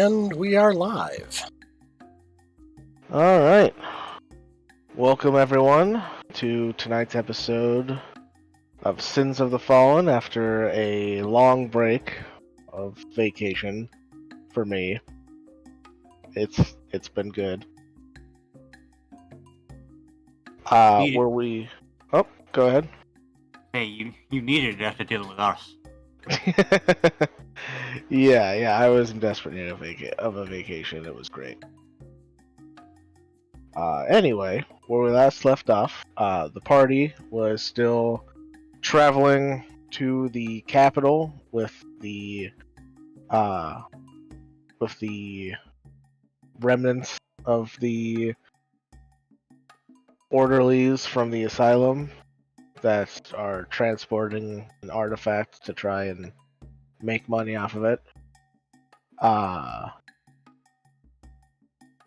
and we are live. All right. Welcome, everyone, to tonight's episode of Sins of the Fallen after a long break of vacation for me. It's been good. Were we... Oh, go ahead. Hey, you needed it after dealing with us. Yeah, I was in desperate need of a vacation. It was great. Anyway, where we last left off, the party was still traveling to the capital with the remnants of the orderlies from the asylum that are transporting an artifact to try and make money off of it.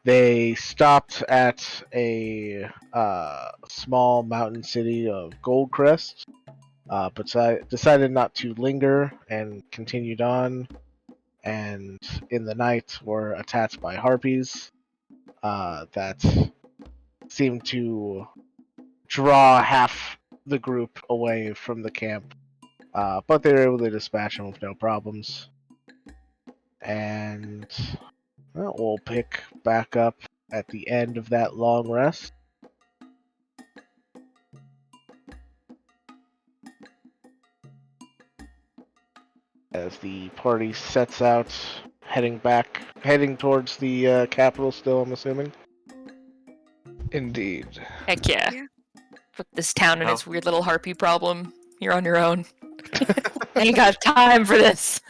They stopped at a small mountain city of Goldcrest, but decided not to linger and continued on, and in the night were attacked by harpies that seemed to draw half the group away from the camp, but they were able to dispatch them with no problems. And well, we'll pick back up at the end of that long rest. As the party sets out, heading towards the capital still, I'm assuming. Indeed. Heck yeah. Put this town and its weird little harpy problem. You're on your own. Ain't got time for this.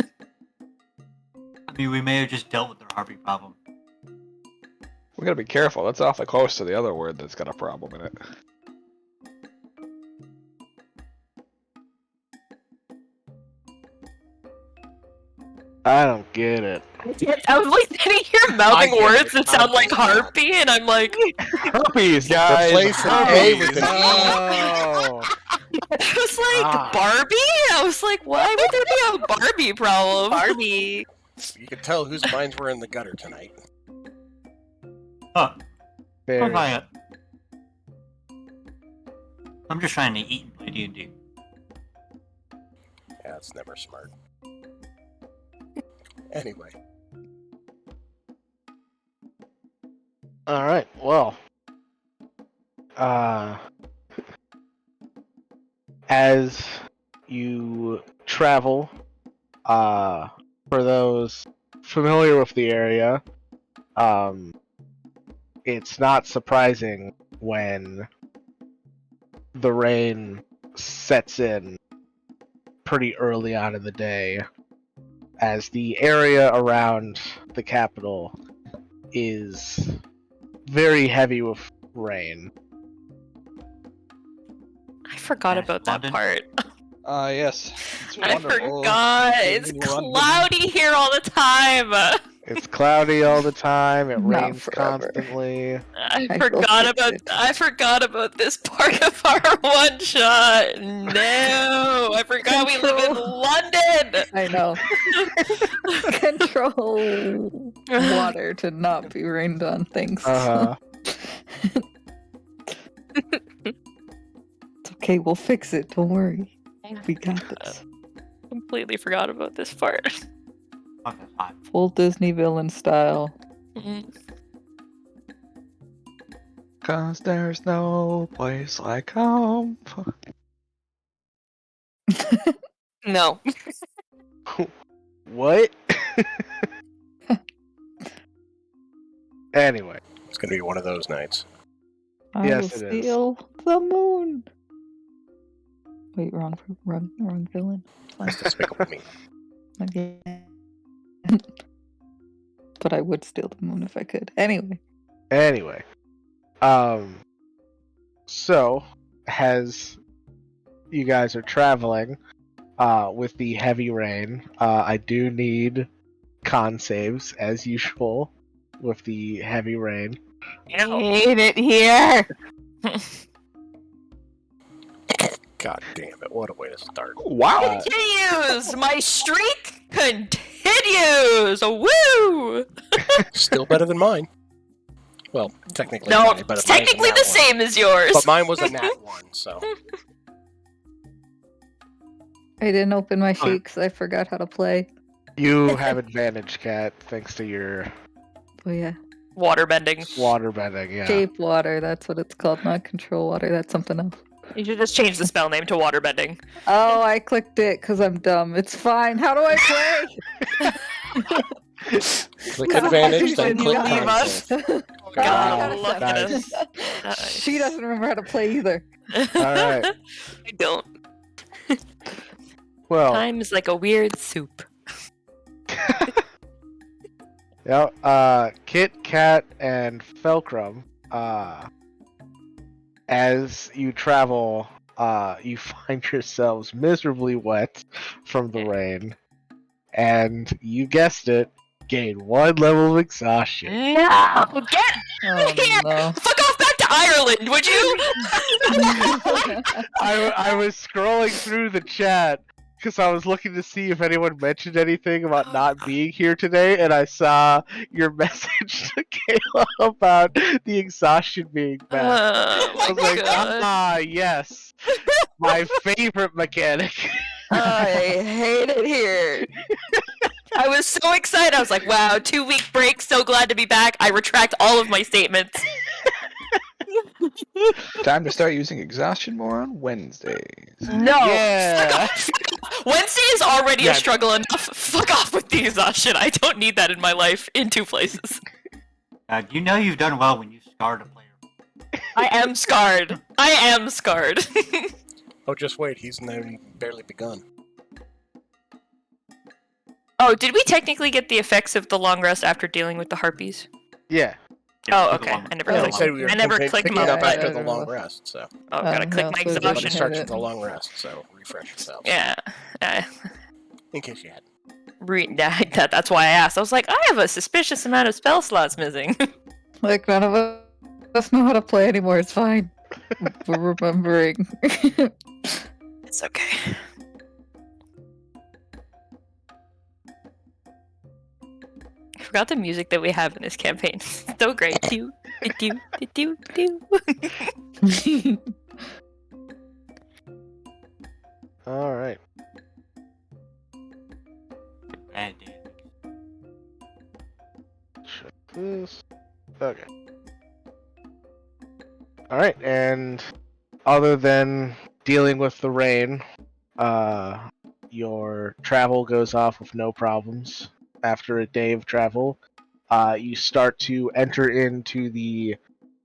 I mean, we may have just dealt with the harpy problem. We gotta be careful. That's awfully close to the other word that's got a problem in it. I don't get it. I was like sitting here mouthing words that sound like harpy, and I'm like, Herpes, guys! Replacing A with an E. Oh. I was like, Barbie? I was like, why would there be a Barbie problem? Barbie. You could tell whose minds were in the gutter tonight. Huh. Fair. I'm fine. I'm just trying to eat and play D&D. Yeah, it's never smart. Anyway. Alright, well. As you travel, for those familiar with the area, it's not surprising when the rain sets in pretty early on in the day, as the area around the capital is very heavy with rain. I forgot about that London? part. Yes. It's I wonderful. forgot. It's in London. cloudy here all the time. It's cloudy all the time, it Not rains forever. constantly. I I forgot about this part of our one shot. No, I forgot we live in London. I know. Control water to not be rained on. Thanks. Uh-huh. It's okay. We'll fix it. Don't worry. We got this. Completely forgot about this part. Fuck, that's hot. Full Disney villain style. Cause there's no place like home. No. What? Anyway, It's gonna be one of those nights. I Yes, will it is. steal the moon. Wait, wrong villain. That's despicable me. Again. But I would steal the moon if I could. Anyway. So, as you guys are traveling, with the heavy rain, I do need con saves, as usual, with the heavy rain. I hate it here. God damn it, what a way to start. Wow! Continues. My streak continues. continues! Woo! Still better than mine. Well, technically No, mine, but it's mine was a technically nat the one. same as yours. But mine was a nat 1, so. I didn't open my sheet because I forgot how to play. You have advantage, Cat, thanks to your Oh yeah, Waterbending. water bending. Yeah. shape water. That's what it's called, not control water. That's something else. You should just change the spell name to waterbending. Oh, I clicked it because I'm dumb. It's fine. How do I play? Click advantage, then Confusion, click you leave time us. save. Oh, God, Wow, look at nice. us. She doesn't remember how to play either. All right. I don't. Well, Time is like a weird soup. yeah. Kit, Cat, and Felcrum. As you travel, you find yourselves miserably wet from the rain, and you guessed it, gain 1 level of exhaustion. No! Get Oh here! no. Fuck off back to Ireland, would you? I was scrolling through the chat because I was looking to see if anyone mentioned anything about not being here today, and I saw your message to Kayla about the exhaustion being back. Oh I my was like, god. yes, my favorite mechanic. I hate it here. I was so excited. I was like, wow, 2-week break. So glad to be back. I retract all of my statements. Time to start using exhaustion more on Wednesdays. No. Yeah. Wednesday is already Yeah. a struggle enough. Fuck off with the exhaustion. I don't need that in my life in 2 places. You know you've done well when you scarred a player. I am scarred. I am scarred. Oh, just wait, he's not even barely begun. Oh, did we technically get the effects of the long rest after dealing with the harpies? Yeah. Oh, took a okay. long- I never Yeah, Oh, they clicked. said we were I never picking clicked it my. up Yeah, after I the don't long know. rest, so. Oh, gotta click no, my so it But it doesn't exhaustion. starts hit with it. the long rest, so refresh yourself. Yeah. In case you hadn't. That's why I asked. I was like, I have a suspicious amount of spell slots missing. Like none of us know how to play anymore. It's fine. We're remembering. It's okay. I forgot the music that we have in this campaign. So great. Do, do, do, do, do. All right. Bad day. Check this. Okay. All right, and other than dealing with the rain, your travel goes off with no problems. After a day of travel, you start to enter into the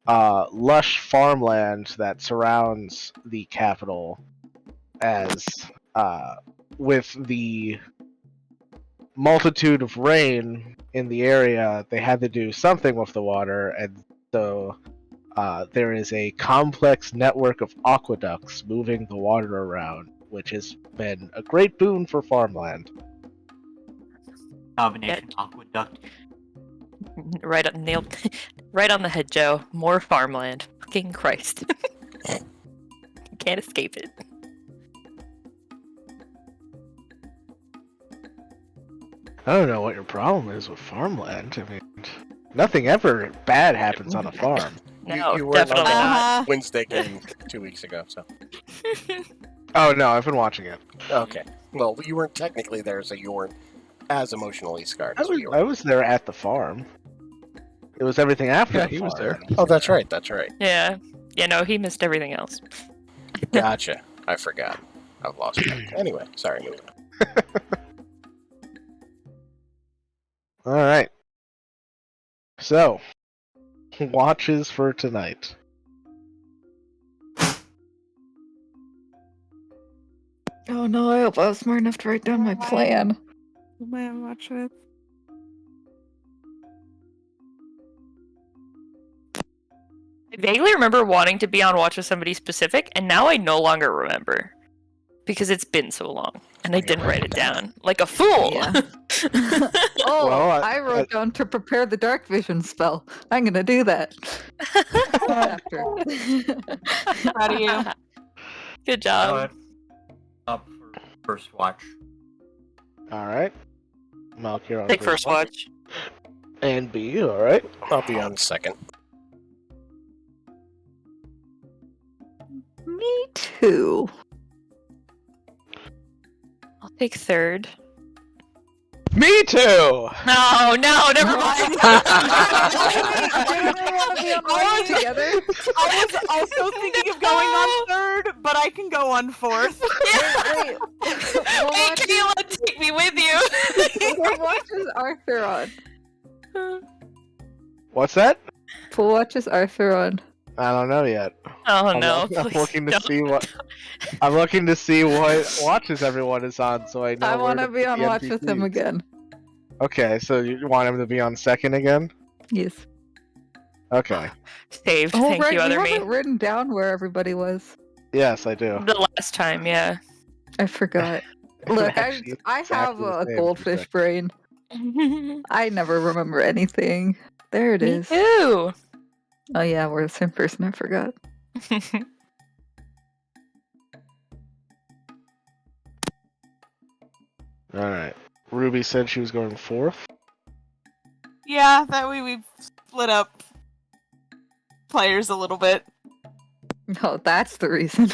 lush farmland that surrounds the capital, as with the multitude of rain in the area, they had to do something with the water, and so there is a complex network of aqueducts moving the water around, which has been a great boon for farmland. Combination aqueduct. Right on nailed. Right on the head, Joe. More farmland. Fucking Christ. Can't escape it. I don't know what your problem is with farmland. I mean, nothing ever bad happens on a farm. No, you weren't definitely on not. the Wednesday game 2 weeks ago, so. Oh no, I've been watching it. Okay. Well, you weren't technically there, so you weren't as emotionally scarred as we were. I was there at the farm. It was everything after Yeah, the he was farm. there. Oh, that's right, that's right. Yeah. Yeah, no, he missed everything else. Gotcha. I forgot. I've lost track. Anyway, sorry, moving on. All right. So, watches for tonight. Oh no, I hope I was smart enough to write down my plan. Man, watch it. I vaguely remember wanting to be on watch with somebody specific, and now I no longer remember. Because it's been so long, and I didn't write it down. Like a fool! Yeah. Oh, Well, I wrote down to prepare the dark vision spell. I'm gonna do that. After. Proud of you. Good job. Up for first watch. All right. Malkir on Take first watch. And B, alright. I'll be on second. Me too. I'll take third. Me too! No, never mind. Didn't we want to be on watch together? I was also thinking of going on third, but I can go on fourth. Wait. Hey, Kayla, take me with you. What watch is Arthur on? What's that? What watch is Arthur on? I don't know yet. Oh no! I'm please looking to don't. see what. I'm looking to see what watches everyone is on, so I know. I want want to be on watch with him again. Okay, so you want him to be on second again? Yes. Okay. Saved. Oh, Thank right. you, We other have me. it written down where everybody was. Yes, I do. The last time, yeah. I forgot. Look, Actually, I it's have exactly the a same, goldfish exactly. brain. I never remember anything. There it Me is. too. Oh yeah, we're the same person. I forgot. All right. Ruby said she was going fourth. Yeah, that way we've split up players a little bit. No, that's the reason.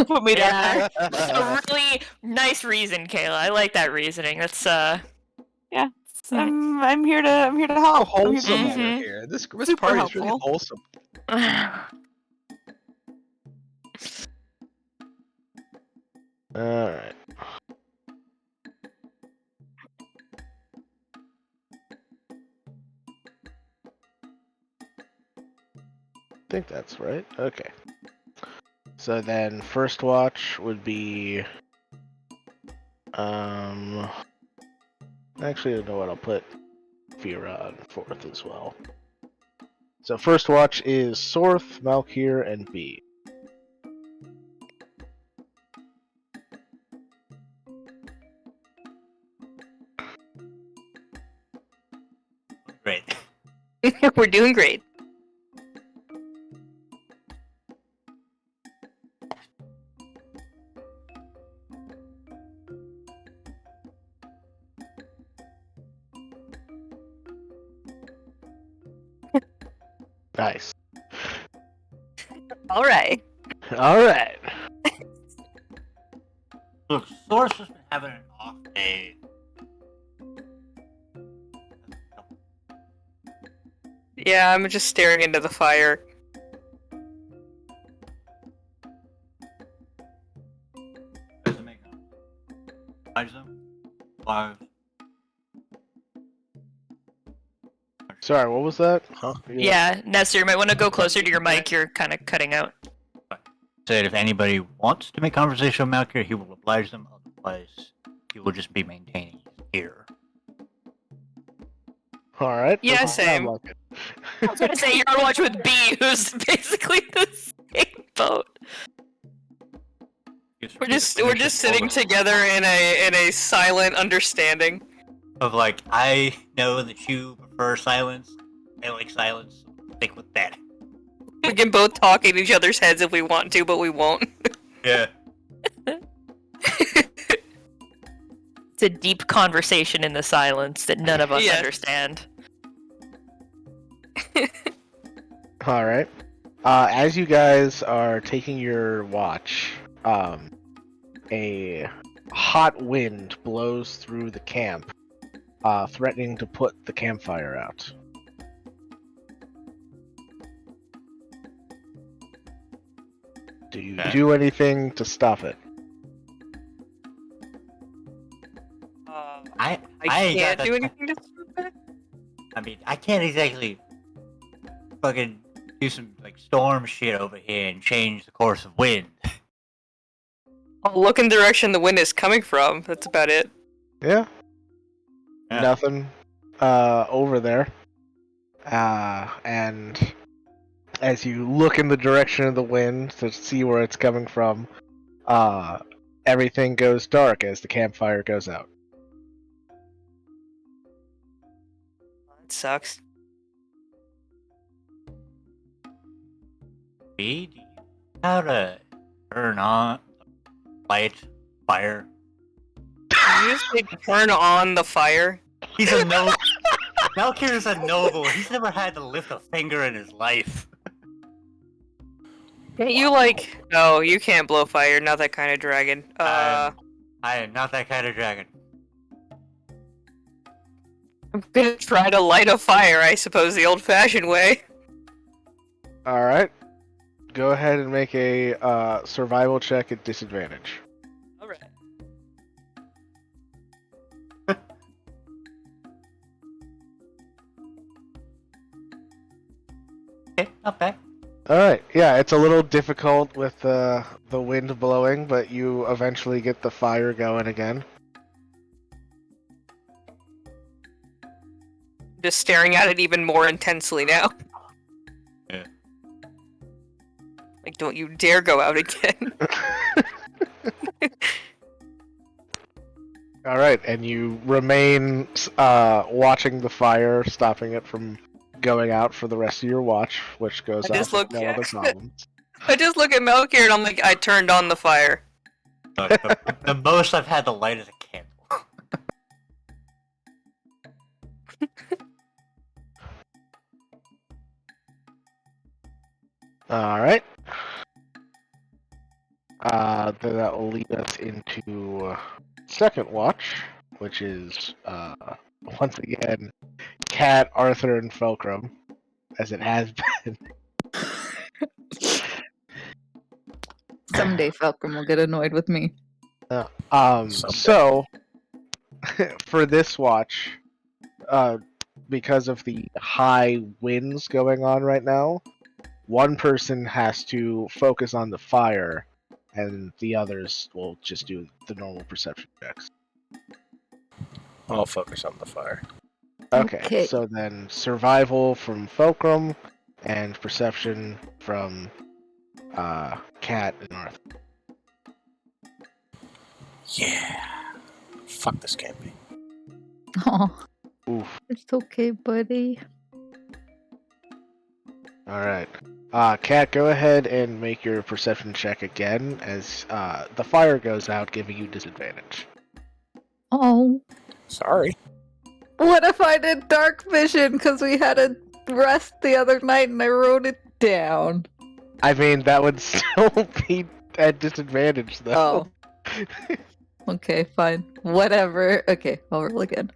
Put me down Yeah. there. That's a really nice reason, Kayla. I like that reasoning. That's Yeah, I'm here to help. How I'm here to wholesome be over Mhm. here. This Super party is really helpful. wholesome. All right. I think that's right. Okay. So then first watch would be actually you know what, I'll put Fira on fourth as well. So first watch is Sorth, Malkir, and B. Great. we're doing great. Nice. All right. All right. Look, Source has been having an off day. Yeah, I'm just staring into the fire. Doesn't make sense. Advise them. Lives. Sorry, what was that? Huh? Yeah, Nestor, you might want to go closer to your mic. You're kind of cutting out. Said if anybody wants to make conversation with Malkir, he will oblige them. Otherwise, he will just be maintaining his ear. All right. Yeah, doesn't sound same. like it. I was gonna say you're on watch with B, who's basically the same boat. We're just sitting together in a silent understanding. Of like, I know that you prefer silence. I like silence. Stick with that. We can both talk in each other's heads if we want to, but we won't. Yeah. It's a deep conversation in the silence that none of us Yes. understand. All right. As you guys are taking your watch, a hot wind blows through the camp, threatening to put the campfire out. Do you do anything to stop it? I can't ain't got do the- anything to stop it. I mean, I can't exactly fucking do some like storm shit over here and change the course of wind. I'll look in the direction the wind is coming from. That's about it. Yeah. Yeah. Nothing over there. And as you look in the direction of the wind to see where it's coming from, everything goes dark as the campfire goes out. That sucks. B, do you know how to turn on light, fire? Did you just say turn on the fire? He's a noble. Valkyr's a noble. He's never had to lift a finger in his life. Can't you like? No, you can't blow fire. Not that kind of dragon. I am not that kind of dragon. I'm gonna try to light a fire. I suppose the old-fashioned way. All right. Go ahead and make a survival check at disadvantage. All right. Okay, not bad. All right. Yeah, it's a little difficult with the wind blowing, but you eventually get the fire going again. Just staring at it even more intensely now. Yeah. Like, don't you dare go out again. All right, and you remain watching the fire, stopping it from going out for the rest of your watch, which goes I just off with look- no other problems. I just look at Melchior and I'm like, I turned on the fire. Look, the most I've had to light is a candle. All right. Then that will lead us into second watch, which is once again Cat, Arthur, and Fulcrum, as it has been. Someday Falcon will get annoyed with me. So for this watch, because of the high winds going on right now, one person has to focus on the fire, and the others will just do the normal perception checks. I'll focus on the fire. Okay. So then survival from Fulcrum, and perception from Cat and Arthur. Yeah. Fuck this campaign. Oh, Oof. it's okay, buddy. All right. Cat, go ahead and make your perception check again as the fire goes out, giving you disadvantage. Oh, Sorry. what if I did dark vision because we had a rest the other night and I wrote it down? I mean, that would still be at disadvantage, though. Oh. Okay, fine. Whatever. Okay, I'll roll again.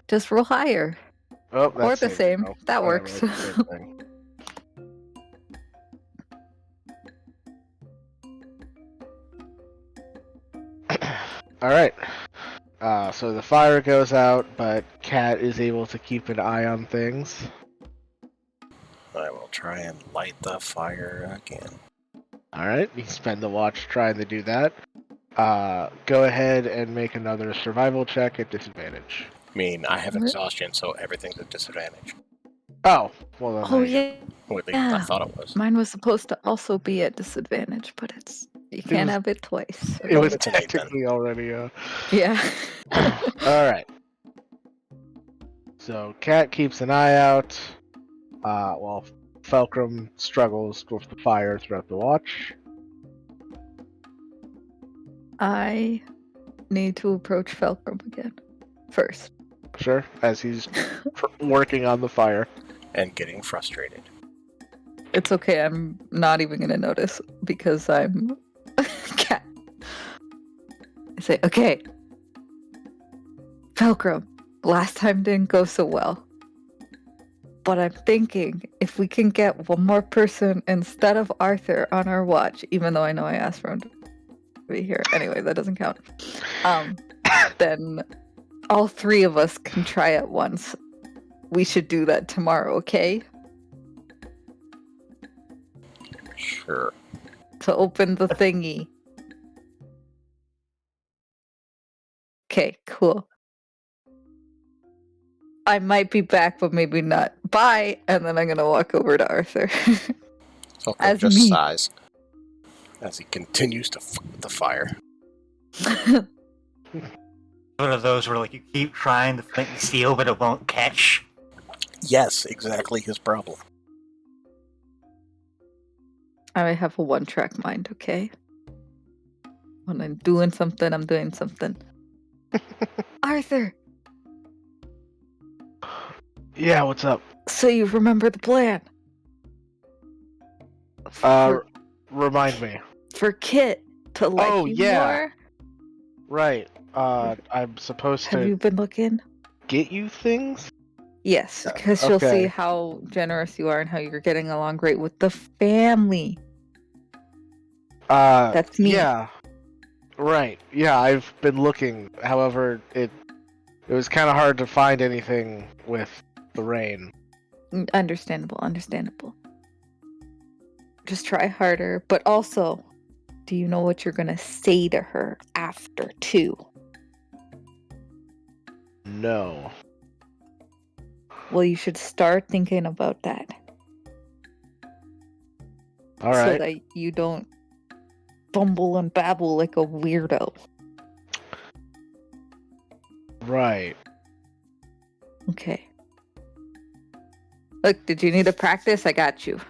Just roll higher. Oh, Or that's the same. That Whatever, works. it's the same thing. All right. So the fire goes out, but Cat is able to keep an eye on things. I will try and light the fire again. All right. You spend the watch trying to do that. Go ahead and make another survival check at disadvantage. I mean, I have What? exhaustion, so everything's a disadvantage. Oh, well then. Oh, there you yeah. Or at least I Yeah. thought it was. Mine was supposed to also be at disadvantage, but you can't was- have it twice. go. It was It's an 8 then. technically already. Yeah. All right. So Cat keeps an eye out, while Fulcrum struggles with the fire throughout the watch. I need to approach Fulcrum again. First. Sure, as he's working on the fire. And getting frustrated. It's okay, I'm not even gonna notice because I'm cat. I say, okay. Fulcrum, last time didn't go so well. But I'm thinking if we can get one more person instead of Arthur on our watch, even though I know I asked for him to be here. Anyway, that doesn't count. Then all three of us can try at once. We should do that tomorrow, okay? Sure. To open the thingy. Okay, cool. I might be back, but maybe not. Bye! And then I'm gonna walk over to Arthur. Fulcrum As just me. sighs as he continues to fuck with the fire. One of those where like you keep trying to flint and steel, but it won't catch. Yes, exactly his problem. I have a one-track mind, okay? When I'm doing something, I'm doing something. Arthur, Yeah, what's up? So you remember the plan? For, Remind me. for Kit to like Oh, you yeah. more? Right. I'm supposed Have to you been looking? get you things? Yes, because she'll see Okay. how generous you are and how you're getting along great with the family. That's me. Yeah. Right. Yeah, I've been looking. However, it was kind of hard to find anything with the rain. Understandable, understandable. Just try harder, but also, do you know what you're gonna say to her after too? No. Well, you should start thinking about that. All So right. that you don't bumble and babble like a weirdo. Right. Okay. Look, did you need a practice? I got you.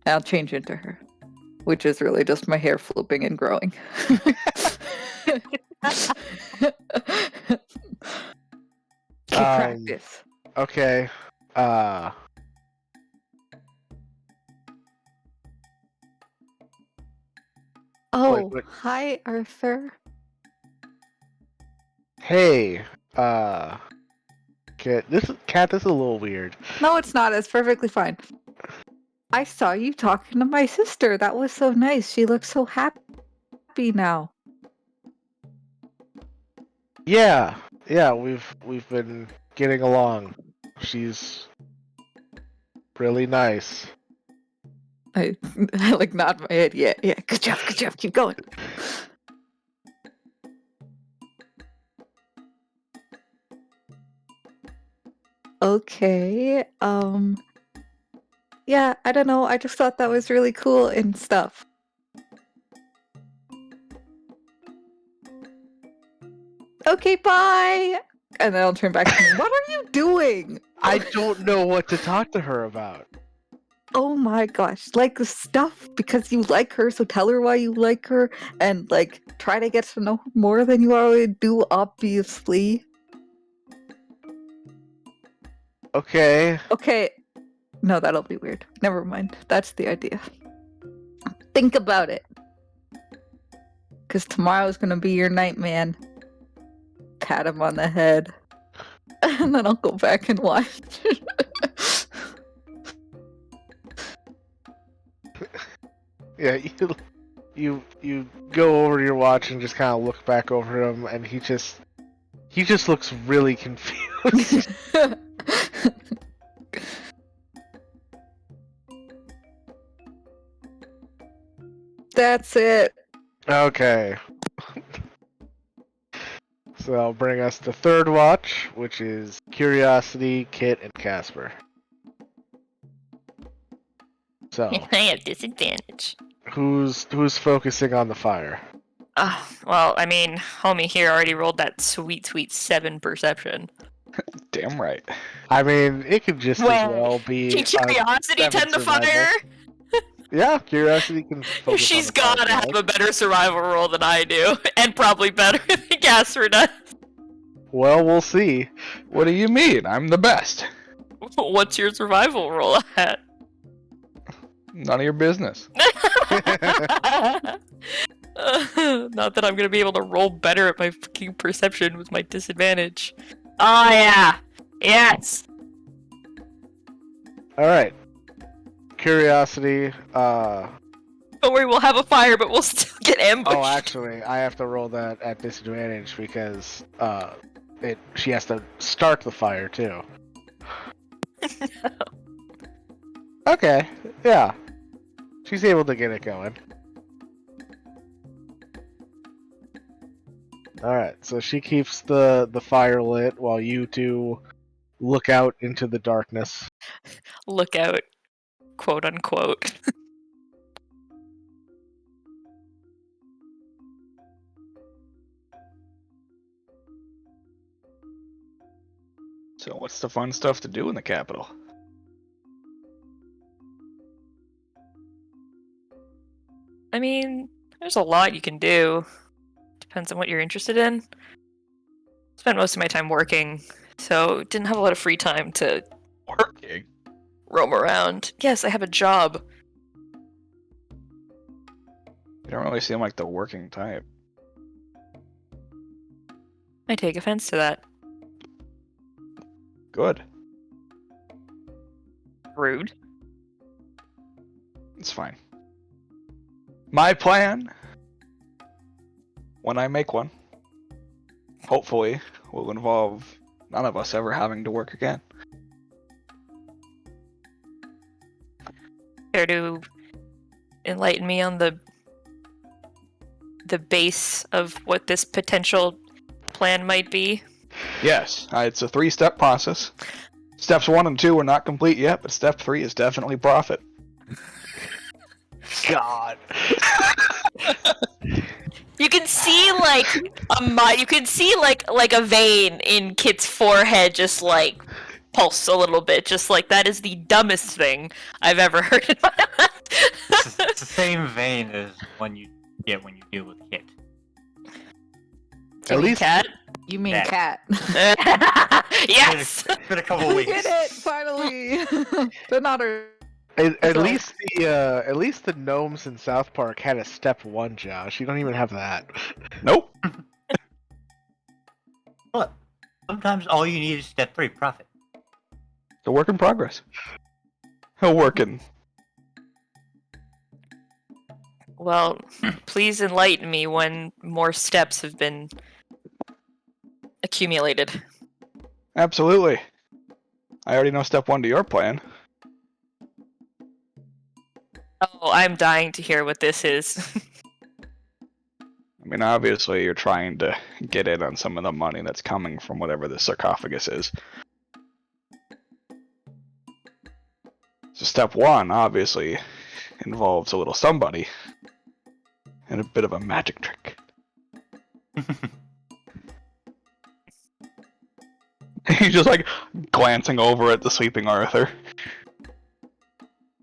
I'll change into her. Which is really just my hair flipping and growing. Keep practice. Okay. Oh, wait. hi, Arthur. Hey. Cat, this is a little weird. No, it's not. It's perfectly fine. I saw you talking to my sister. That was so nice. She looks so happy now. Yeah. Yeah, we've been getting along. She's really nice. I like nod my head. Yeah, yeah. Good job, good job. Keep going. Okay. Yeah, I don't know. I just thought that was really cool and stuff. Okay, bye. And then I'll turn back to me. What are you doing? I don't know what to talk to her about. Oh my gosh, like the stuff because you like her, so tell her why you like her and like try to get to know her more than you already do, obviously. Okay. Okay. No, that'll be weird. Never mind. That's the idea. Think about it. Because tomorrow's gonna be your night, man. Pat him on the head. And then I'll go back and watch. Yeah, you go over to your watch and just kind of look back over him, and he just looks really confused. That's it. Okay. So I'll bring us to third watch, which is Curiosity, Kit, and Casper. So I have disadvantage. who's focusing on the fire? Well, I mean, homie here already rolled that sweet 7 perception. Damn right. I mean, it could just as well be Can curiosity seven tend to survival. fire? Yeah, Curiosity can focus She's on the fire, gotta have right? a better survival roll than I do, and probably better than Gasper does. Well, we'll see. What do you mean? I'm the best. What's your survival roll at? None of your business. Not that I'm gonna be able to roll better at my fucking perception with my disadvantage. Oh yeah! Yes! Alright. Curiosity, Don't worry, we'll have a fire, but we'll still get ambushed. Oh, actually, I have to roll that at disadvantage because, she has to start the fire, too. Okay, yeah. She's able to get it going. Alright, so she keeps the fire lit while you two look out into the darkness. Look out, quote unquote. So what's the fun stuff to do in the capital? I mean, there's a lot you can do. Depends on what you're interested in. Spent most of my time working, So didn't have a lot of free time to Working. roam around. Yes, I have a job. You don't really seem like the working type. I take offense to that. Good. Rude. It's fine. My plan, when I make one, hopefully will involve none of us ever having to work again. Care to enlighten me on the base of what this potential plan might be? Yes, it's a 3-step process. Steps 1 and 2 are not complete yet, but step 3 is definitely profit. God. You can see you can see like a vein in Kit's forehead just like pulse a little bit, just like that is the dumbest thing I've ever heard in my life. It's the same vein as one you get when you deal with Kit. At least cat. You mean That. cat? Yes. It's been a couple We weeks. did it finally. They're not our. At So- least the gnomes in South Park had a step 1, Josh. You don't even have that. Nope. Look, sometimes all you need is step 3, profit. It's a work in progress. A working. Well, please enlighten me when more steps have been accumulated. Absolutely. I already know step 1 to your plan. Oh, I'm dying to hear what this is. I mean, obviously, you're trying to get in on some of the money that's coming from whatever the sarcophagus is. So step 1, obviously, involves a little somebody. And a bit of a magic trick. He's just like glancing over at the sleeping Arthur.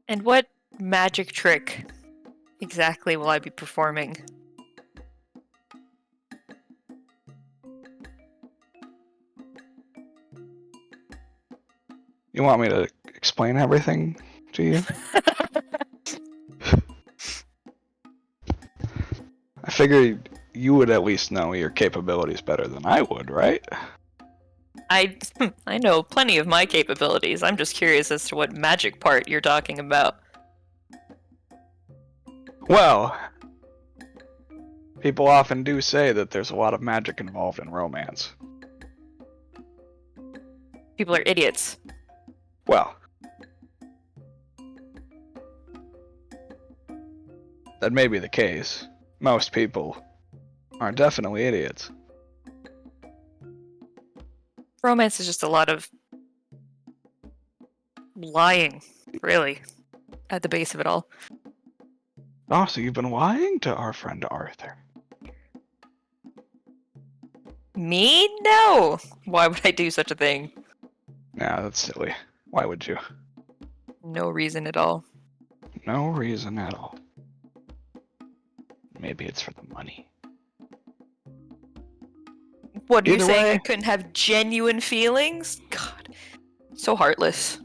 And what magic trick exactly will I be performing? You want me to explain everything to you? I figured you would at least know your capabilities better than I would, right? I know plenty of my capabilities. I'm just curious as to what magic part you're talking about. Well, people often do say that there's a lot of magic involved in romance. People are idiots. Well, that may be the case. Most people are definitely idiots. Romance is just a lot of lying, really, at the base of it all. Oh, so you've been lying to our friend Arthur. Me? No! Why would I do such a thing? Nah, that's silly. Why would you? No reason at all. No reason at all. Maybe it's for the money. What are you Either saying? I way- couldn't have genuine feelings? God, so heartless.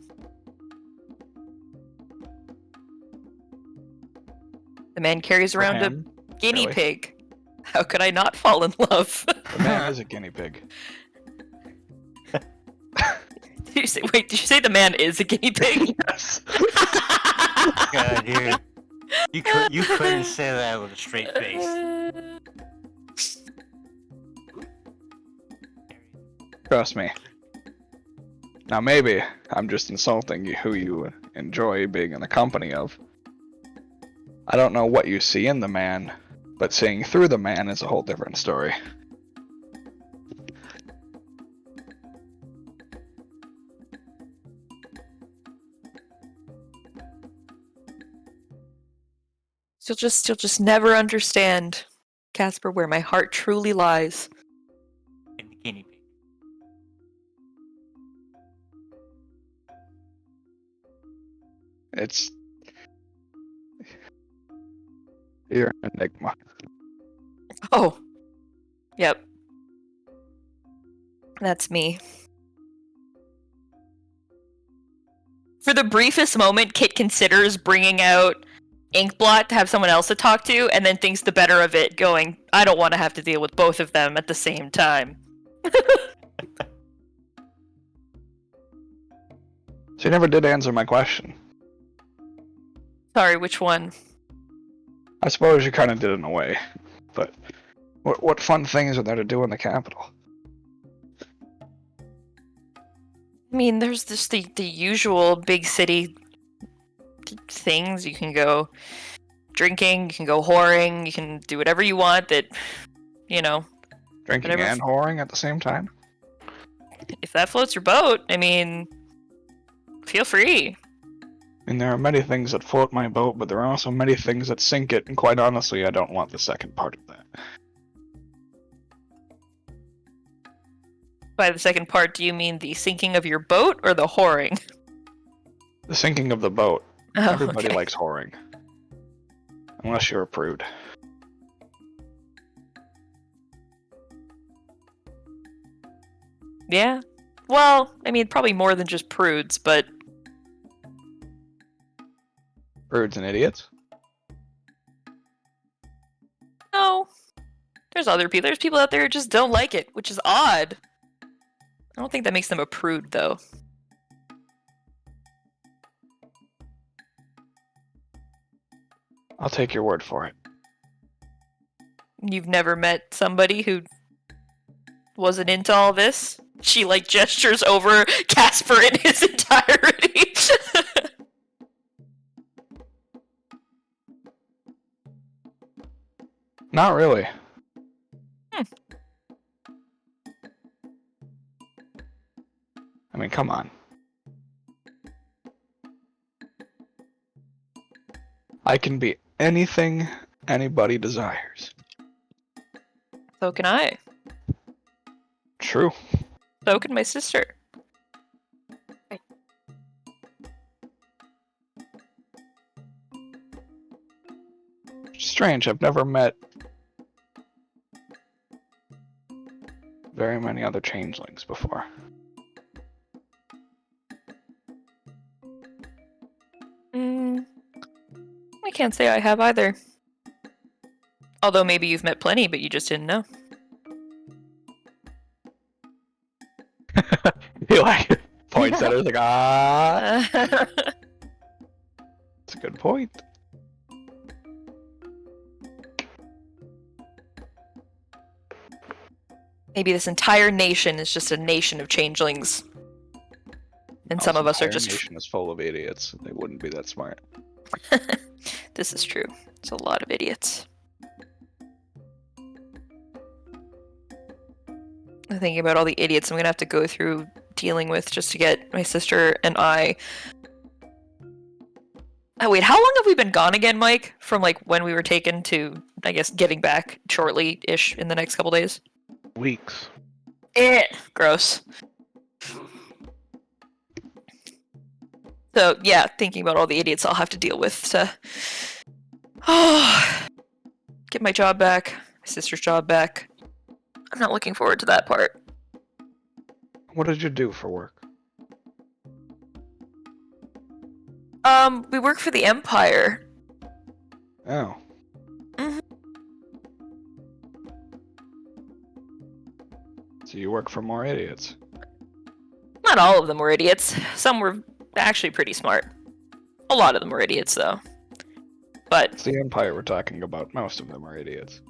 The man carries For around him, a guinea really. pig. How could I not fall in love? The man is a guinea pig. Did you say? Wait, did you say the man is a guinea pig? Yes. God, dude. You couldn't say that with a straight face. Trust me. Now maybe I'm just insulting you who you enjoy being in the company of. I don't know what you see in the man, but seeing through the man is a whole different story. You'll just never understand, Casper, where my heart truly lies. In the guinea pig. It's... You're an enigma. Oh, yep, that's me. For the briefest moment, Kit considers bringing out Inkblot to have someone else to talk to, and then thinks the better of it, going, I don't want to have to deal with both of them at the same time. So you never did answer my question. Sorry, which one? I suppose you kind of did in a way, but what fun things are there to do in the capital? I mean, there's just the usual big city things. You can go drinking, you can go whoring, you can do whatever you want that, Drinking Whatever. and whoring at the same time? if that floats your boat, I mean, feel free. I mean, there are many things that float my boat, but there are also many things that sink it, and quite honestly, I don't want the second part of that. By the second part, do you mean the sinking of your boat or the whoring? The sinking of the boat. Oh, Everybody okay. likes whoring. Unless you're a prude. Yeah. Well, I mean, probably more than just prudes, but Prudes and idiots? no. There's other people. There's people out there who just don't like it, which is odd. I don't think that makes them a prude, though. I'll take your word for it. You've never met somebody who wasn't into all this? She, gestures over Casper in his entirety. Not really. I mean, come on. I can be anything anybody desires. So can I. True. So can my sister. Strange, I've never met very many other changelings before. I can't say I have either. Although maybe you've met plenty, but you just didn't know. He points at her like, ah. That's a good point. Maybe this entire nation is just a nation of changelings. And some of us are just... nation is full of idiots. They wouldn't be that smart. This is true. It's a lot of idiots. I'm thinking about all the idiots I'm gonna have to go through dealing with just to get my sister and I... Oh wait, how long have we been gone again, Mike? From when we were taken to, I guess, getting back shortly-ish in the next couple days? Weeks. Gross. So yeah, thinking about all the idiots I'll have to deal with to get my job back, my sister's job back. I'm not looking forward to that part. What did you do for work? We work for the Empire. Oh. Mhm. So you work for more idiots. Not all of them were idiots. Some were actually pretty smart. A lot of them were idiots, though. But It's the Empire we're talking about. Most of them are idiots.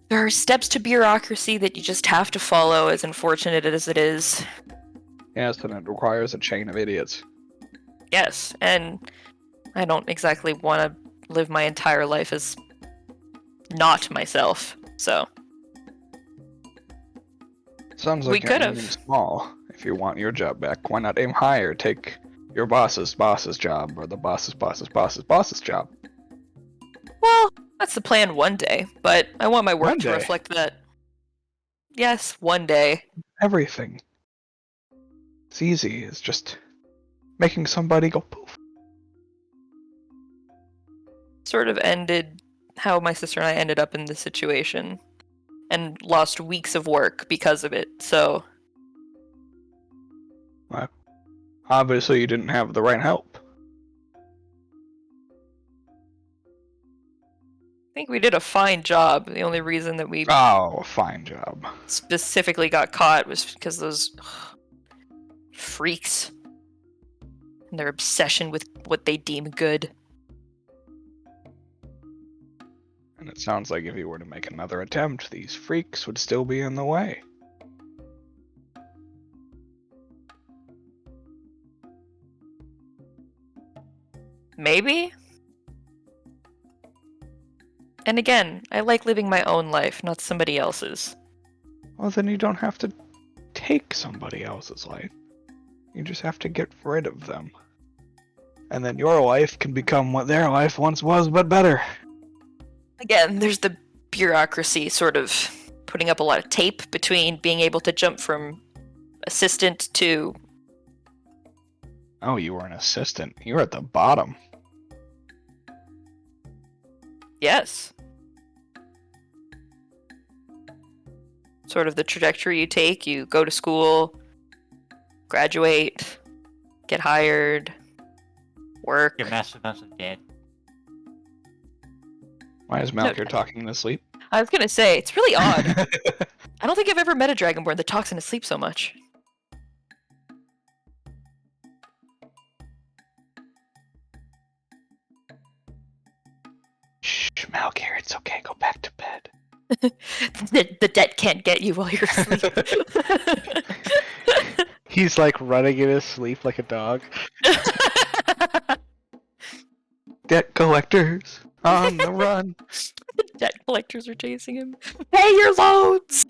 there are steps to bureaucracy that you just have to follow, as unfortunate as it is. Yes, and it requires a chain of idiots. Yes, and I don't exactly want to live my entire life as not myself, so... Sounds We like you're could've. aiming small. If you want your job back, why not aim higher? Take your boss's job, or the boss's job. Well, that's the plan one day, but I want my work One to day? reflect that. Yes, one day. Everything. It's easy. It's just making somebody go poof. Sort of ended how my sister and I ended up in this situation. And lost weeks of work because of it, so... Obviously, you didn't have the right help. I think we did a fine job. The only reason that we Oh, fine job. specifically got caught was because those freaks and their obsession with what they deem good. And it sounds like if you were to make another attempt, these freaks would still be in the way. Maybe? And again, I like living my own life, not somebody else's. Well, then you don't have to take somebody else's life. You just have to get rid of them. And then your life can become what their life once was, but better. Again, there's the bureaucracy sort of putting up a lot of tape between being able to jump from assistant to... Oh, you were an assistant. You were at the bottom. Yes. Sort of the trajectory you take. You go to school, graduate, get hired, work. Your massive amounts of debt. Why is Malkier talking in his sleep? I was gonna say, it's really odd. I don't think I've ever met a Dragonborn that talks in his sleep so much. Shh, Malkier, it's okay. Go back to bed. The debt can't get you while you're asleep. He's like running in his sleep like a dog. Debt collectors on the run. Debt collectors are chasing him. Pay your loans!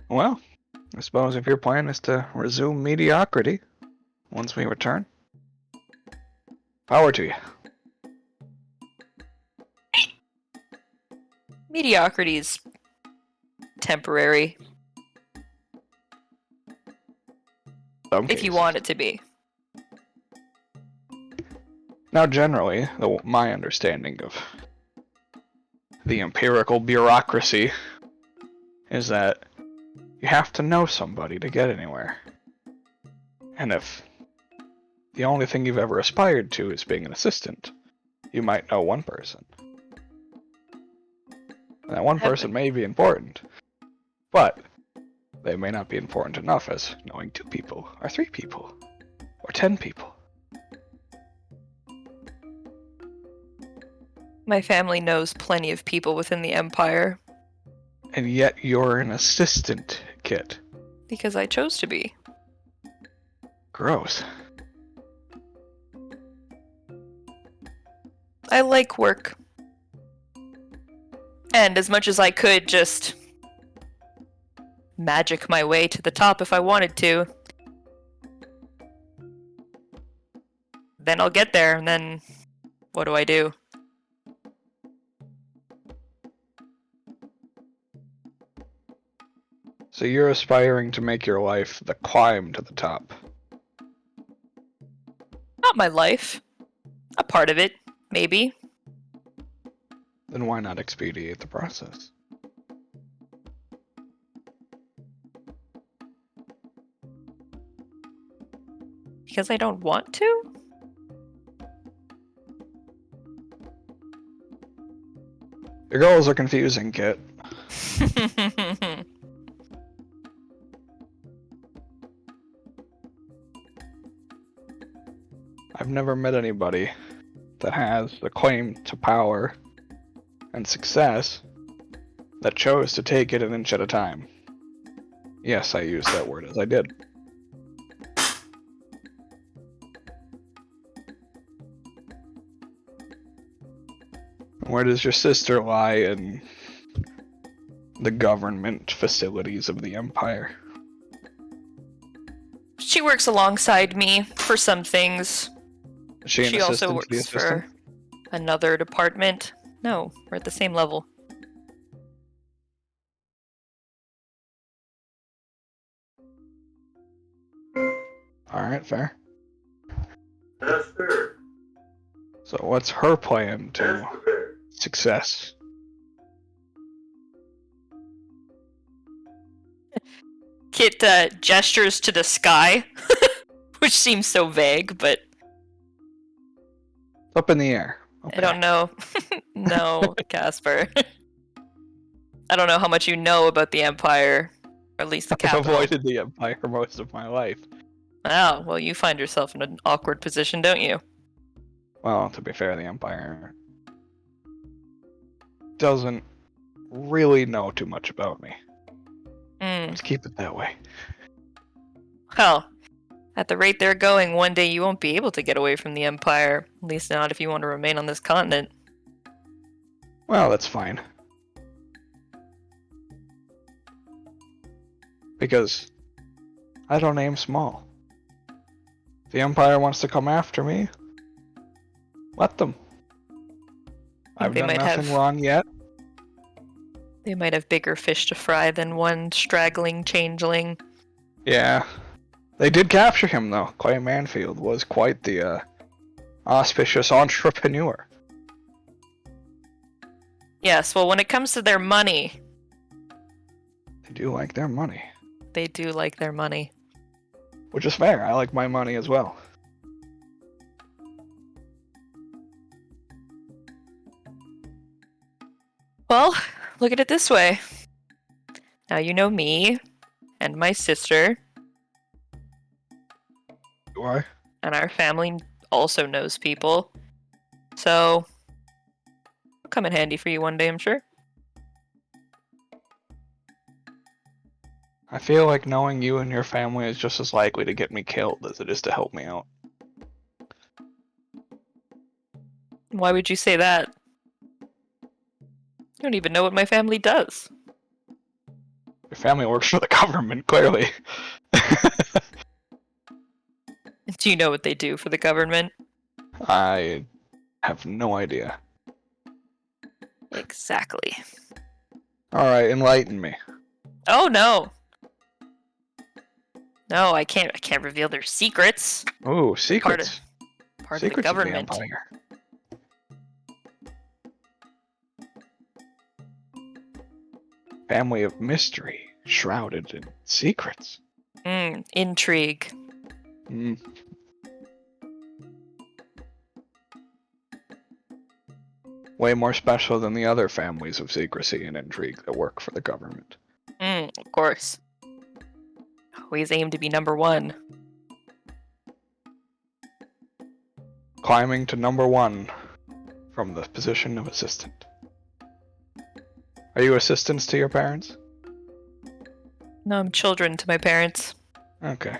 Well, I suppose if your plan is to resume mediocrity once we return, power to you. Mediocrity's temporary, if you want it to be. Now, generally, my understanding of the empirical bureaucracy is that you have to know somebody to get anywhere. And if the only thing you've ever aspired to is being an assistant, you might know one person. And that one person may be important, but they may not be important enough as knowing 2 people, or 3 people, or 10 people. My family knows plenty of people within the Empire. And yet you're an assistant, Kit. Because I chose to be. Gross. I like work. And as much as I could just magic my way to the top if I wanted to, then I'll get there, and then what do I do? So you're aspiring to make your life the climb to the top. Not my life. A part of it, maybe. Then why not expedite the process? Because I don't want to? Your goals are confusing, Kit. I've never met anybody that has the claim to power and success that chose to take it an inch at a time. Yes, I used that word as I did. Where does your sister lie in the government facilities of the Empire? She works alongside me for some things. Is she an She also assistant to the works assistant? for another department. No, we're at the same level. Alright, fair. That's fair. So what's her plan to That's fair. success? Kit gestures to the sky, which seems so vague, but Up in the air. Okay. I don't know. No, Casper. I don't know how much you know about the Empire, or at least the I've capital. avoided the Empire most of my life. Oh, well, you find yourself in an awkward position, don't you? Well, to be fair, the Empire doesn't really know too much about me. Let's keep it that way. Well, at the rate they're going, one day you won't be able to get away from the Empire. At least not if you want to remain on this continent. Well, that's fine. Because I don't aim small. If the Empire wants to come after me, let them. I've they done might nothing have- wrong yet. They might have bigger fish to fry than one straggling changeling. Yeah. They did capture him, though. Clay Manfield was quite the auspicious entrepreneur. Yes, well, when it comes to their money, They do like their money. they do like their money. Which is fair. I like my money as well. Well, look at it this way. Now you know me, and my sister, Do I? and our family also knows people. So, it'll come in handy for you one day, I'm sure. I feel like knowing you and your family is just as likely to get me killed as it is to help me out. Why would you say that? You don't even know what my family does. Your family works for the government, clearly. Do you know what they do for the government? I have no idea. Exactly. Alright, enlighten me. Oh no. No, I can't reveal their secrets. Ooh, secrets. Part Secrets of the government. Empire. Family of mystery, shrouded in secrets. Intrigue. Mm. Way more special than the other families of secrecy and intrigue that work for the government. Of course. Always aim to be number one. Climbing to number 1 from the position of assistant. Are you assistants to your parents? No, I'm children to my parents. Okay.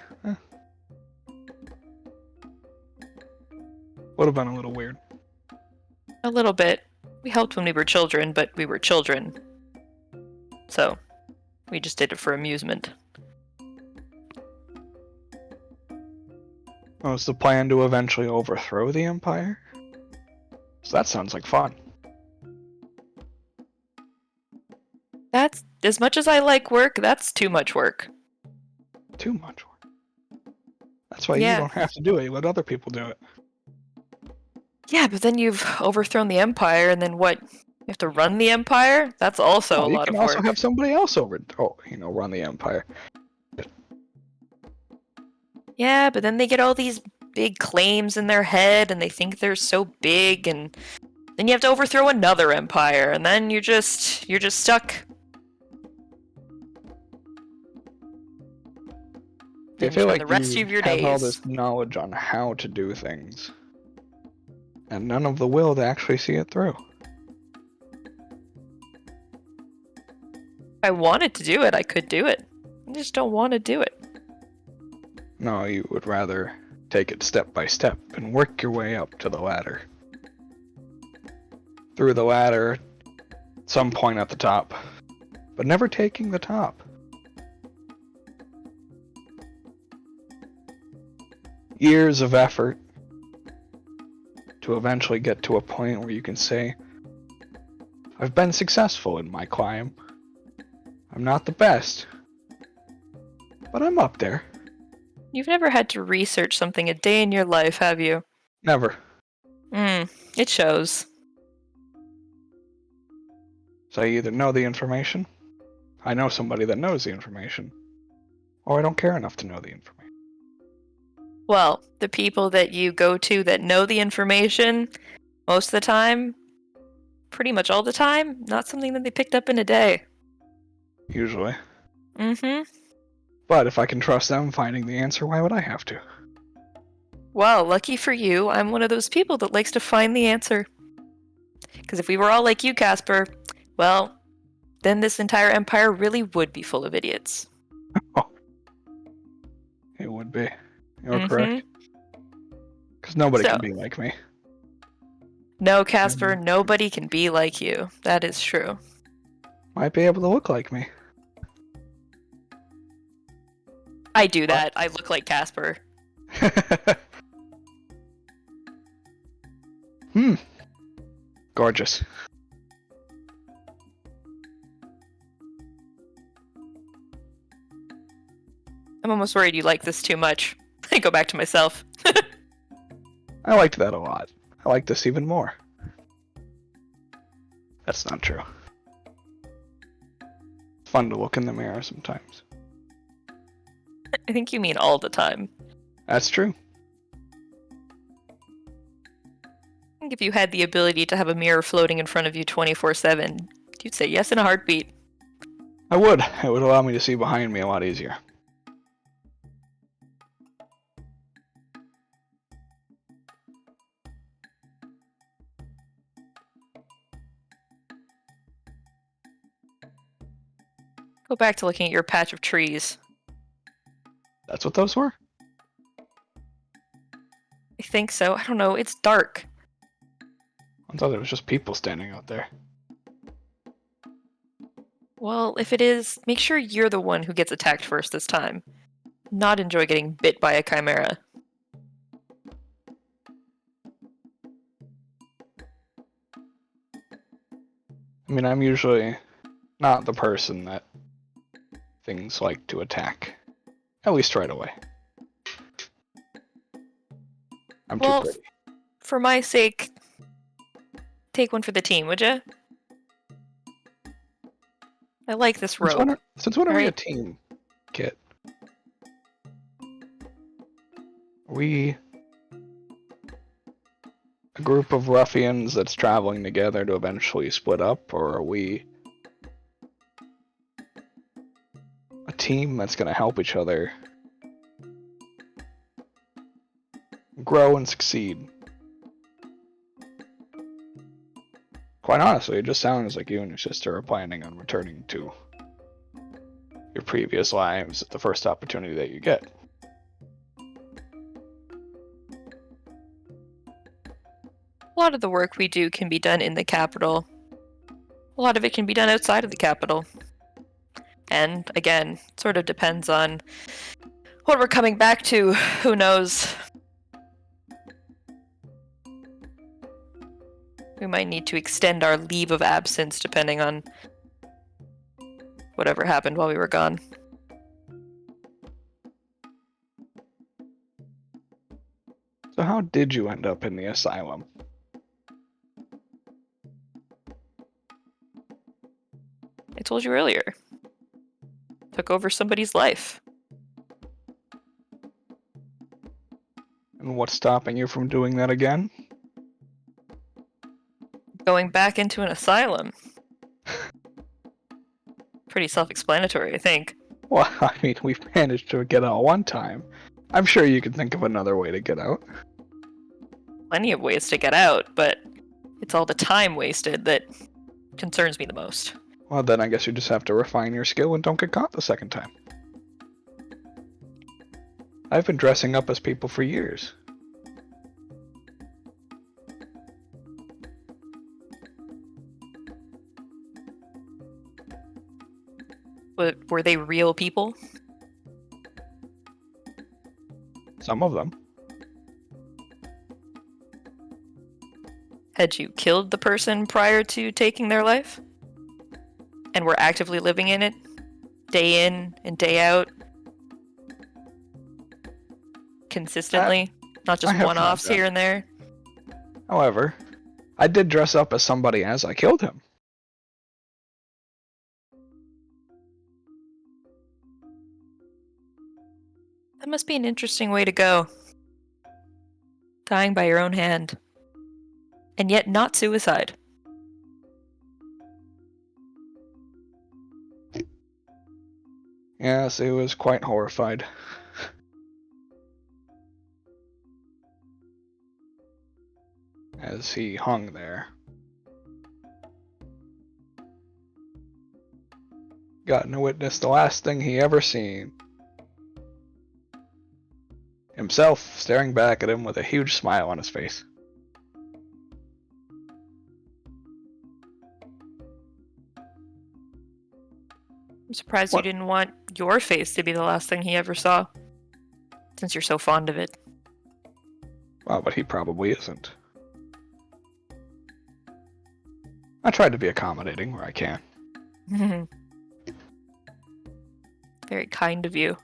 Would have been a little weird. A little bit. We helped when we were children, but we were children. So, we just did it for amusement. Was the plan to eventually overthrow the Empire? So that sounds like fun. That's, as much as I like work, that's too much work. Too much work. That's why Yeah. you don't have to do it, you let other people do it. Yeah, but then you've overthrown the Empire, and then what? You have to run the Empire? That's also a you lot can of also work. have somebody else run the Empire. Yeah, but then they get all these big claims in their head, and they think they're so big, and then you have to overthrow another empire, and then you're just stuck. I Then feel you like spend the rest you of your have all days. this knowledge on how to do things, and none of the will to actually see it through. If I wanted to do it, I could do it. I just don't want to do it. No, you would rather take it step by step and work your way up to the ladder. Through the ladder, at some point at the top, but never taking the top. Years of effort to eventually get to a point where you can say, I've been successful in my climb. I'm not the best, but I'm up there. You've never had to research something a day in your life, have you? Never. It shows. So I either know the information, I know somebody that knows the information, Or I don't care enough to know the information. Well, the people that you go to that know the information, most of the time, pretty much all the time, not something that they picked up in a day. Usually. Mm-hmm. But if I can trust them finding the answer, why would I have to? Well, lucky for you, I'm one of those people that likes to find the answer. Because if we were all like you, Casper, well, then this entire empire really would be full of idiots. It would be. You're correct. Because nobody So- can be like me. No, Casper, nobody can be like you. That is true. Might be able to look like me. I do that. I look like Casper. Gorgeous. I'm almost worried you like this too much. I go back to myself. I liked that a lot. I like this even more. That's not true. It's fun to look in the mirror sometimes. I think you mean all the time. That's true. I think if you had the ability to have a mirror floating in front of you 24/7, you'd say yes in a heartbeat. I would. It would allow me to see behind me a lot easier. Go back to looking at your patch of trees. That's what those were? I think so. I don't know. It's dark. I thought it was just people standing out there. Well, if it is, make sure you're the one who gets attacked first this time. Not enjoy getting bit by a chimera. I mean, I'm usually not the person that things like to attack. At least right away. I'm too Well, pretty. for my sake, take one for the team, would you? I like this robe. Since when are we a Alright. team, Kit? Are we a group of ruffians that's traveling together to eventually split up, or are we a team that's going to help each other grow and succeed? Quite honestly, it just sounds like you and your sister are planning on returning to your previous lives at the first opportunity that you get. A lot of the work we do can be done in the capital. A lot of it can be done outside of the capital. And again, sort of depends on what we're coming back to. Who knows? We might need to extend our leave of absence depending on whatever happened while we were gone. So how did you end up in the asylum? I told you earlier. Took over somebody's life. And what's stopping you from doing that again? Going back into an asylum. Pretty self-explanatory, I think. Well, I mean, we've managed to get out one time. I'm sure you could think of another way to get out. Plenty of ways to get out, but it's all the time wasted that concerns me the most. Well, then I guess you just have to refine your skill and don't get caught the second time. I've been dressing up as people for years. But were they real people? Some of them. Had you killed the person prior to taking their life? And were actively living in it? Day in and day out? Consistently? Not just I have one-offs not here and there? However, I did dress up as somebody as I killed him. must be an interesting way to go. Dying by your own hand. And yet not suicide. Yes, he was quite horrified. As he hung there. Gotten to witness the last thing he ever seen. Himself staring back at him with a huge smile on his face. I'm surprised What? you didn't want your face to be the last thing he ever saw. Since you're so fond of it. Well, but he probably isn't. I tried to be accommodating where I can. Very kind of you.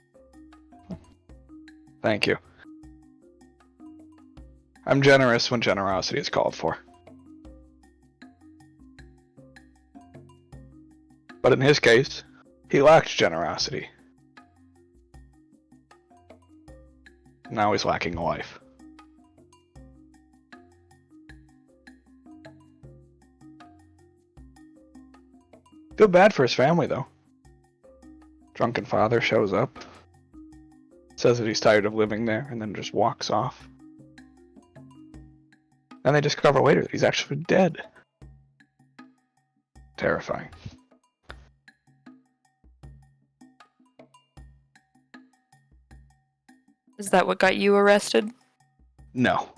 Thank you. I'm generous when generosity is called for. But in his case, he lacked generosity. Now he's lacking a life. Feel bad for his family, though. Drunken father shows up, says that he's tired of living there, and then just walks off. And they discover later that he's actually dead. Terrifying. Is that what got you arrested? No.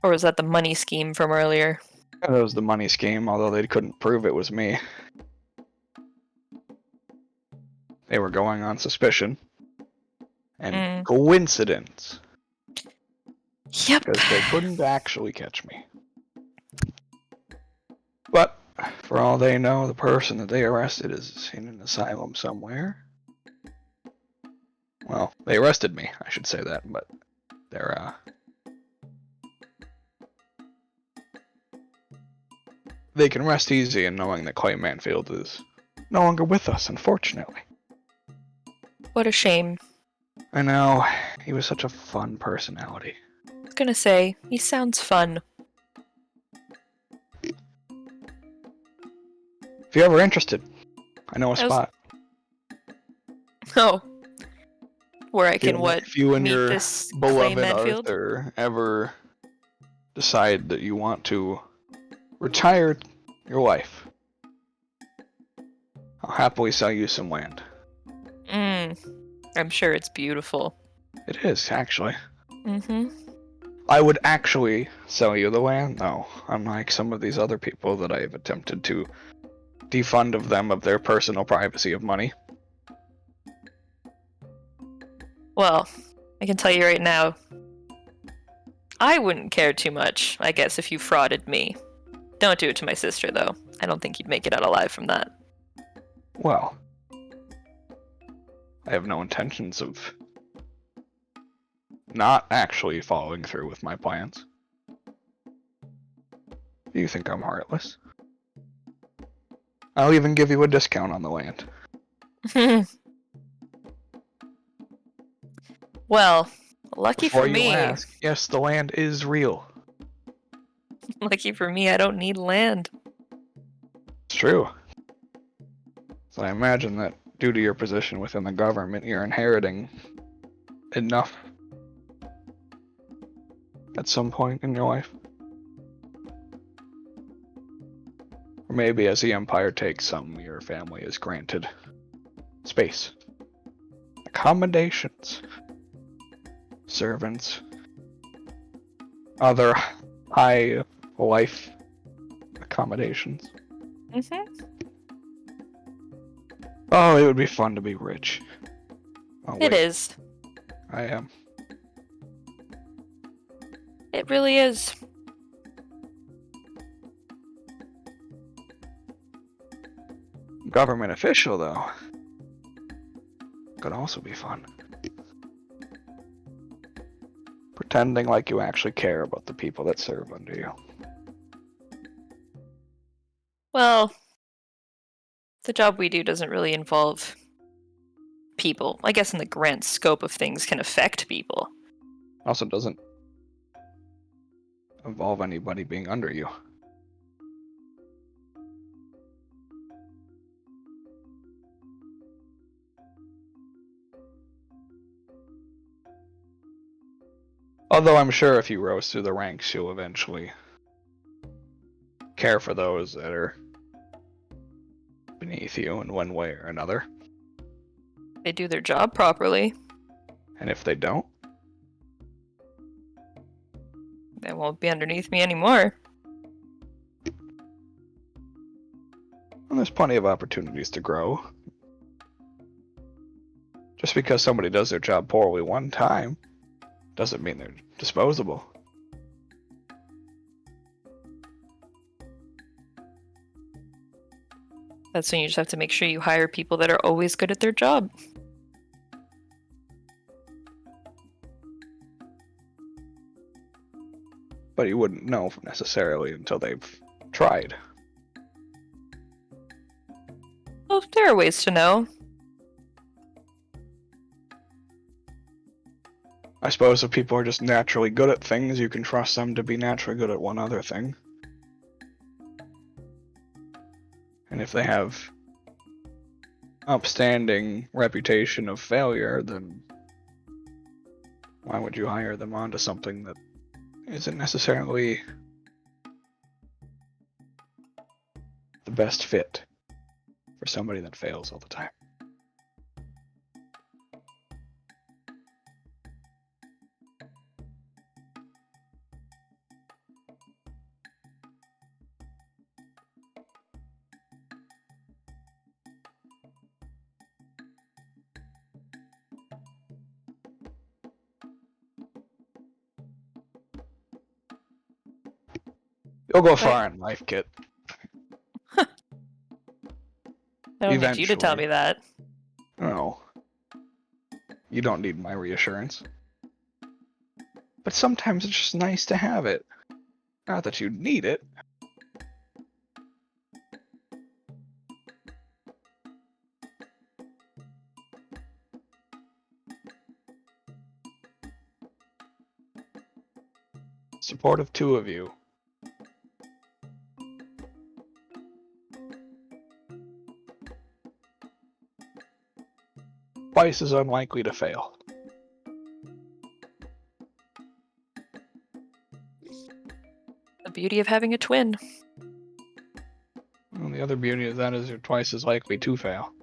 Or was that the money scheme from earlier? That was the money scheme, although they couldn't prove it was me. They were going on suspicion. And coincidence. Yep. Because they couldn't actually catch me. But, for all they know, the person that they arrested is in an asylum somewhere. Well, they arrested me, I should say that, but they're, they can rest easy in knowing that Clay Manfield is no longer with us, unfortunately. What a shame. I know, he was such a fun personality. I was gonna say, he sounds fun. If you're ever interested, I know a I was- spot. Oh. Where I can, If you and meet your this Clay beloved Manfield? Arthur ever decide that you want to retire your wife, I'll happily sell you some land. I'm sure it's beautiful. It is, actually. Mm-hmm. I would actually sell you the land, though, unlike some of these other people that I have attempted to defund of them of their personal privacy of money. Well, I can tell you right now, I wouldn't care too much, I guess, if you frauded me. Don't do it to my sister, though. I don't think you'd make it out alive from that. Well, I have no intentions of not actually following through with my plans. You think I'm heartless? I'll even give you a discount on the land. Well, lucky Before for you me. ask, yes, the land is real. Lucky for me, I don't need land. It's true. So I imagine that due to your position within the government, you're inheriting enough at some point in your life. Or maybe as the Empire takes some, your family is granted space, accommodations, servants, other high life accommodations. Mm-hmm. Oh, it would be fun to be rich. Oh, It wait, is. I am. It really is. Government official, though, could also be fun. Pretending like you actually care about the people that serve under you. Well, The job we do doesn't really involve people. I guess in the grand scope of things can affect people. Also doesn't involve anybody being under you. Although I'm sure if you rose through the ranks, you'll eventually care for those that are beneath you in one way or another. They do their job properly. And if they don't, They won't be underneath me anymore. well, there's plenty of opportunities to grow. Just because somebody does their job poorly one time doesn't mean they're disposable. That's when you just have to make sure you hire people that are always good at their job. But you wouldn't know necessarily until they've tried. Well, there are ways to know. I suppose if people are just naturally good at things, you can trust them to be naturally good at one other thing. And if they have upstanding reputation of failure, then why would you hire them onto something that isn't necessarily the best fit for somebody that fails all the time? You'll go far in life, Kit. I don't need you to tell Eventually. me that. No. You don't need my reassurance. But sometimes it's just nice to have it. Not that you need it. Support of two of you. Twice as unlikely to fail. The beauty of having a twin. Well, the other beauty of that is you're twice as likely to fail.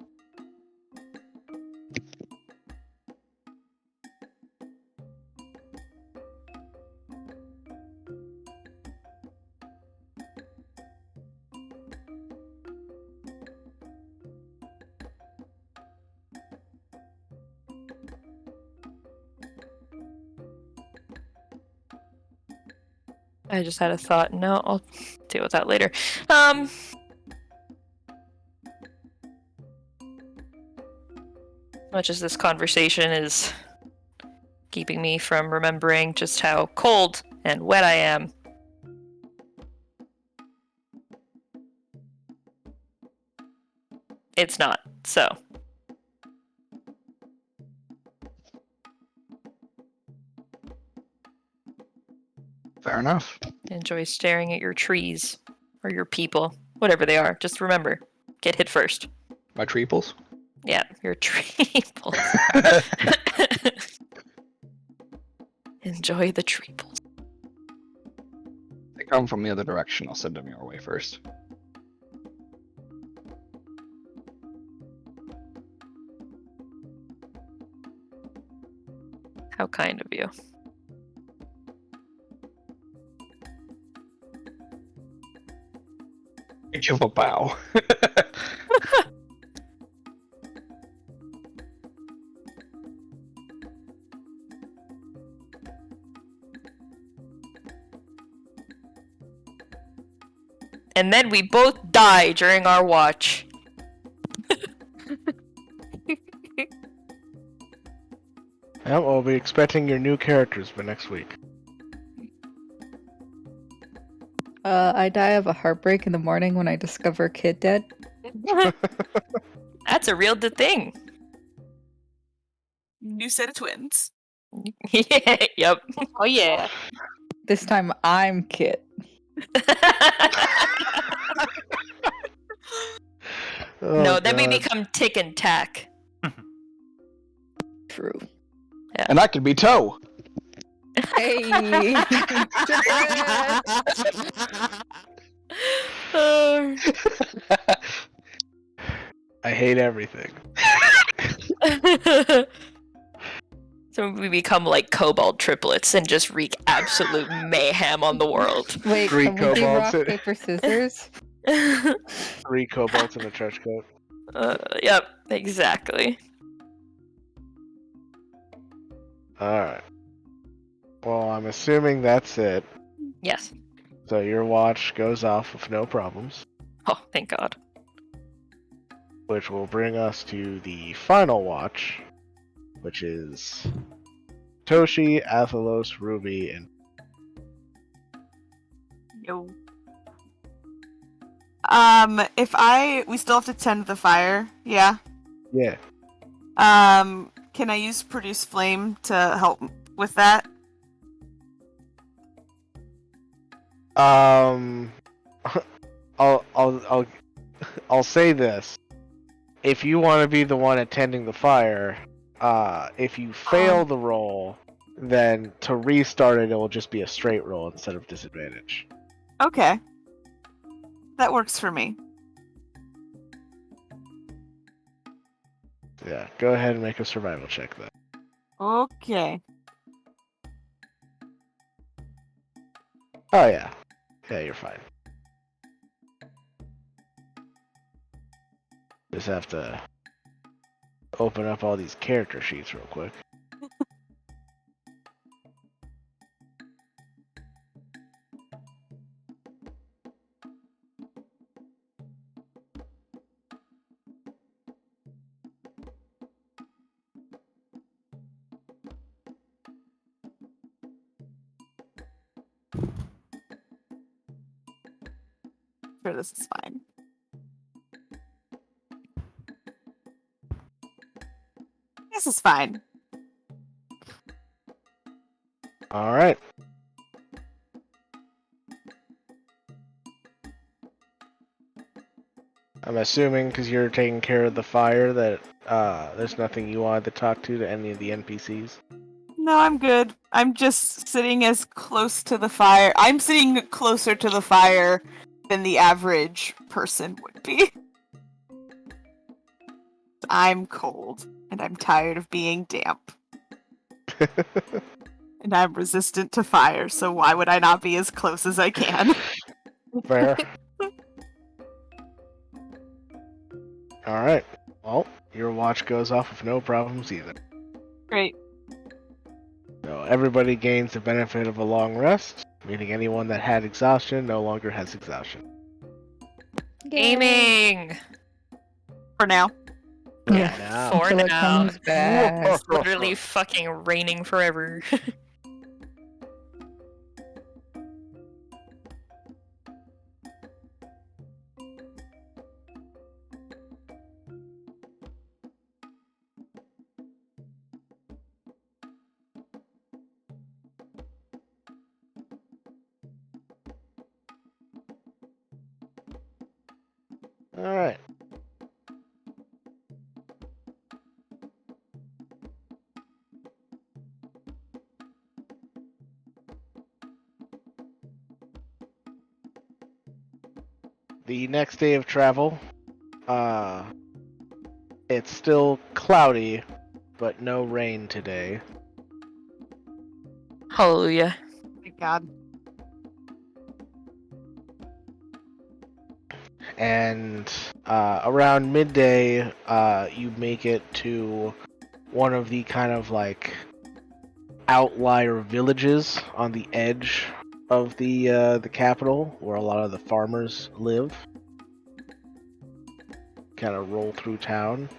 I just had a thought. No, I'll deal with that later. Much as this conversation is keeping me from remembering just how cold and wet I am. It's not, so. Fair enough. Enjoy staring at your trees. Or your people. Whatever they are. Just remember, get hit first. My treeples? Yeah, your treeples. Enjoy the treeples. They come from the other direction. I'll send them your way first. How kind of you. Give a bow. And then we both die during our watch. Yeah, we'll be expecting your new characters by next week. I die of a heartbreak in the morning when I discover Kid dead. That's a real thing. New set of twins. Yep. Oh yeah. This time I'm Kit. No, Oh, then we God. become Tick and Tack. True. And I could be Toe. Hey. Uh, I hate everything. so we become like kobold triplets and just wreak absolute mayhem on the world. Wait, Three can we do rock, kobolds. paper, scissors? 3 kobolds in a trench coat. Yep, exactly. Alright. Well, I'm assuming that's it. Yes. So your watch goes off with no problems, Oh, thank God. which will bring us to the final watch, which is Toshi, Athelos, Ruby, and Yo. We still have to tend the fire, yeah. yeah. Can I use produce flame to help with that? I'll say this. If you want to be the one attending the fire, if you fail the roll, then to restart it, it will just be a straight roll instead of disadvantage. Okay. That works for me. Yeah, go ahead and make a survival check then. Okay. Oh yeah. Yeah, you're fine. Just have to open up all these character sheets real quick. Sure, this is fine. This is fine. Alright. I'm assuming because you're taking care of the fire that there's nothing you wanted to talk to any of the NPCs. No, I'm good. I'm just sitting as close to the fire. I'm sitting closer to the fire than the average person would be. I'm cold, and I'm tired of being damp. And I'm resistant to fire, so why would I not be as close as I can? Fair. Alright. Well, your watch goes off with no problems either. Great. So everybody gains the benefit of a long rest, meaning anyone that had exhaustion no longer has exhaustion. Gaming. For now. Yeah, now. for Till it now. comes back. It's literally fucking raining forever. Alright. The next day of travel, it's still cloudy, but no rain today. Hallelujah. Thank God. And around midday, you make it to one of the kind of like outlier villages on the edge of the capital, where a lot of the farmers live. Kind of roll through town.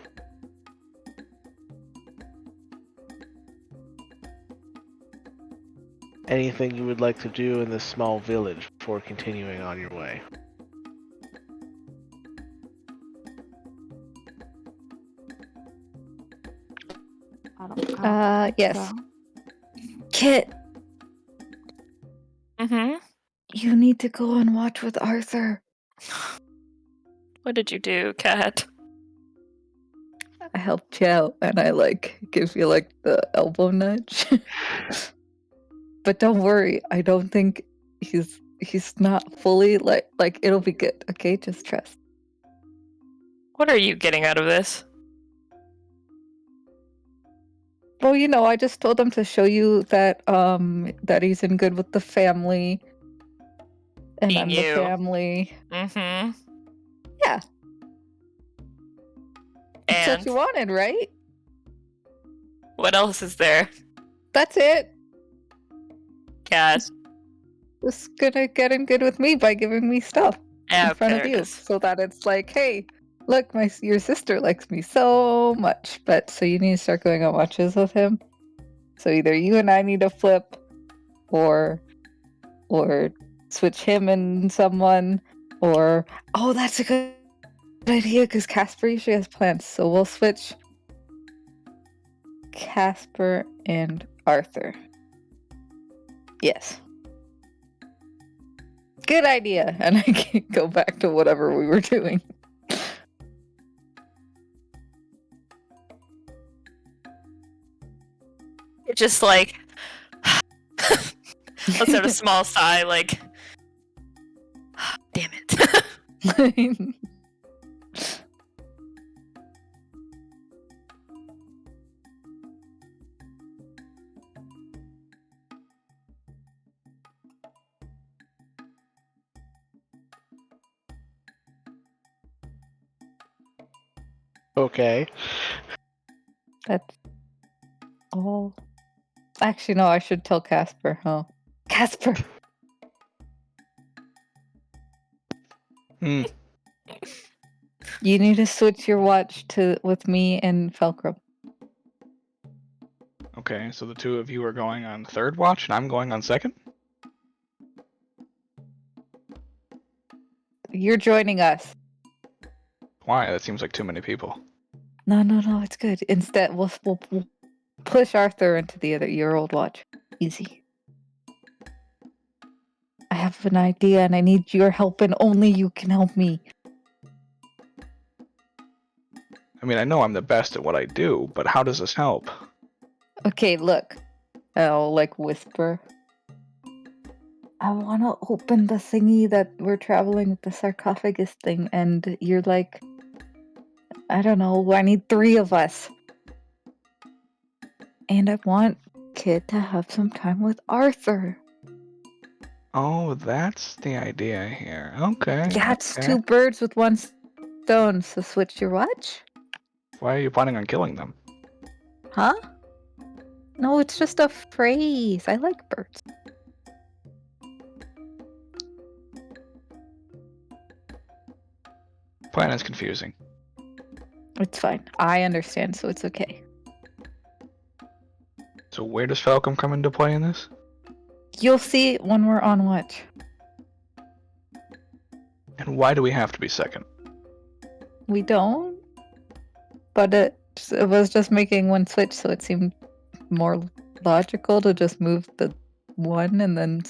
Anything you would like to do in this small village before continuing on your way? Yes. Kit, Mm-hmm. you need to go and watch with Arthur. What did you do, Cat? I helped you out, and I give you the elbow nudge. But don't worry, I don't think he's not fully like it'll be good. Okay, just trust. What are you getting out of this? Well, I just told him to show you that that he's in good with the family, and Being I'm the you. family. Mm-hmm. Yeah. That's what And you wanted, right? what else is there, That's it. Cat? Just gonna get in good with me by giving me stuff in front There of it you, is. so that it's like, hey, look, your sister likes me so much, but so you need to start going on watches with him. So either you and I need to flip, or switch him and someone, or that's a good idea because Casper usually has plans. So we'll switch Casper and Arthur. Yes. Good idea. And I can go back to whatever we were doing. It's just like let's have a small sigh, like damn it. Okay. That's all. Actually, no, I should tell Casper, huh? Casper! Hmm. You need to switch your watch with me and Felcrum. Okay, so the two of you are going on third watch, and I'm going on second? You're joining us. Why? That seems like too many people. No, it's good. Instead, we'll push Arthur into your old watch. Easy. I have an idea, and I need your help, and only you can help me. I mean, I know I'm the best at what I do, but how does this help? Okay, look. I'll whisper. I want to open the thingy that we're traveling with the sarcophagus thing, and you're like, I don't know, I need 3 of us. And I want Kit to have some time with Arthur. Oh, that's the idea here. Okay. Yeah, it's okay. 2 birds with 1 stone, so switch your watch? Why are you planning on killing them? Huh? No, it's just a phrase. I like birds. Plan is confusing. It's fine. I understand, so it's okay. So where does Falcom come into play in this? You'll see it when we're on watch. And why do we have to be second? We don't. But it was just making 1 switch, so it seemed more logical to just move the 1 and then.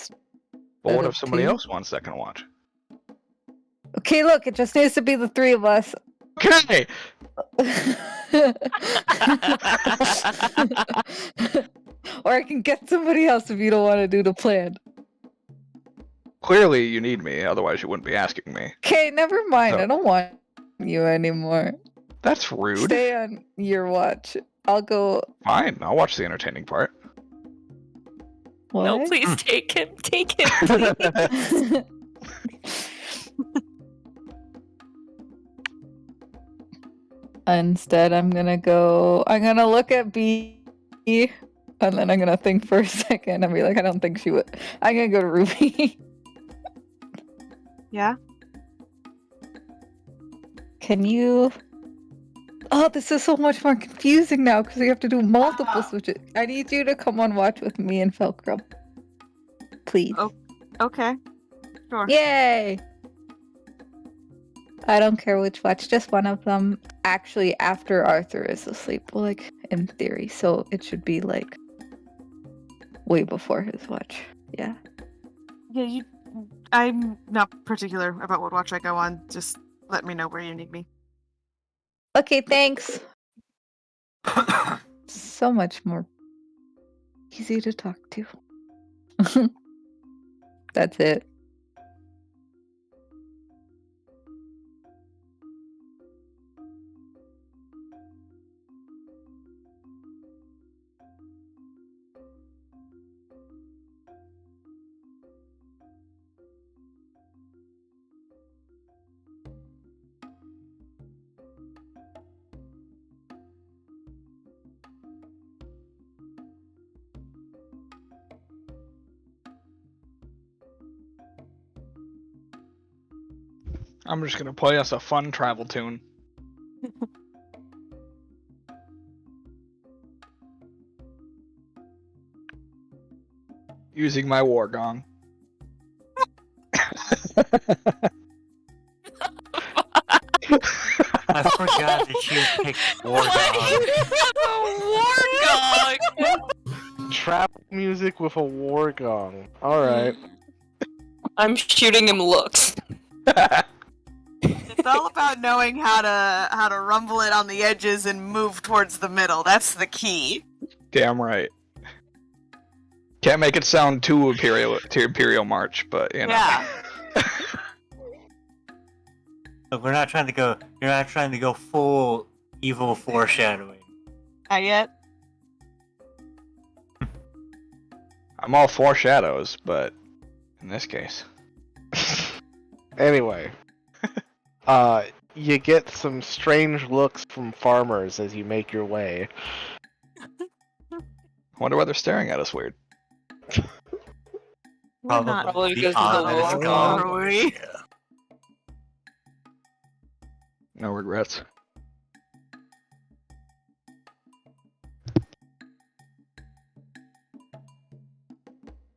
Well, what instead if of somebody 2? else wants second watch? Okay, look, it just needs to be the 3 of us. Okay! Or I can get somebody else if you don't want to do the plan. Clearly you need me, otherwise you wouldn't be asking me. Okay, never mind. Oh. I don't want you anymore. That's rude. Stay on your watch. I'll go. Fine, I'll watch the entertaining part. What? No, please take him, please. Instead, I'm gonna look at B, and then I'm gonna think for a second and be like, I don't think she would. I'm gonna go to Ruby. Yeah. Can you? Oh, this is so much more confusing now because we have to do multiple switches. I need you to come on watch with me and Felcrum. Please. Oh. Okay. Sure. Yay! I don't care which watch, just one of them. Actually, after Arthur is asleep, well, like in theory, so it should be like way before his watch. Yeah. Yeah, I'm not particular about what watch I go on. Just let me know where you need me. Okay, thanks. So much more easy to talk to. That's it. I'm just gonna play us a fun travel tune. Using my war gong. I forgot that you picked War Why do you have a war gong? Trap music with a war gong. Alright. I'm shooting him looks. It's all about knowing how to rumble it on the edges and move towards the middle. That's the key. Damn right. Can't make it sound too Imperial March, but you know. Yeah. Look, we're not trying to go. You're not trying to go full evil foreshadowing. Not yet. I'm all foreshadows, but in this case. Anyway. You get some strange looks from farmers as you make your way. I wonder why they're staring at us weird. We're not Probably the because of the ominous war gong. gong. are we? No regrets.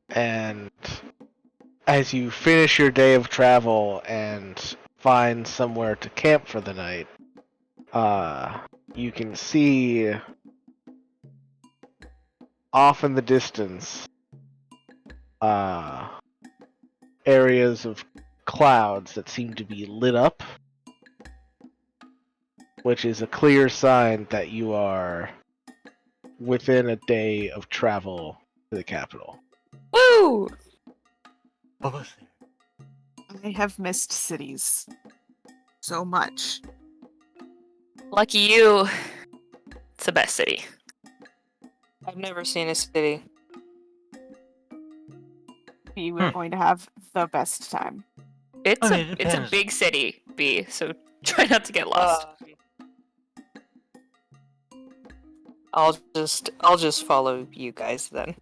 And as you finish your day of travel and find somewhere to camp for the night, you can see off in the distance areas of clouds that seem to be lit up, which is a clear sign that you are within a day of travel to the capital. Woo! What was there? I have missed cities so much. Lucky you. It's the best city. I've never seen a city. We were going to have the best time. It's I mean, it it's a depends. big city, B. So try not to get lost. I'll just follow you guys then.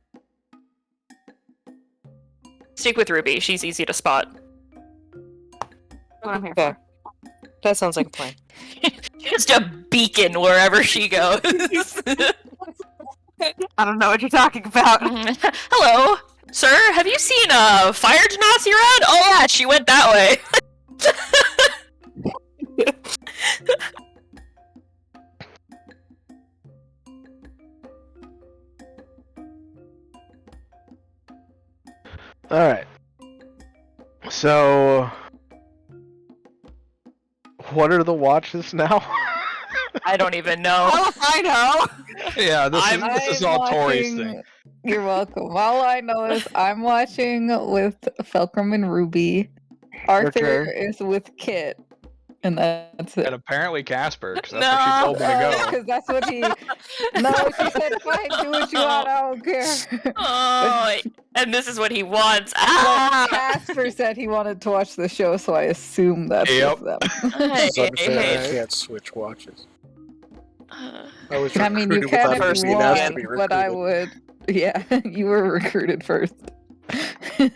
Stick with Ruby. She's easy to spot. What I'm here Okay. for. That sounds like a plan. Just a beacon wherever she goes. I don't know what you're talking about. Hello, sir. Have you seen Fire Genasi Red? Oh yeah, she went that way. Alright. So, what are the watches now? I don't even know. Oh, I know. Yeah, this is all Tori's thing. You're welcome. All I know is I'm watching with Felcrum and Ruby. Arthur Okay. is with Kit. And that's it. And apparently Casper, because that's where she told me to go. Because that's what he. No, she said, fine, do what you want, I don't care. Oh, and this is what he wants. But Ah! Casper said he wanted to watch the show, so I assume that's Yep. with them. Hey, It's unfair. hey. I can't switch watches. Uh, I was I mean, you recruited can without if you being asked to want, be but I recruited. would. Yeah, you were recruited first. We're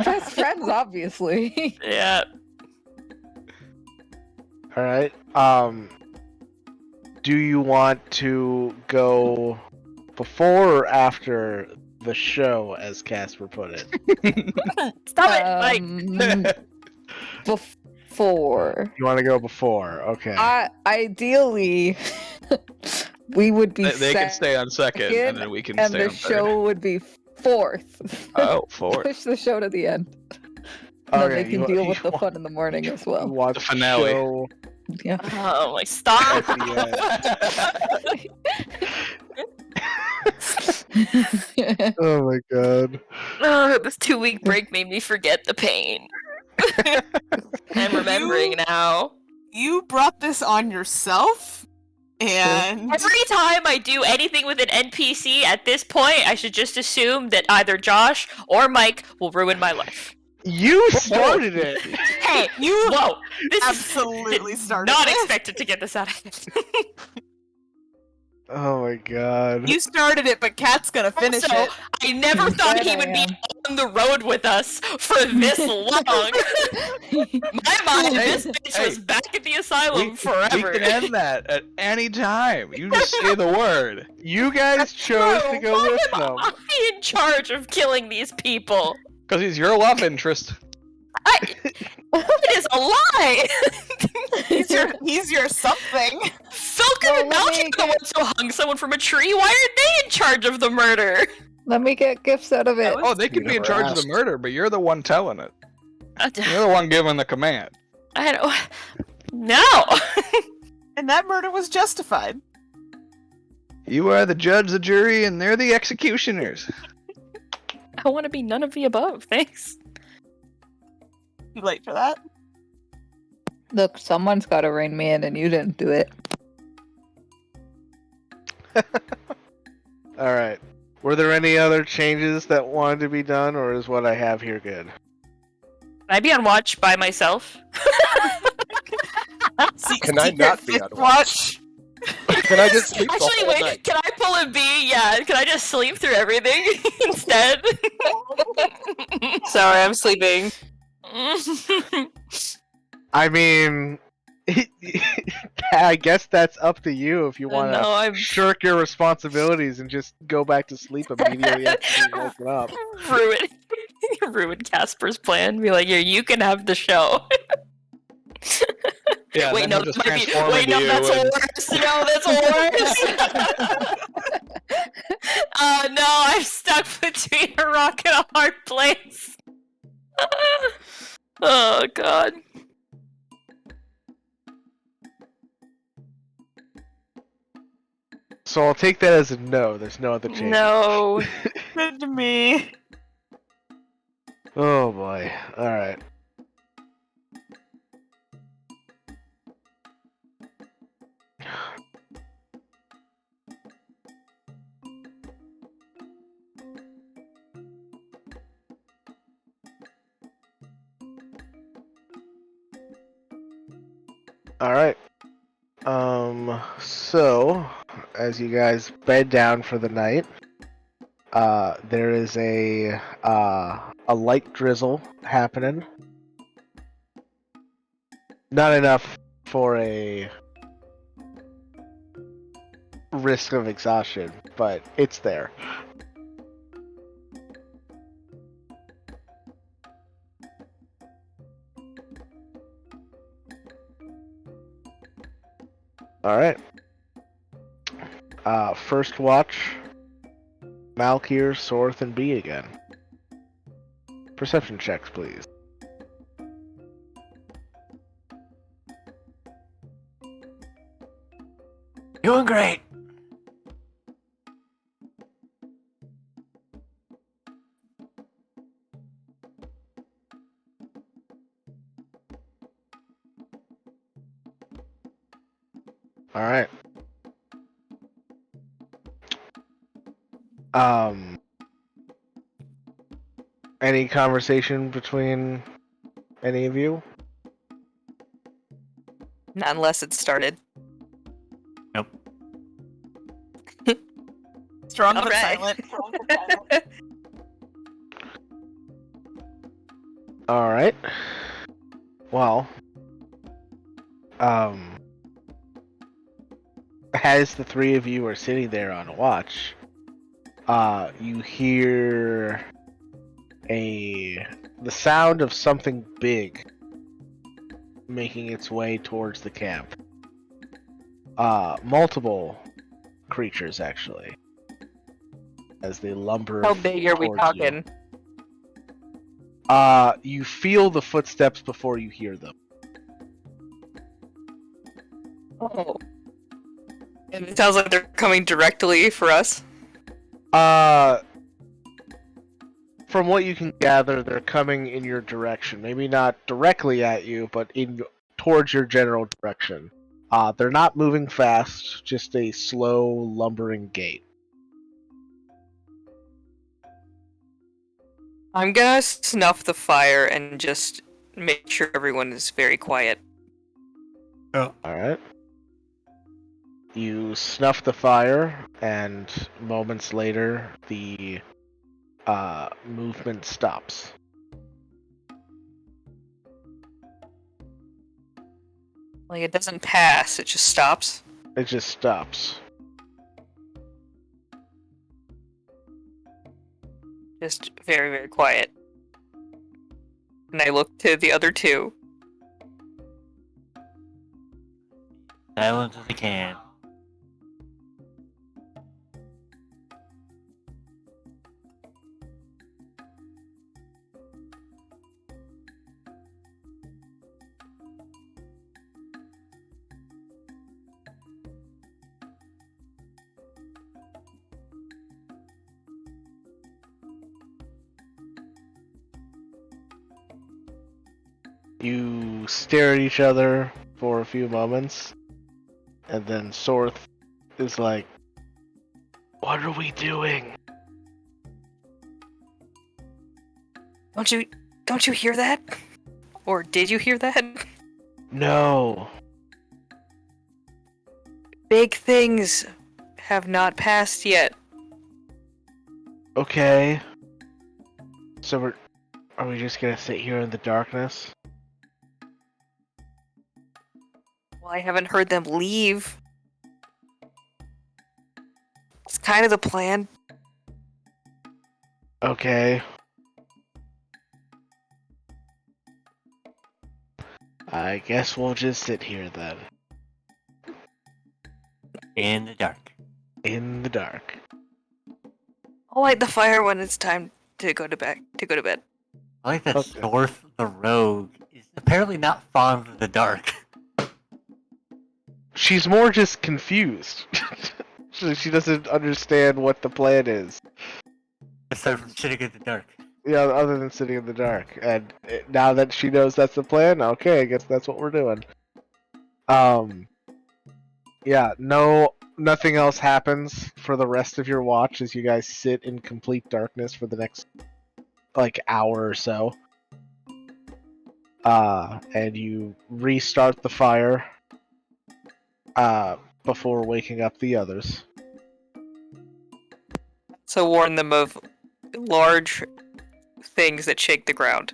best friends, obviously. Yeah. Alright. Do you want to go before or after the show, as Casper put it? Stop it, Mike. before. You want to go before? Okay. Ideally, we would be They can stay on second, and then we can and stay the on third. show would be fourth. Oh, fourth. Push the show to the end. And then they Okay, can deal with the fun in the morning as You well. want The finale. show Yeah. Oh my, stop! at the end. Oh my god. Oh, this 2-week break made me forget the pain. I'm remembering now. You brought this on yourself, and Every time I do anything with an NPC at this point, I should just assume that either Josh or Mike will ruin my life. You started it. Hey, whoa! This absolutely is started not it. expected to get this out of it. Oh my god. You started it, but Kat's gonna finish Also, it. I never thought he would be on the road with us for this long. My mind, this bitch was back at the asylum forever. We can end that at any time. You just say the word. You guys chose to go Why with am them. I in charge of killing these people? Because he's your love interest. It is a lie! He's your something. Falcon Well, and let Malchus me are the ones who hung someone from a tree. Why are they in charge of the murder? Let me get gifts out of it. Oh, they could You be in never charge of asked. the murder, but you're the one telling it. You're the one giving the command. I don't. No! And that murder was justified. You are the judge, the jury, and they're the executioners. I want to be none of the above, thanks. You late for that? Look, someone's got to rein me in, and you didn't do it. Alright. Were there any other changes that wanted to be done, or is what I have here good? Can I be on watch by myself? Can I not be on watch? Can I just sleep the Actually, whole wait, night? can I pull a B? Yeah, can I just sleep through everything instead? Sorry, I'm sleeping. I mean, I guess that's up to you if you want to No, I'm shirk your responsibilities and just go back to sleep immediately after you woken up. ruin Casper's plan. Be like, here, you can have the show. Yeah, Wait, then no, he'll that just might be. transform Wait, into no, you that's and- worse. No, that's worse. No, I'm stuck between a rock and a hard place. Oh God. So I'll take that as a no. There's no other change. No. Good to me. Oh boy. Alright. Alright. So, as you guys bed down for the night, there is a light drizzle happening. Not enough for a risk of exhaustion, but it's there. Alright. First watch. Malkir, Sorth, and B again. Perception checks, please. Doing great. Alright. Any conversation between any of you? Not unless it started. Strong but Alright. silent. Alright. Well, as the three of you are sitting there on watch, you hear the sound of something big making its way towards the camp. Multiple creatures, actually, as they lumber How big are we towards you. talking? You feel the footsteps before you hear them. Oh. And it sounds like they're coming directly for us. From what you can gather, they're coming in your direction. Maybe not directly at you, but towards your general direction. They're not moving fast, just a slow, lumbering gait. I'm gonna snuff the fire and just make sure everyone is very quiet. Alright. You snuff the fire, and moments later, the movement stops. Like, it doesn't pass, it just stops. It just stops. Just very, very quiet. And I look to the other two. Silent as I can. You stare at each other for a few moments, and then Sorth is like, "What are we doing?" Don't you hear that? Or did you hear that? No. Big things have not passed yet. Okay. So are we just gonna sit here in the darkness? Well, I haven't heard them leave. It's kind of the plan. Okay. I guess we'll just sit here then. In the dark. In the dark. I'll light the fire when it's time to go to bed. I like that Okay. Sorth the rogue is apparently not fond of the dark. She's more just confused. She doesn't understand what the plan is. Aside from sitting in the dark. Yeah, other than sitting in the dark. And now that she knows that's the plan, okay, I guess that's what we're doing. Yeah, nothing else happens for the rest of your watch as you guys sit in complete darkness for the next, hour or so. And you restart the fire, before waking up the others. So warn them of large things that shake the ground.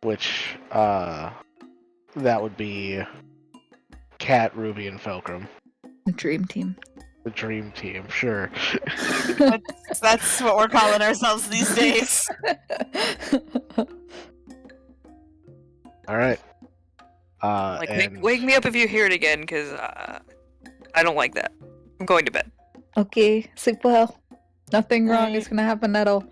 Which, that would be Cat, Ruby, and Felgrim. The dream team. The dream team, sure. That's what we're calling ourselves these days. Alright. Wake me up if you hear it again, because I don't like that. I'm going to bed. Okay, sleep well. Nothing wrong is gonna happen at all.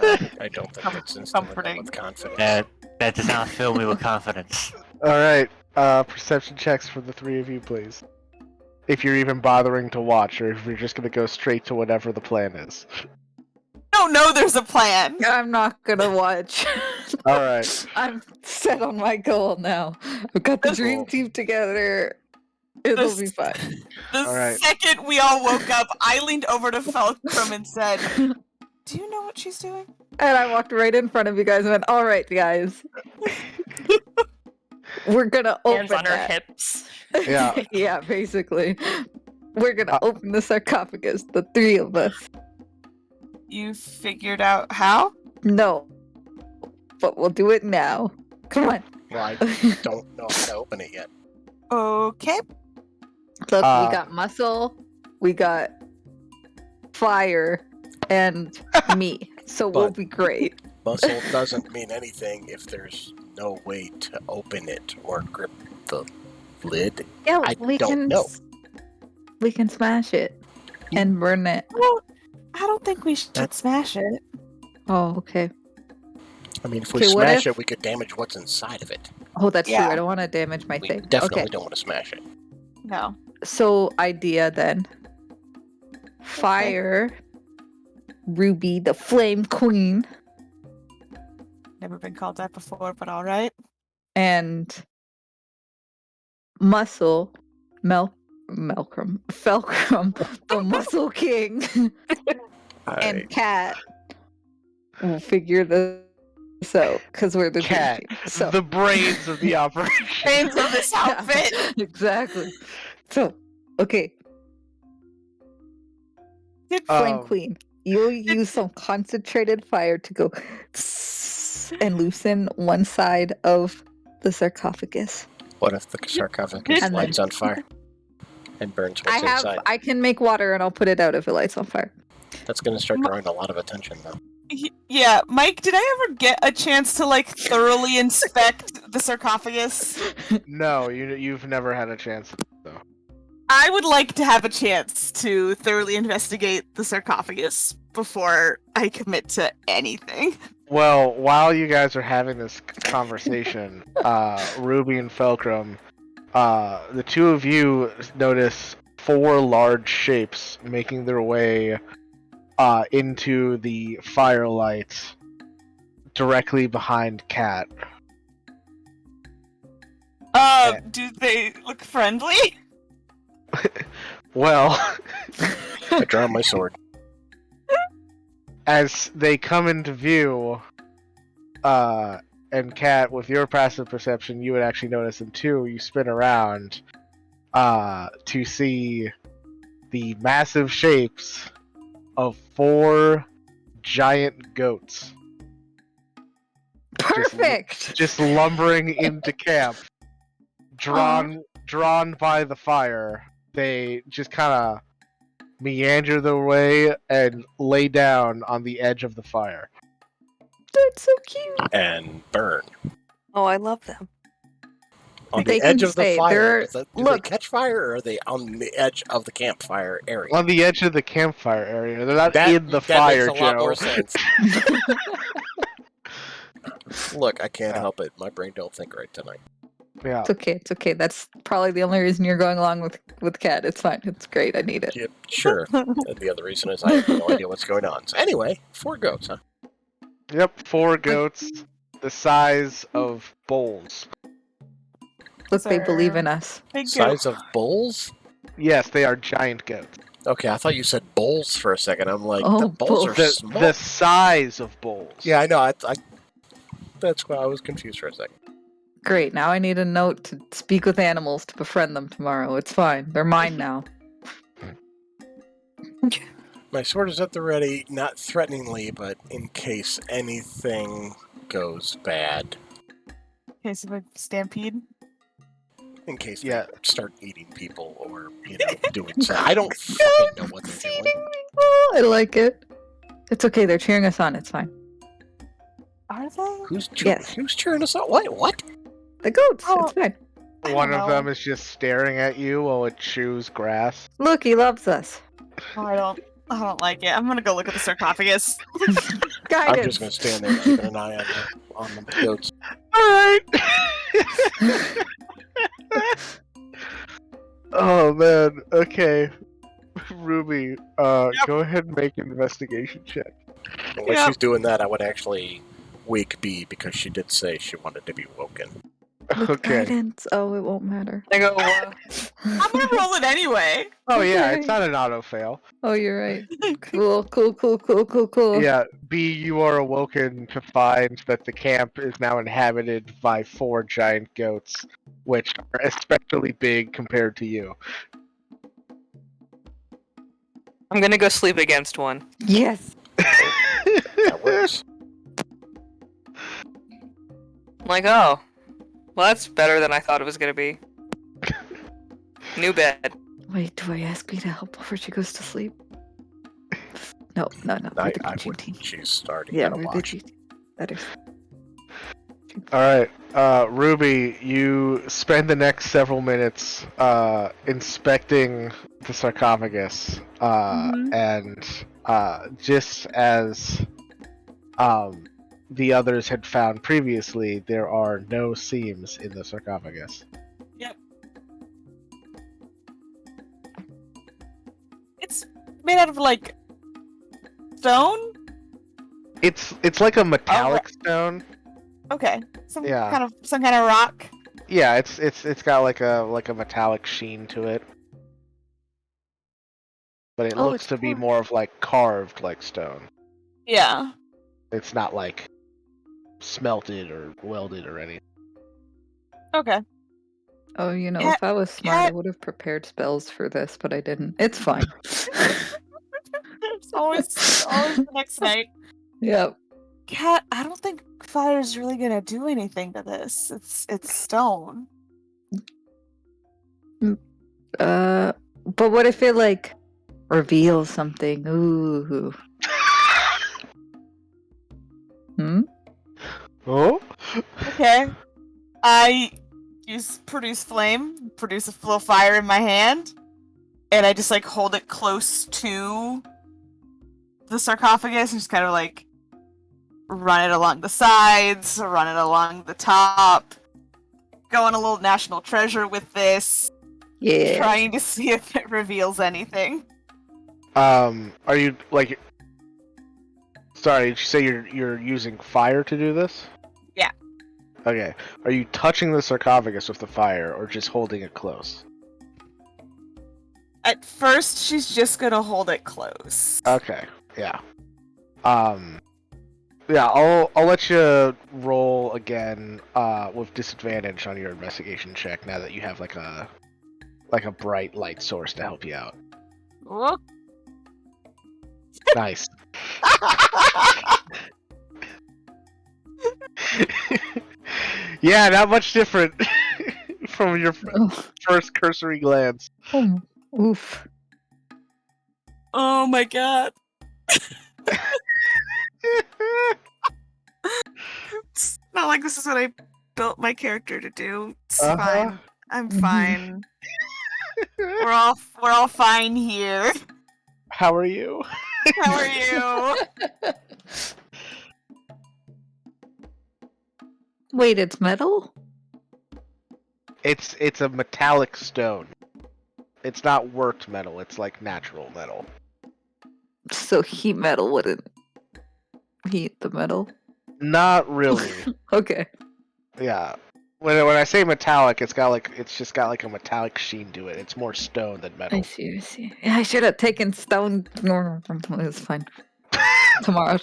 I don't think it's instilling Comforting. with confidence. That does not fill me with confidence. Alright, perception checks for the three of you, please. If you're even bothering to watch, or if you're just gonna go straight to whatever the plan is. Don't know there's a plan. I'm not gonna watch. Alright. I'm set on my goal now. We've got the dream team together. It'll be fine. The Alright. second we all woke up, I leaned over to Felcrum and said, "Do you know what she's doing?" And I walked right in front of you guys and went, "All right, guys, we're gonna open Hands on her that." hips. Yeah. Yeah, basically, we're gonna open the sarcophagus. The three of us. You figured out how? No, but we'll do it now. Come on. Well, I don't know how to open it yet. Okay. Look, we got muscle, we got fire, and me. So we'll But- be great. Muscle doesn't mean anything if there's no way to open it or grip the lid. Yeah, I we don't can. know. We can smash it and burn it. Well, I don't think we should That's- smash it. Oh, okay. I mean, if we Okay, what smash if- it, we could damage what's inside of it. Oh, that's true. Yeah. I don't want to damage my We thing. definitely Okay. don't want to smash it. No. So idea then. Fire. Ruby, the Flame Queen, Never been called that before, but all right. and Muscle, Felcrum, the Muscle King, and Cat will figure this out because we're the Cat, dream team. So the brains of the operation. Brains of this outfit. exactly. So okay, Flame Queen, you'll use some concentrated fire to go and loosen one side of the sarcophagus. What if the sarcophagus And lights then- on fire and burns what's inside? I can make water and I'll put it out if it lights on fire. That's going to start drawing a lot of attention, though. Yeah, Mike, did I ever get a chance to like thoroughly inspect the sarcophagus? No, you've never had a chance. Though. I would like to have a chance to thoroughly investigate the sarcophagus before I commit to anything. Well, while you guys are having this conversation, Ruby and Felcrum, the two of you notice 4 large shapes making their way into the firelight directly behind Cat. Do they look friendly? Well, I draw my sword. as they come into view, and Cat, with your passive perception, you would actually notice them too. You spin around to see the massive shapes of 4 giant goats Perfect. just lumbering into camp, drawn by the fire. They just kind of meander their way and lay down on the edge of the fire. That's so cute. And burn. Oh, I love them. On They the edge can of the stay. fire. They're- Do look. they catch fire, or are they on the edge of the campfire area? On the edge of the campfire area. They're not That- in the that fire, makes a lot Joe. more sense. Look, I can't help it. My brain don't think right tonight. Yeah. It's okay. It's okay. That's probably the only reason you're going along with Cat. It's fine. It's great. I need it. Yep, sure. And the other reason is I have no idea what's going on. So anyway, 4 goats, huh? Yep, 4 goats the size of bowls. Look, they believe in us. Big Size of bulls? Yes, they are giant goats. Okay, I thought you said bowls for a second. I'm like, Oh, the bowls are bulls. small. The size of bowls. Yeah, I know. I that's why I was confused for a second. Great. Now I need a note to speak with animals to befriend them tomorrow. It's fine. They're mine now. My sword is at the ready, not threateningly, but in case anything goes bad. Case of a stampede. In case Yeah. they start eating people or, doing something. I don't fucking know what they're doing. Oh, I like it. It's okay. They're cheering us on. It's fine. Are they? Who's Yes. cheering us on? What? The goats. Oh. It's fine. I One don't of know. them is just staring at you while it chews grass. Look, he loves us. Oh, I don't like it. I'm gonna go look at the sarcophagus. I'm Guidance. just gonna stand there keeping an eye on the goats. Alright! Oh man, okay. Ruby, go ahead and make an investigation check. And when Yep. she's doing that, I would actually wake B because she did say she wanted to be woken. With Okay. guidance. Oh, it won't matter. I go, I'm gonna roll it anyway. Oh yeah, Okay. it's not an auto fail. Oh, you're right. Cool. Yeah, B, you are awoken to find that the camp is now inhabited by 4 giant goats, which are especially big compared to you. I'm gonna go sleep against one. Yes. That works. I'm like, oh, well, that's better than I thought it was gonna be. New bed. Wait, do I ask B to help before she goes to sleep? No. I We're the PG would. team. She's starting Yeah, to we're the watch. PG team. That is. All right, Ruby, you spend the next several minutes inspecting the sarcophagus, and just as the others had found previously, there are no seams in the sarcophagus. Yep. It's made out of like stone. It's like a metallic stone. Okay. Some Yeah. kind of rock. Yeah, it's got like a metallic sheen to it. But it looks it's to be more of like carved like stone. Yeah. It's not like smelted or welded or anything. Okay. Oh, you know, Cat- if I was smart, I would have prepared spells for this, but I didn't. It's fine. It's always the next night. Yep. Cat, I don't think fire's really gonna do anything to this. It's stone. But what if it like reveals something? Ooh. Oh? Okay. I produce flame, produce a little fire in my hand, and I just like hold it close to the sarcophagus and just kind of like run it along the sides, run it along the top, go on a little national treasure with this, Yeah. trying to see if it reveals anything. Are you like? Sorry, did you say you're using fire to do this? Yeah. Okay. Are you touching the sarcophagus with the fire, or just holding it close? At first, she's just gonna hold it close. Okay. Yeah. Yeah, I'll let you roll again with disadvantage on your investigation check now that you have like a bright light source to help you out. Oh. Nice. Yeah, not much different from your first cursory glance. Oh, oof. Oh my god. It's not like this is what I built my character to do. It's fine. I'm fine. We're all fine here. How are you? How are you? Wait, it's metal? It's a metallic stone. It's not worked metal, it's like natural metal. So heat metal wouldn't heat the metal? Not really. Okay. Yeah. When I say metallic, it's just got like a metallic sheen to it. It's more stone than metal. I see. Yeah, I should have taken stone. No, it's fine. Tomorrow.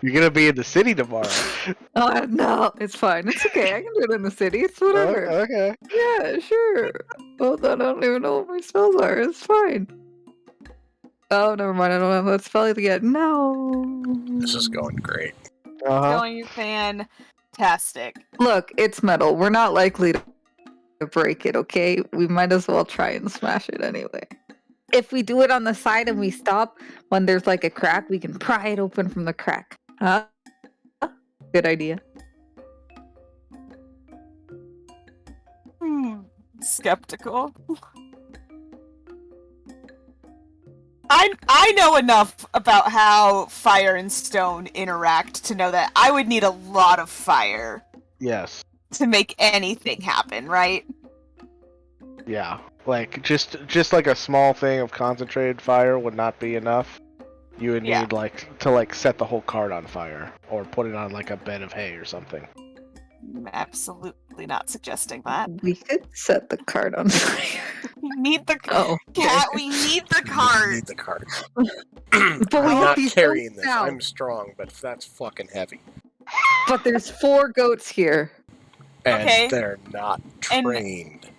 You're gonna be in the city tomorrow. Oh, no, it's fine. It's okay. I can do it in the city. It's whatever. Okay. Yeah, sure. Well, then I don't even know what my spells are. It's fine. Oh, never mind. I don't have that spell yet. No. This is going great. Going fantastic. Look, it's metal. We're not likely to break it, okay? We might as well try and smash it anyway. If we do it on the side and we stop when there's like a crack, we can pry it open from the crack. Huh? Good idea. Skeptical. I know enough about how fire and stone interact to know that I would need a lot of fire. Yes. To make anything happen, right? Yeah. Like just like a small thing of concentrated fire would not be enough. You would need to set the whole cart on fire or put it on like a bed of hay or something. I'm absolutely not suggesting that. We could set the cart on fire. We need the Oh, cat. We need the cart. We need the cart. But I'm we not be carrying so this. down. I'm strong, but that's fucking heavy. But there's 4 goats here. And Okay. they're not trained.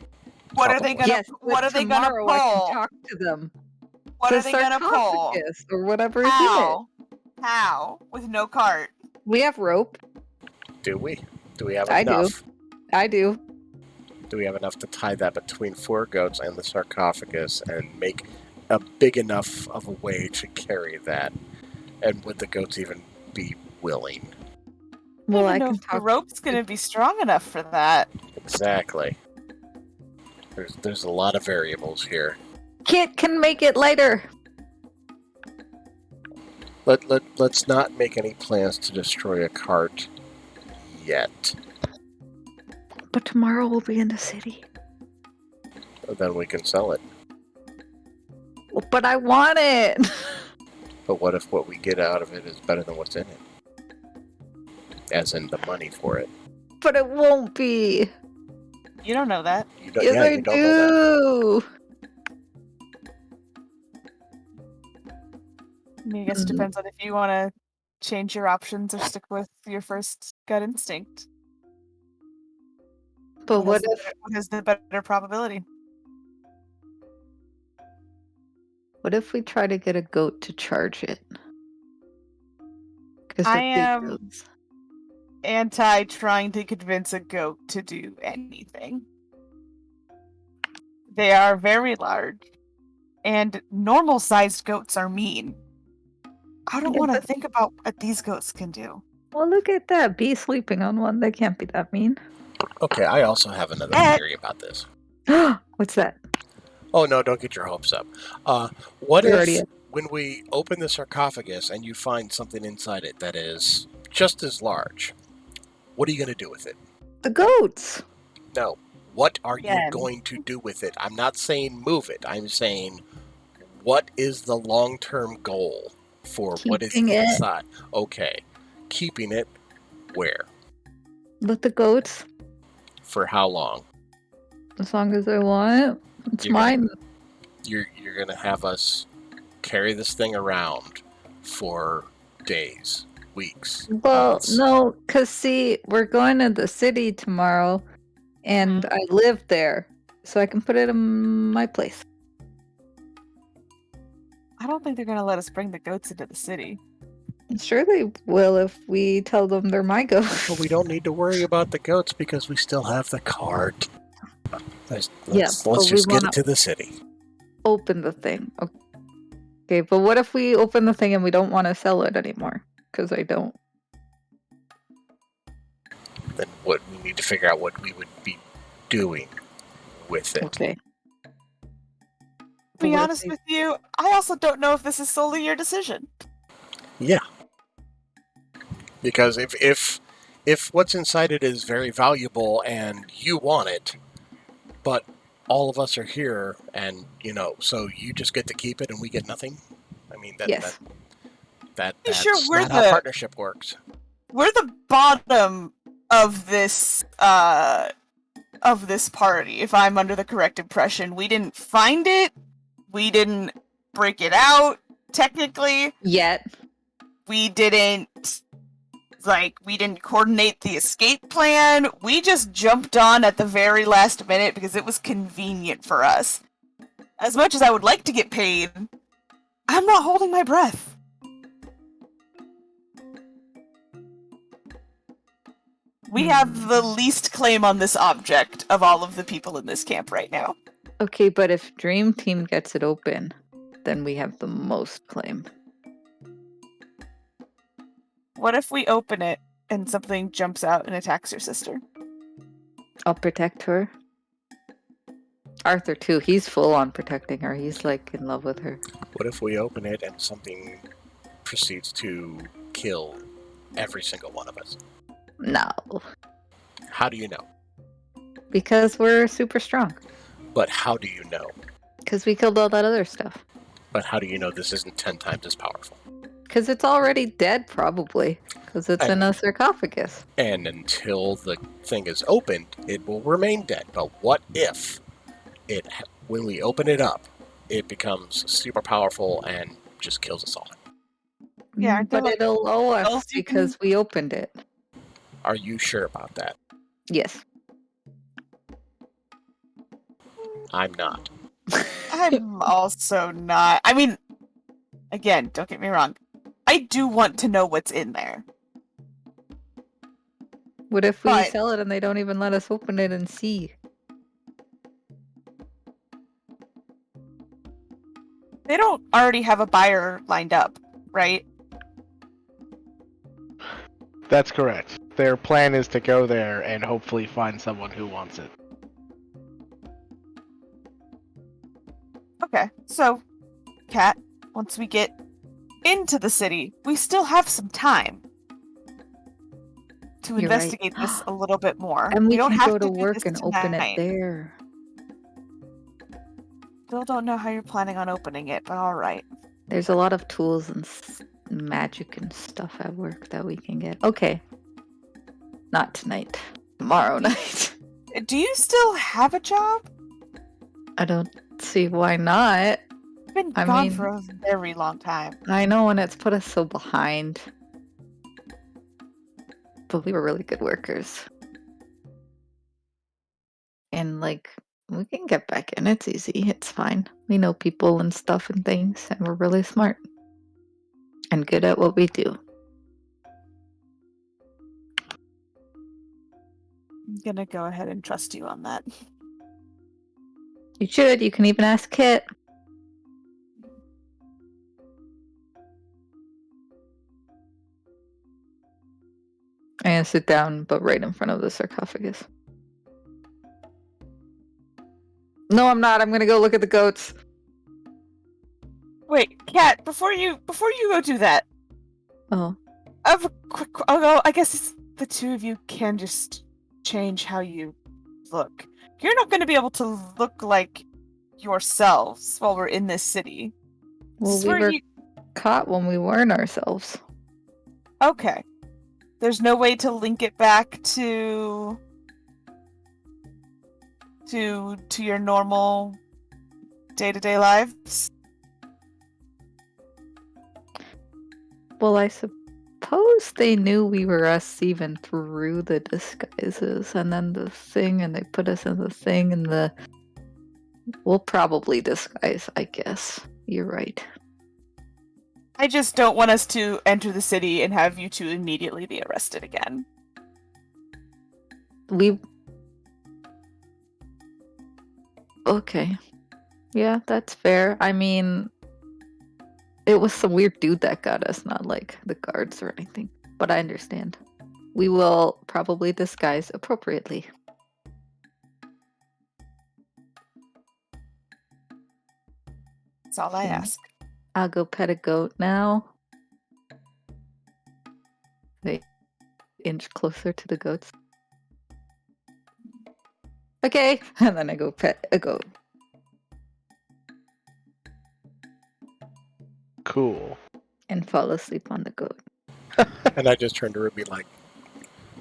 What are they gonna? Yes, what are they gonna tomorrow I pull? can talk to them. What The are they gonna pull? sarcophagus or whatever is in it. How? How? With no cart? We have rope. Do we? Do we have I do. enough? I do. Do we have enough to tie that between 4 goats and the sarcophagus and make a big enough of a way to carry that? And would the goats even be willing? Well, I I don't can know if the talk. rope's gonna be strong enough for that. Exactly. There's a lot of variables here. Kit can make it lighter. Let's not make any plans to destroy a cart yet. But tomorrow we'll be in the city. Then we can sell it. But I want it. But what if what we get out of it is better than what's in it? As in the money for it. But it won't be. You don't know that. You don't, Yes, yeah, I you don't know that. do. I mean, I guess it depends on if you want to change your options or stick with your first gut instinct. But what has the better probability? What if we try to get a goat to charge it? Because I they're big am goats. anti trying to convince a goat to do anything. They are very large, and normal-sized goats are mean. I don't want to think about what these goats can do. Well, look at that. Bee sleeping on one. They can't be that mean. Okay, I also have another theory about this. What's that? Oh no, don't get your hopes up. What We're if already at- when we open the sarcophagus and you find something inside it that is just as large? What are you going to do with it? The goats. No. What are you Again. going to do with it? I'm not saying move it. I'm saying what is the long-term goal for what is Keeping it. inside? Okay. Keeping it where? With the goats. For how long? As long as I want. It's mine. You're going to have us carry this thing around for days, weeks. Well, months. no, because see, we're going to the city tomorrow, and I live there, so I can put it in my place. I don't think they're going to let us bring the goats into the city. Sure they will if we tell them they're my goats. Well, we don't need to worry about the goats because we still have the cart. Let's we just get wanna- it to the city. Open the thing. Okay, but what if we open the thing and we don't want to sell it anymore? Because I don't. Then what we need to figure out what we would be doing with it. Okay. To be honest with you, I also don't know if this is solely your decision. Yeah. Because if what's inside it is very valuable and you want it, but all of us are here and, so you just get to keep it and we get nothing? I mean, Yes. that's Sure, we're not how partnership works. We're the bottom of this party, if I'm under the correct impression. We didn't find it. We didn't break it out, technically. Yet. We didn't coordinate the escape plan. We just jumped on at the very last minute because it was convenient for us. As much as I would like to get paid, I'm not holding my breath. We have the least claim on this object of all of the people in this camp right now. Okay, but if Dream Team gets it open, then we have the most claim. What if we open it and something jumps out and attacks your sister? I'll protect her. Arthur, too. He's full on protecting her. He's, in love with her. What if we open it and something proceeds to kill every single one of us? No. How do you know? Because we're super strong. But how do you know? Because we killed all that other stuff. But how do you know this isn't 10 times as powerful? Because it's already dead, probably. Because it's in a sarcophagus. And until the thing is opened, it will remain dead. But what if when we open it up, it becomes super powerful and just kills us all? Yeah, but it'll owe us else you because we opened it. Are you sure about that? Yes. I'm not. I'm also not. I mean, again, don't get me wrong. I do want to know what's in there. What if we But- sell it and they don't even let us open it and see? they don't already have a buyer lined up, right? That's correct. Their plan is to go there and hopefully find someone who wants it. Okay, so, Kat, once we get into the city, we still have some time to You're investigate right. this a little bit more. And we don't can have go to do work this and open it tonight. there. Still don't know how you're planning on opening it, but all right. There's a lot of tools and magic and stuff at work that we can get. Okay. Not tonight. Tomorrow night. Do you still have a job? I don't see why not. You've been I gone mean- for a very long time. I know, and it's put us so behind. But we were really good workers. And like, we can get back in. It's easy. It's fine. We know people and stuff and things, and we're really smart. And good at what we do. I'm gonna go ahead and trust you on that. You should. You can even ask Kit. And sit down, but right in front of the sarcophagus. No, I'm not. I'm gonna go look at the goats. Wait, Kat, before you go do that, Oh. I have a quick. Although I guess the two of you can just change how you look. You're not going to be able to look like yourselves while we're in this city. Well, This is we where were you- caught when we weren't ourselves. Okay. There's no way to link it back to your normal day-to-day lives. Well, I suppose they knew we were us even through the disguises, and then the thing, and they put us in the thing, and the. We'll probably disguise, I guess. You're right. I just don't want us to enter the city and have you two immediately be arrested again. Okay. Yeah, that's fair. I mean, it was some weird dude that got us, not like the guards or anything. But I understand. We will probably disguise appropriately. That's all I Okay. ask. I'll go pet a goat now. They inch closer to the goats. Okay, and then I go pet a goat. Cool. And fall asleep on the goat. And I just turned to Ruby like,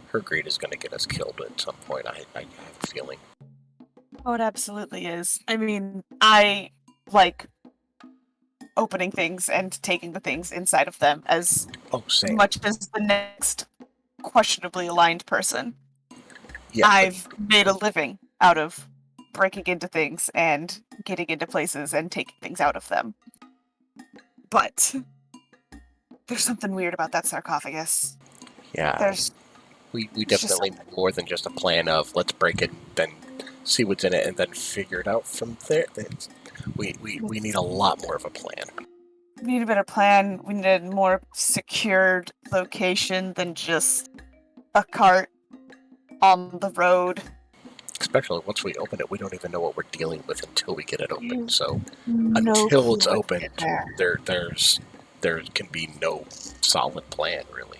her greed is going to get us killed at some point. I have a feeling. Oh, it absolutely is. I mean, I like opening things and taking the things inside of them as Same. much as the next questionably aligned person. Yeah, I've made a living out of breaking into things and getting into places and taking things out of them. But there's something weird about that sarcophagus. yeah. We definitely more than just a plan of let's break it, then see what's in it, and then figure it out from there. We need a lot more of a plan. We need a better plan. We need a more secured location than just a cart on the road. Especially once we open it, we don't even know what we're dealing with until we get it open. So No until clue it's what to opened, get there. there can be no solid plan really.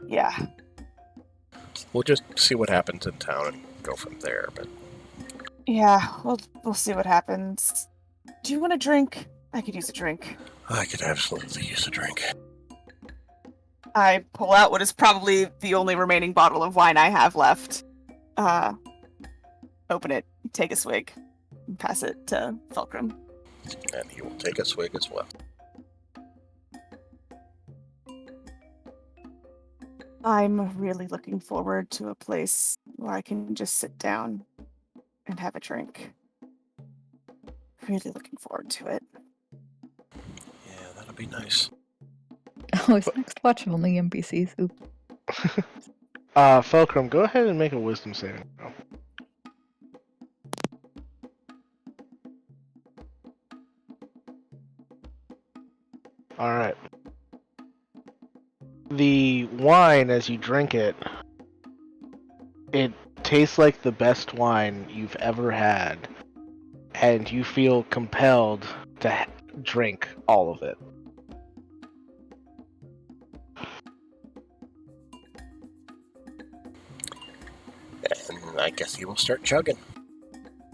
Yeah. We'll just see what happens in town and go from there. But Yeah, we'll see what happens. Do you want a drink? I could use a drink. I could absolutely use a drink. I pull out what is probably the only remaining bottle of wine I have left. Open it, take a swig, and pass it to Fulcrum. And he will take a swig as well. I'm really looking forward to a place where I can just sit down and have a drink. Really looking forward to it. Yeah, that'll be nice. Oh, is next watch only NPCs? Oop. Fulcrum, go ahead and make a wisdom saving throw. All right. The wine, as you drink it, it tastes like the best wine you've ever had, and you feel compelled to drink all of it. And I guess he will start chugging.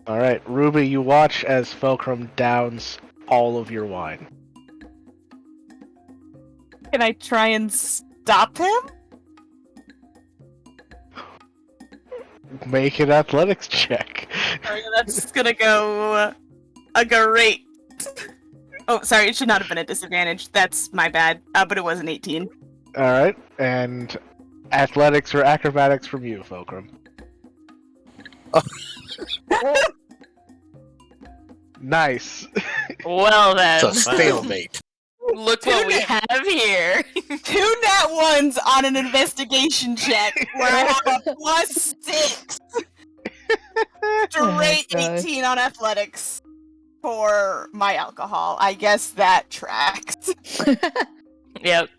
All right, Ruby, you watch as Fulcrum downs all of your wine. Can I try and stop him? Make an athletics check. Alright, that's gonna go a great. Oh, sorry, it should not have been a disadvantage. That's my bad. But it was an 18. All right, and athletics or acrobatics from you, Fulcrum. Nice. Well then, It's a stalemate. look what we have here. 2 nat ones on an investigation check where I have a +6. Straight God. 18 on athletics for my alcohol. I guess that tracks. Yep.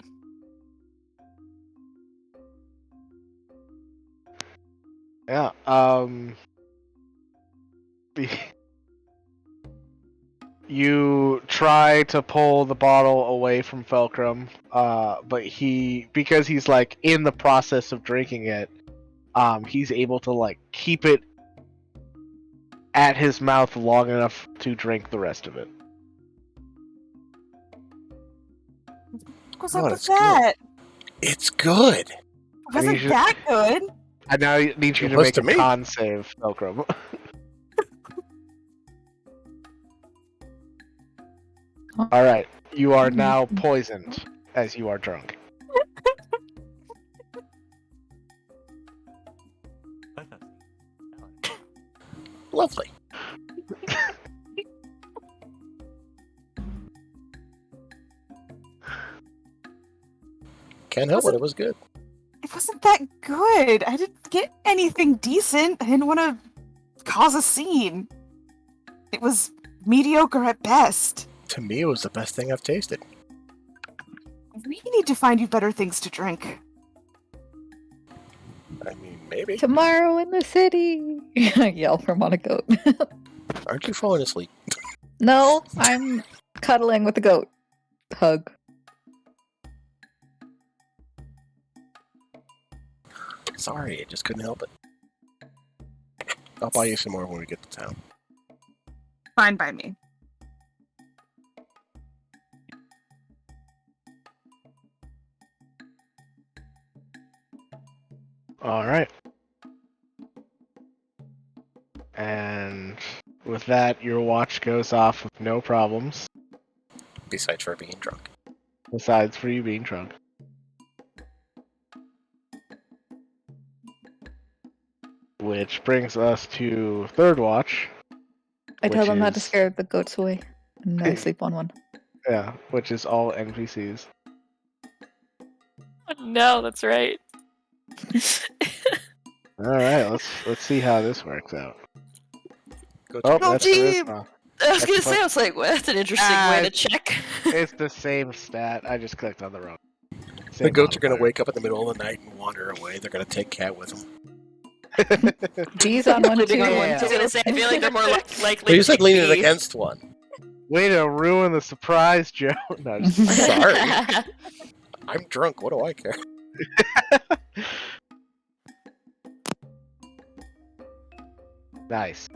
Yeah. You try to pull the bottle away from Fulcrum, but because he's like in the process of drinking it, he's able to like keep it at his mouth long enough to drink the rest of it. What's Oh, up with that's good. that? It's good. It wasn't you should- that good. I now need you It to was make to a me. con save, Fulcrum. All right, you are now poisoned as you are drunk. Lovely. Can't help it. It was good. It wasn't that good. I didn't get anything decent. I didn't want to cause a scene. It was mediocre at best. To me, it was the best thing I've tasted. We need to find you better things to drink. I mean, maybe. Tomorrow in the city. Yell from on a goat. Aren't you falling asleep? No, I'm cuddling with the goat. Hug. Sorry, I just couldn't help it. I'll buy you some more when we get to town. Fine by me. All right. And with that, your watch goes off with no problems, Besides for being drunk. besides for you being drunk. Which brings us to third watch. I tell Which them not to is- scare the goats away. And I sleep on one. Yeah, which is all NPCs. No, that's right. All right, let's see how this works out. Go Oh, to that's team! charisma. I was That's gonna fun. say, I was like, well, that's an interesting way to check. It's the same stat. I just clicked on the wrong. the same goats are going to modifier. wake up in the middle of the night and wander away. They're going to take Cat with them. Bees on one Sleeping too. on one, Yeah. I was gonna say, I feel like they're more likely. Well, you said to leaning be. against one. Way to ruin the surprise, Joe. No, just- Sorry. I'm drunk. What do I care? nice.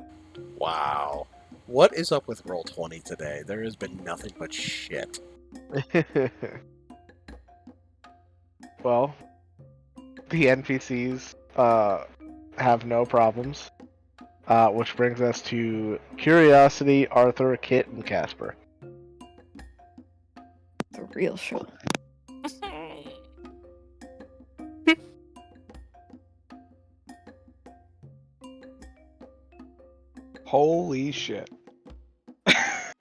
Wow. What is up with Roll20 today? There has been nothing but shit. Well, the NPCs have no problems, which brings us to Curiosity, Arthur, Kit, and Casper. The real show. Holy shit.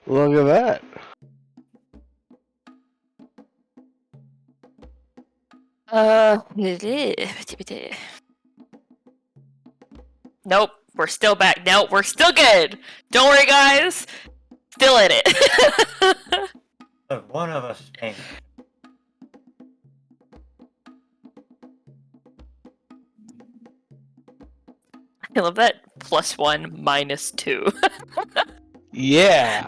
Look at that. Nope, we're still back. Nope, we're still good. Don't worry, guys. Still in it. Look, one of us named. I love that +1 -2. Yeah.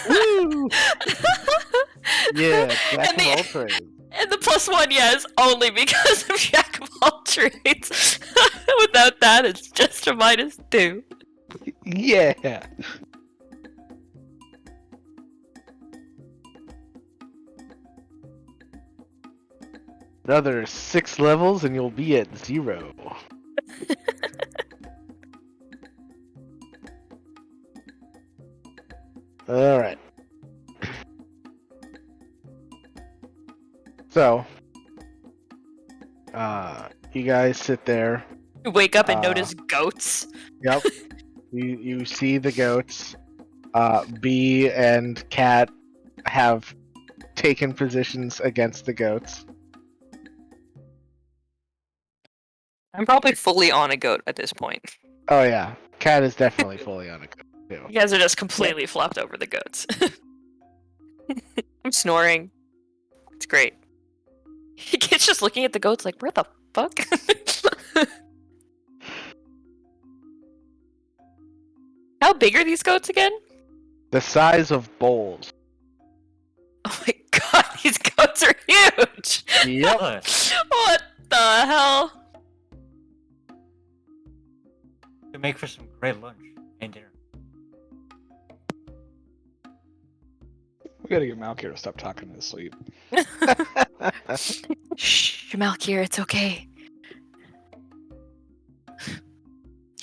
Woo! Yeah, jack And of all the, trades. and the +1, yeah, is only because of jack of all trades. Without that, it's just a -2. Yeah. Another 6 levels and you'll be at 0. Alright. So, you guys sit there. You wake up and notice goats. Yep. You see the goats. Bee and Cat have taken positions against the goats. I'm probably fully on a goat at this point. Oh yeah, Cat is definitely fully on a goat too. You guys are just completely flopped over the goats. I'm snoring. It's great. Kid's just looking at the goats like, where the fuck? How big are these goats again? The size of bowls. Oh my god, these goats are huge! Yep. Look, What the hell? to make for some great lunch and dinner. We gotta get Malky to stop talking in his sleep. Shh, Malkier, it's okay.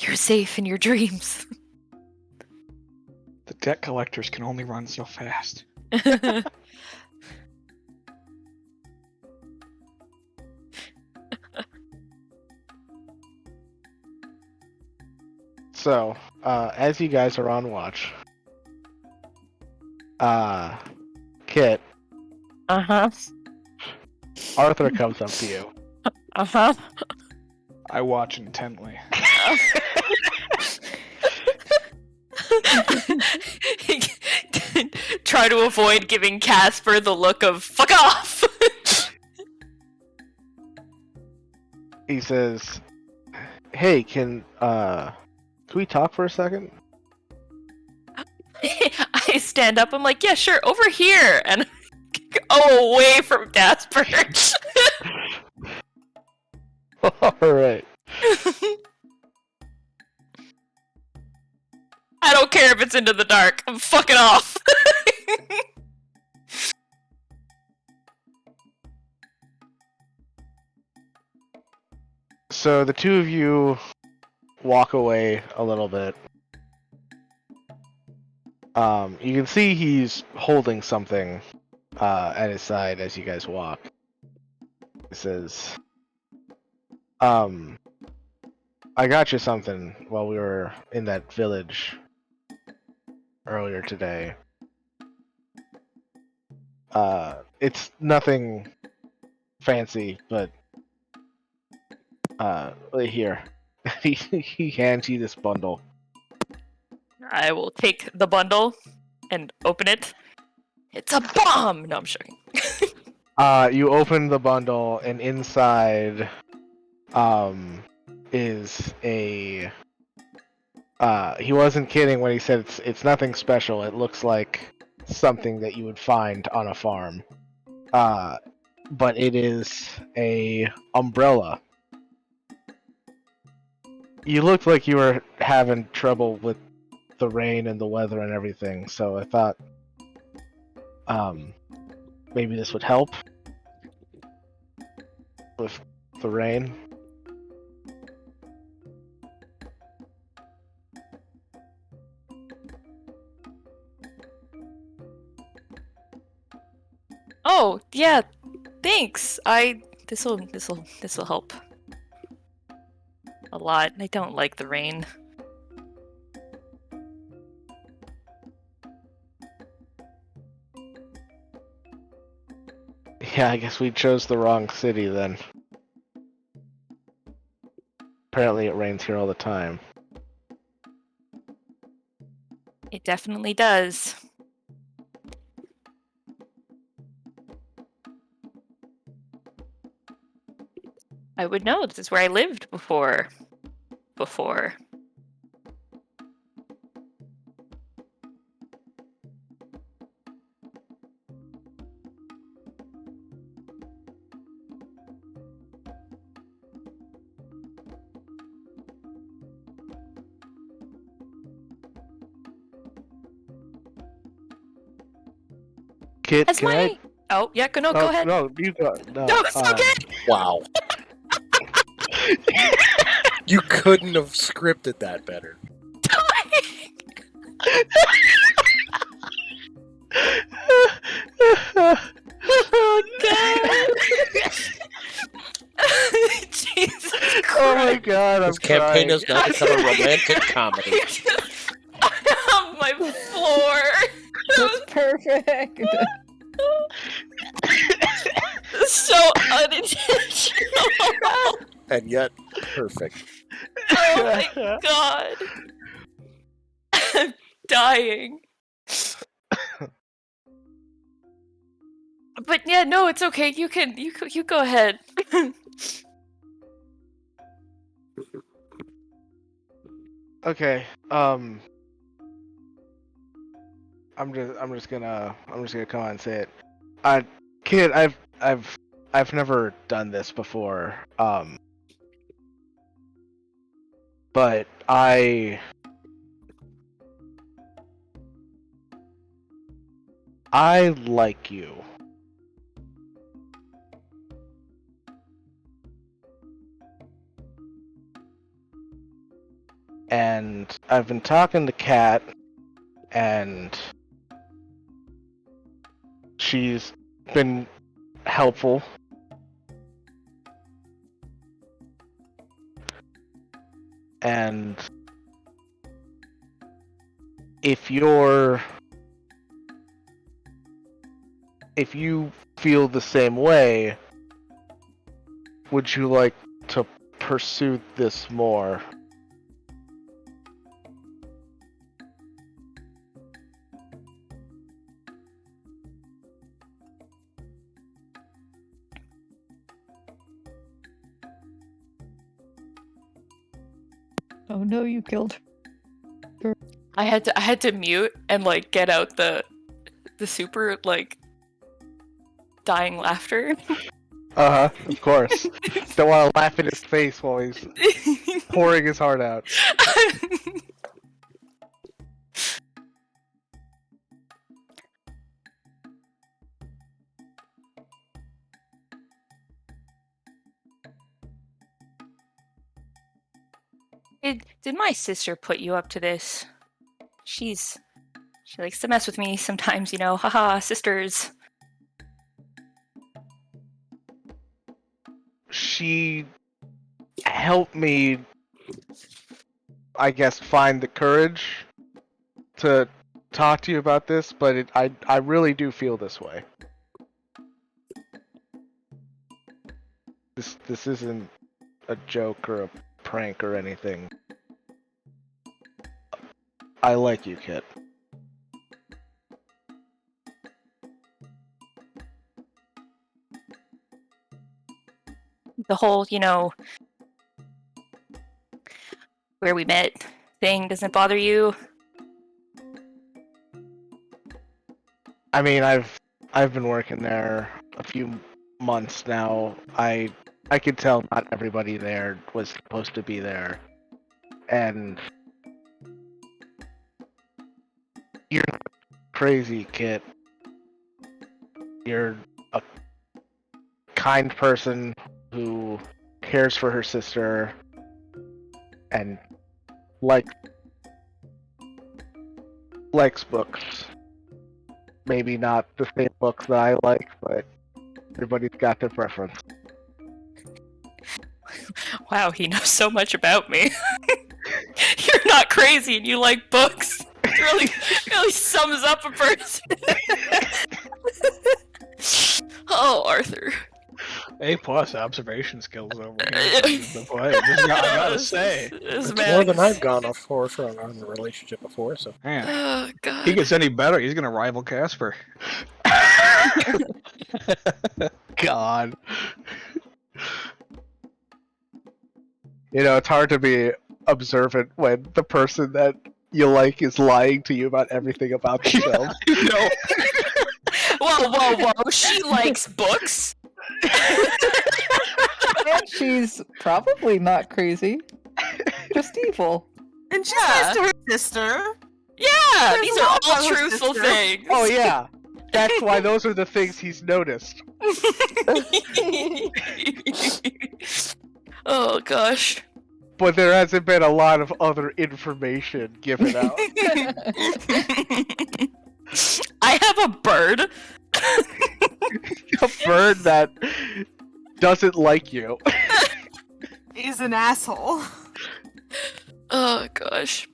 You're safe in your dreams. The debt collectors can only run so fast. So, as you guys are on watch, Kit, Uh-huh. Arthur comes up to you. Uh-huh. I watch intently. Try to avoid giving Casper the look of fuck off. He says, "Hey, can we talk for a second?" I stand up. I'm like, yeah, sure, over here, and go away from Casper. All right. I don't care if it's into the dark. I'm fucking off. So the two of you walk away a little bit. You can see he's holding something at his side as you guys walk. He says, I got you something while we were in that village earlier today. It's nothing fancy, but here." He hands you this bundle. I will take the bundle and open it. It's a bomb! No, I'm joking. You open the bundle, and inside, is a. He wasn't kidding when he said it's nothing special. It looks like something that you would find on a farm. But it is a umbrella. You looked like you were having trouble with the rain and the weather and everything, so I thought, maybe this would help with the rain. Oh, yeah, thanks. This'll help. A lot. I don't like the rain. Yeah, I guess we chose the wrong city then. Apparently it rains here all the time. It definitely does. I would know. This is where I lived before. Before. Kit, Has can my... I? Oh, yeah, go ahead. No, you go. No, No, it's okay. Wow. You couldn't have scripted that better. Oh, God. Jesus Christ. Oh my god, I'm This campaign crying. has now become a romantic comedy. On my floor. That's perfect. So unintentional. And yet, perfect. Oh my god. I'm dying. But yeah, no, it's okay. You go ahead. Okay. I'm just gonna come on and say it. Kid, I've never done this before. But I like you. And I've been talking to Kat, and she's been helpful. And if you feel the same way, would you like to pursue this more? Oh no, you killed her. I had to mute and like get out the super like dying laughter. Of course. Don't want to laugh in his face while he's pouring his heart out. Did my sister put you up to this? She likes to mess with me sometimes, you know. Haha, sisters. She helped me, I guess, find the courage to talk to you about this, but I really do feel this way. This isn't a joke or a prank or anything. I like you, Kit. The whole, you know, where we met thing doesn't bother you? I mean, I've been working there a few months now. I could tell not everybody there was supposed to be there, and you're not crazy, Kit. You're a kind person who cares for her sister and likes books. Maybe not the same books that I like, but everybody's got their preference. Wow, he knows so much about me. You're not crazy and you like books. It really sums up a person. Oh, Arthur. A+ observation skills over here. I gotta say. It's more than I've gone off for on the relationship before, so. Man, Oh, God. he gets any better, he's gonna rival Casper. God. You know, it's hard to be observant when the person that you like is lying to you about everything about themselves. No. Whoa! She likes books. And she's probably not crazy. Just evil. And she's Yeah. nice to her sister. Yeah, There's these a are lot all about her truthful sister. things. Oh yeah, that's why those are the things he's noticed. Oh gosh. But there hasn't been a lot of other information given out. I have a bird. A bird that doesn't like you. He's an asshole. Oh gosh.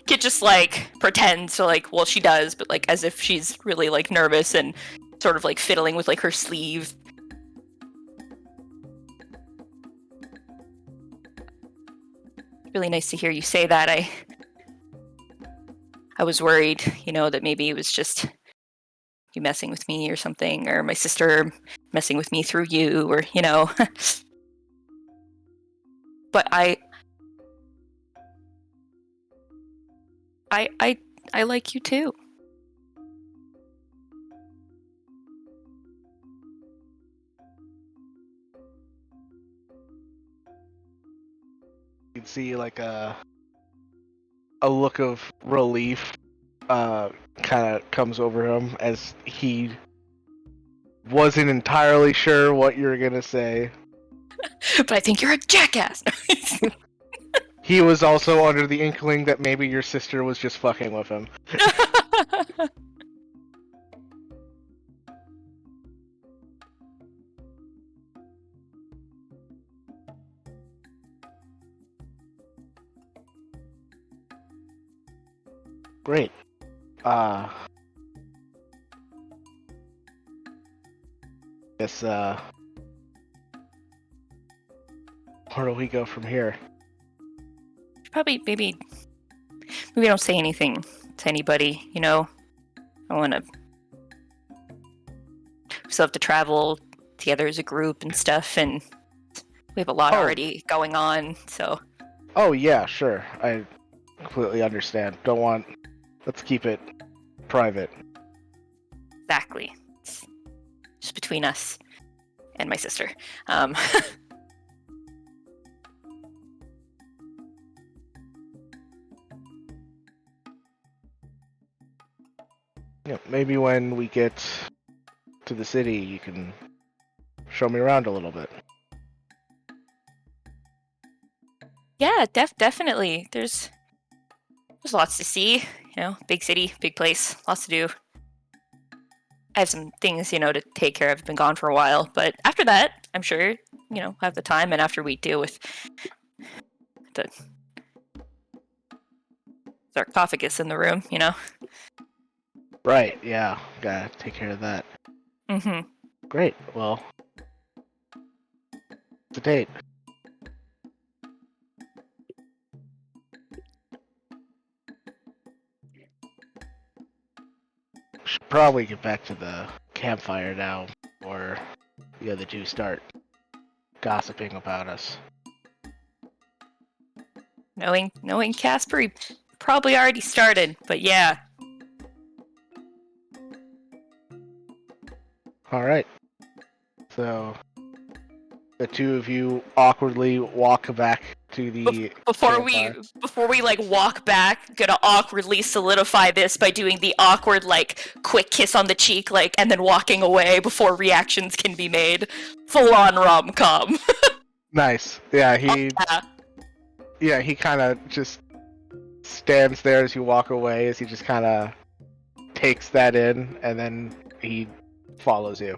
Kit just like pretends to like, well, she does, but like as if she's really like nervous and sort of like fiddling with like her sleeve. Really nice to hear you say that. I was worried, you know, that maybe it was just you messing with me or something, or my sister messing with me through you, or you know. But I like you too. You can see like a look of relief kind of comes over him as he wasn't entirely sure what you were gonna say. But I think you're a jackass. He was also under the inkling that maybe your sister was just fucking with him. Great. Guess, where do we go from here? Probably maybe don't say anything to anybody, you know. I want to. We still have to travel together as a group and stuff, and we have a lot already going on. So. Oh yeah, sure. I completely understand. Let's keep it private. Exactly. It's just between us and my sister. Yeah, maybe when we get to the city, you can show me around a little bit. Yeah, definitely. There's lots to see. You know, big city, big place, lots to do. I have some things, you know, to take care of. I've been gone for a while, but after that, I'm sure, you know, I have the time. And after we deal with the sarcophagus in the room, you know. Right, yeah. Gotta take care of that. Mm-hmm. Great, well. It's a date. Should probably get back to the campfire now, or the other two start gossiping about us. Knowing Casper, he probably already started, but yeah. Alright. So, the two of you awkwardly walk back to the Before campfire. we like walk back, gonna awkwardly solidify this by doing the awkward like quick kiss on the cheek, like, and then walking away before reactions can be made. Full on rom-com. Nice. Yeah, he kind of just stands there as you walk away, as he just kind of takes that in, and then he follows you.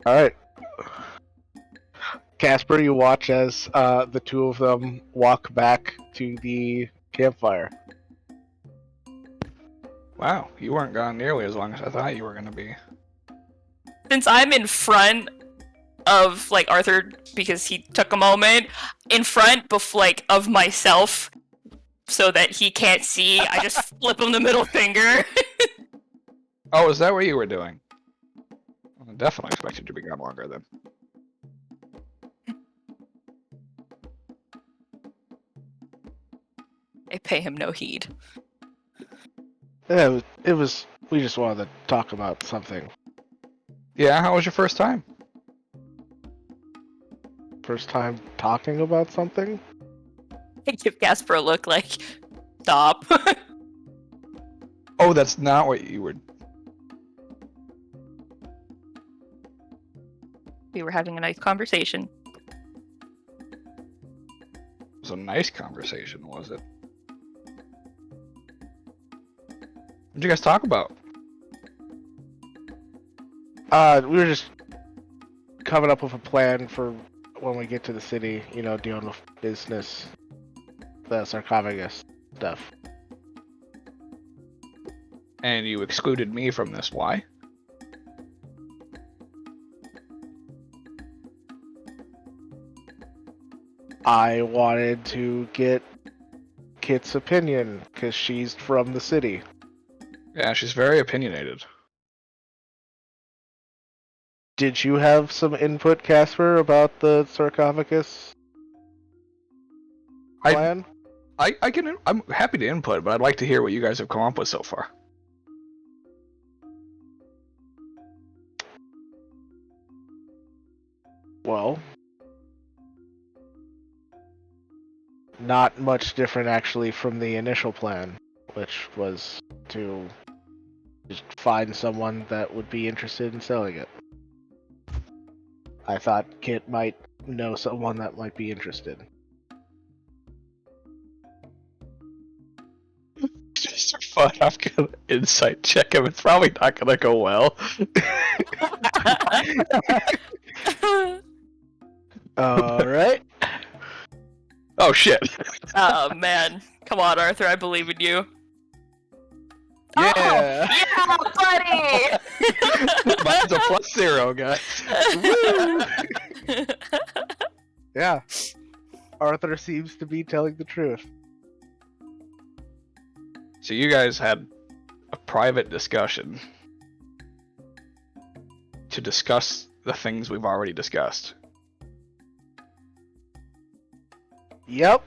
Alright. Casper, you watch as the two of them walk back to the campfire. Wow, you weren't gone nearly as long as I thought you were going to be. Since I'm in front of like Arthur because he took a moment in front of myself so that he can't see, I just flip him the middle finger. Oh, is that what you were doing? I definitely expected you to be gone longer then. I pay him no heed. Yeah, it was. We just wanted to talk about something. Yeah, how was your first time? First time talking about something? I give Casper a look like, stop. Oh, that's not what you were... We were having a nice conversation. It was a nice conversation, was it? What'd you guys talk about? We were just coming up with a plan for when we get to the city, you know, dealing with business, the sarcophagus stuff. And you excluded me from this. Why? I wanted to get Kit's opinion, because she's from the city. Yeah, she's very opinionated. Did you have some input, Casper, about the sarcophagus plan? I'm happy to input, but I'd like to hear what you guys have come up with so far. Well, not much different actually from the initial plan, which was to just find someone that would be interested in selling it. I thought Kit might know someone that might be interested. Just for fun, I'm gonna insight check him. It's probably not gonna go well. Alright. Oh shit. Oh man. Come on, Arthur, I believe in you. Yeah! Oh, yeah, buddy! Mine's a +0, guys. Yeah. Arthur seems to be telling the truth. So you guys had a private discussion to discuss the things we've already discussed. Yep.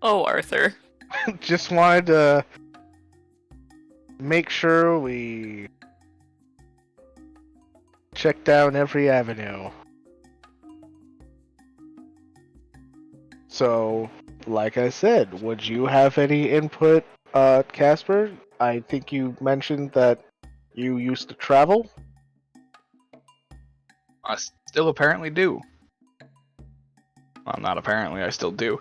Oh, Arthur. Just wanted to make sure we check down every avenue. So, like I said, would you have any input, Casper? I think you mentioned that you used to travel? I still apparently do. Well, not apparently, I still do.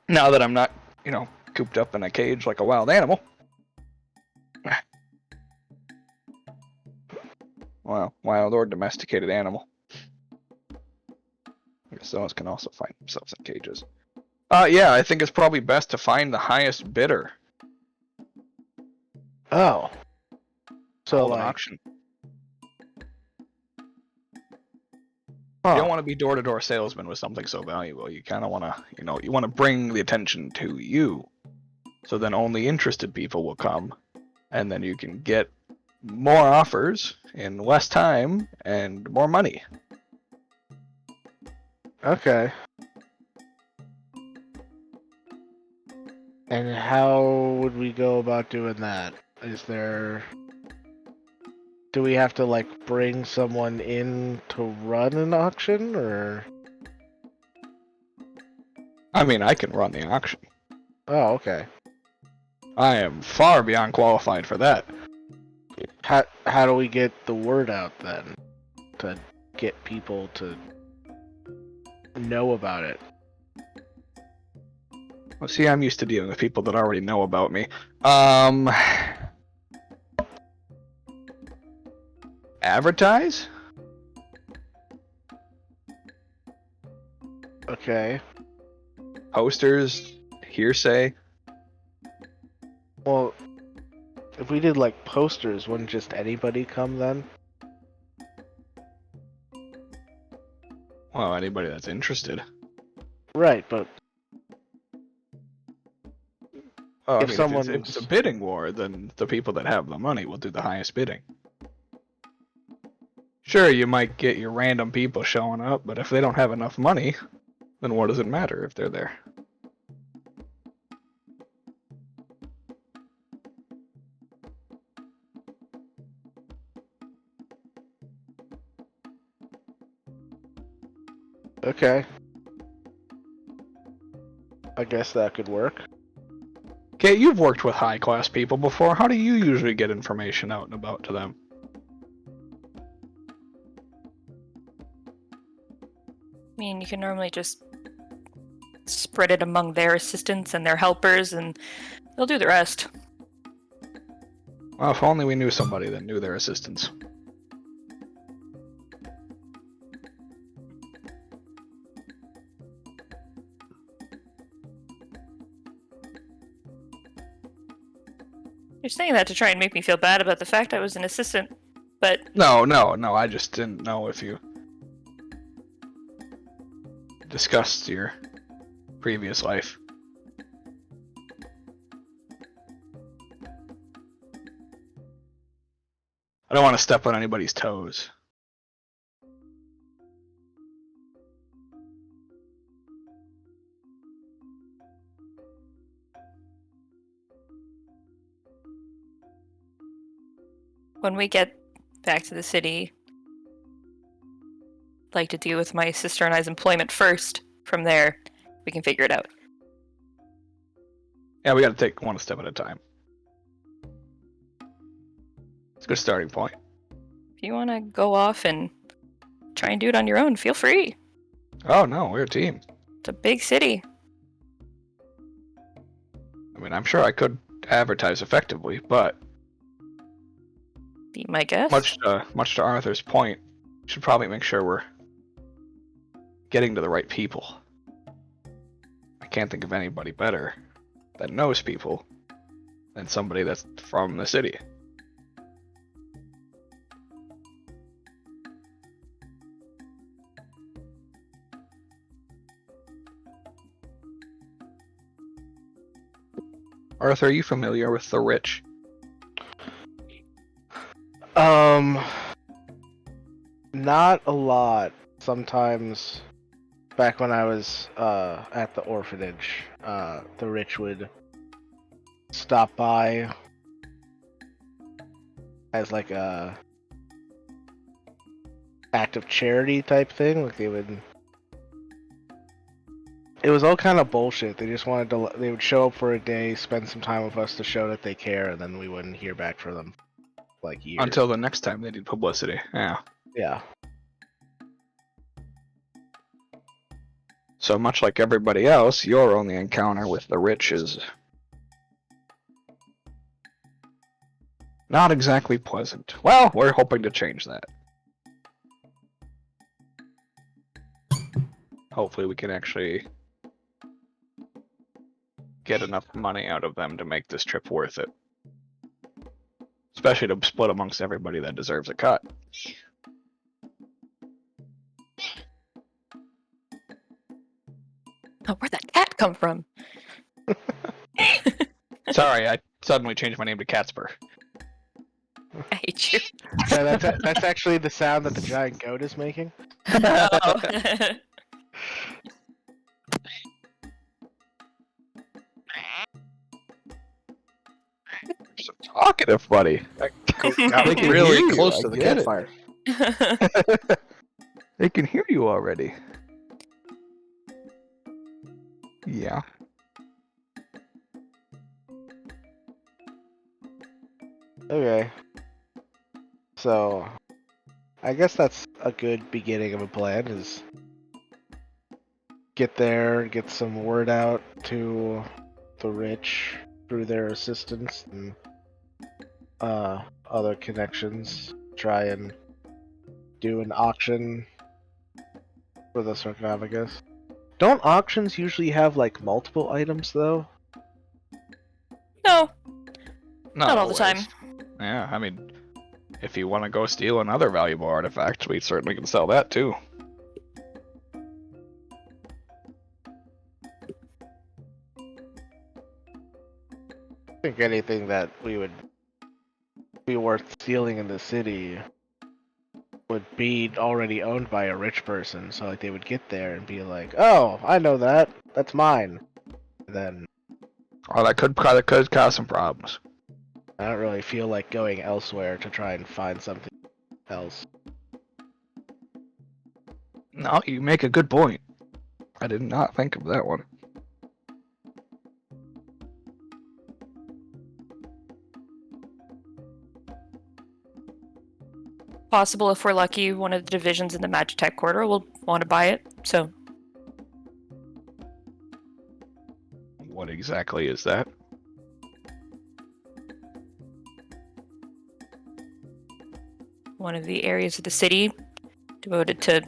Now that I'm not, cooped up in a cage like a wild animal. Well, wild or domesticated animal. I guess those can also find themselves in cages. Yeah, I think it's probably best to find the highest bidder. Oh. So, Hold an like, auction. You don't want to be door-to-door salesman with something so valuable. You kind of want to, you want to bring the attention to you. So then only interested people will come. And then you can get more offers in less time and more money. Okay. And how would we go about doing that? Do we have to, like, bring someone in to run an auction, or? I mean, I can run the auction. Oh, okay. I am far beyond qualified for that. How do we get the word out, then? To get people to know about it? Well, see, I'm used to dealing with people that already know about me. Advertise? Okay. Posters? Hearsay? Well, if we did, like, posters, wouldn't just anybody come then? Well, anybody that's interested. Right, but Oh, I If mean, someone's if it's a bidding war, then the people that have the money will do the highest bidding. Sure, you might get your random people showing up, but if they don't have enough money, then what does it matter if they're there? Okay. I guess that could work. Okay, you've worked with high-class people before. How do you usually get information out and about to them? I mean, you can normally just spread it among their assistants and their helpers, and they'll do the rest. Well, if only we knew somebody that knew their assistants. You're saying that to try and make me feel bad about the fact I was an assistant, but No, I just didn't know if you discussed your previous life. I don't want to step on anybody's toes. when we get back to the city, I'd like to deal with my sister and I's employment first. From there, we can figure it out. Yeah, we gotta take one step at a time. It's a good starting point. If you want to go off and try and do it on your own, feel free. Oh no, we're a team. It's a big city. I mean, I'm sure I could advertise effectively, but Be my guest. much to Arthur's point, we should probably make sure we're getting to the right people. I can't think of anybody better that knows people than somebody that's from the city. Arthur, are you familiar with the rich? Not a lot. Sometimes, back when I was at the orphanage, the rich would stop by as like a act of charity type thing. Like they would. It was all kind of bullshit. They just wanted to. They would show up for a day, spend some time with us to show that they care, and then we wouldn't hear back from them, like years. Until the next time they need publicity. Yeah. Yeah. So much like everybody else, your only encounter with the rich is not exactly pleasant. Well, we're hoping to change that. Hopefully we can actually get enough money out of them to make this trip worth it. Especially to split amongst everybody that deserves a cut. Oh, where'd that cat come from? Sorry, I suddenly changed my name to Catspur. I hate you. Yeah, that's actually the sound that the giant goat is making. Oh. You're so talkative, buddy. Got They can really hear you, close I to the get it. campfire. They can hear you already. Yeah. Okay. So, I guess that's a good beginning of a plan, is get there, get some word out to the rich through their assistants and other connections, try and do an auction for the sarcophagus. Don't auctions usually have like multiple items though? No, Not all the time. Yeah, I mean, if you want to go steal another valuable artifact, we certainly can sell that too. think anything that we would be worth stealing in the city would be already owned by a rich person. So like they would get there and be like, "Oh, I know that. That's mine." And then Oh, that could cause some problems. I don't really feel like going elsewhere to try and find something else. No, you make a good point. I did not think of that one. Possible if we're lucky, one of the divisions in the Magitech Quarter will want to buy it. So What exactly is that? one of the areas of the city devoted to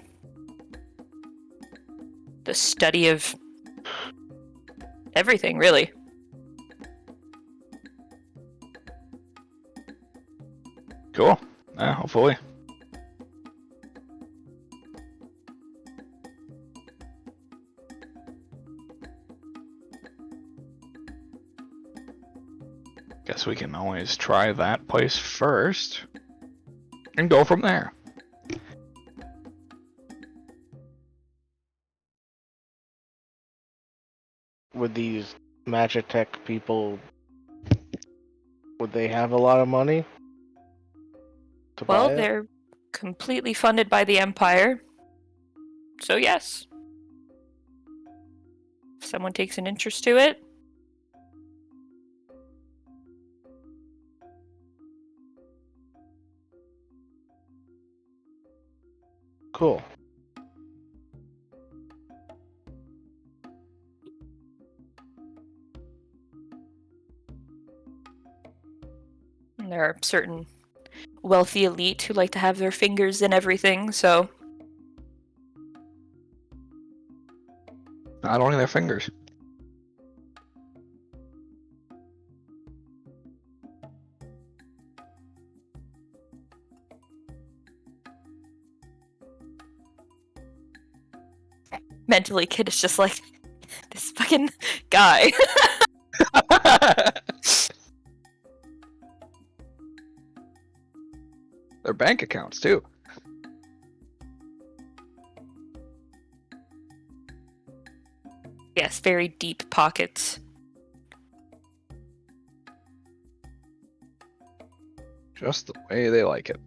the study of everything, really. Cool. Yeah, hopefully. Guess we can always try that place first and go from there. Would these Magitech people, would they have a lot of money to Well, buy it? they're completely funded by the Empire. So yes. If someone takes an interest to it, Cool. and there are certain wealthy elite who like to have their fingers in everything, so Not only their fingers. mentally Kid is just like, this fucking guy. Their bank accounts, too. Yes, very deep pockets. Just the way they like it.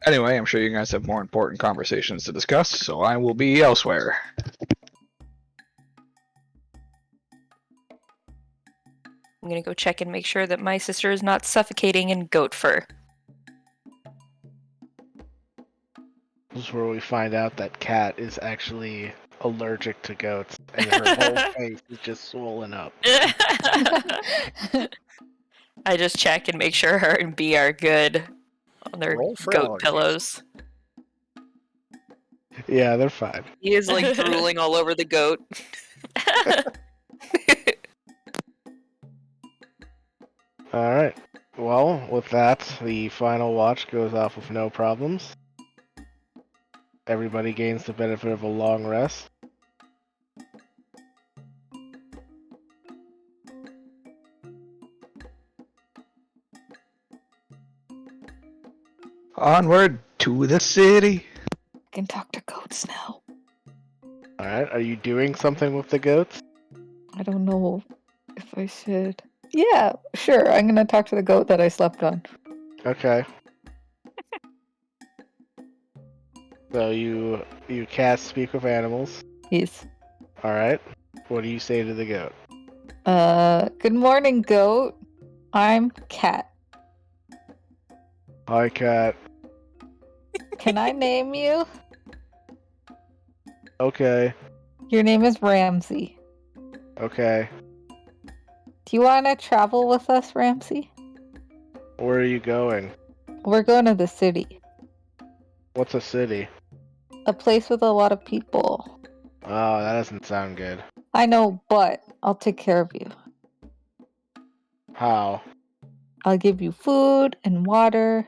Anyway, I'm sure you guys have more important conversations to discuss, so I will be elsewhere. I'm gonna go check and make sure that my sister is not suffocating in goat fur. This is where we find out that Cat is actually allergic to goats, and her whole face is just swollen up. I just check and make sure her and B are good on their Roll for goat allergies. pillows. Yeah, they're fine. He is like drooling all over the goat. Alright. Well, with that, the final watch goes off with no problems. Everybody gains the benefit of a long rest. Onward to the city. I can talk to goats now. Alright, are you doing something with the goats? I don't know if I should. Yeah, sure. I'm gonna talk to the goat that I slept on. Okay. So you cast Speak with Animals. Yes. Alright. What do you say to the goat? Good morning, goat. I'm Cat. Hi, Cat. Can I name you? Okay. Your name is Ramsey. Okay. Do you want to travel with us, Ramsey? Where are you going? We're going to the city. What's a city? A place with a lot of people. Oh, that doesn't sound good. I know, but I'll take care of you. How? I'll give you food and water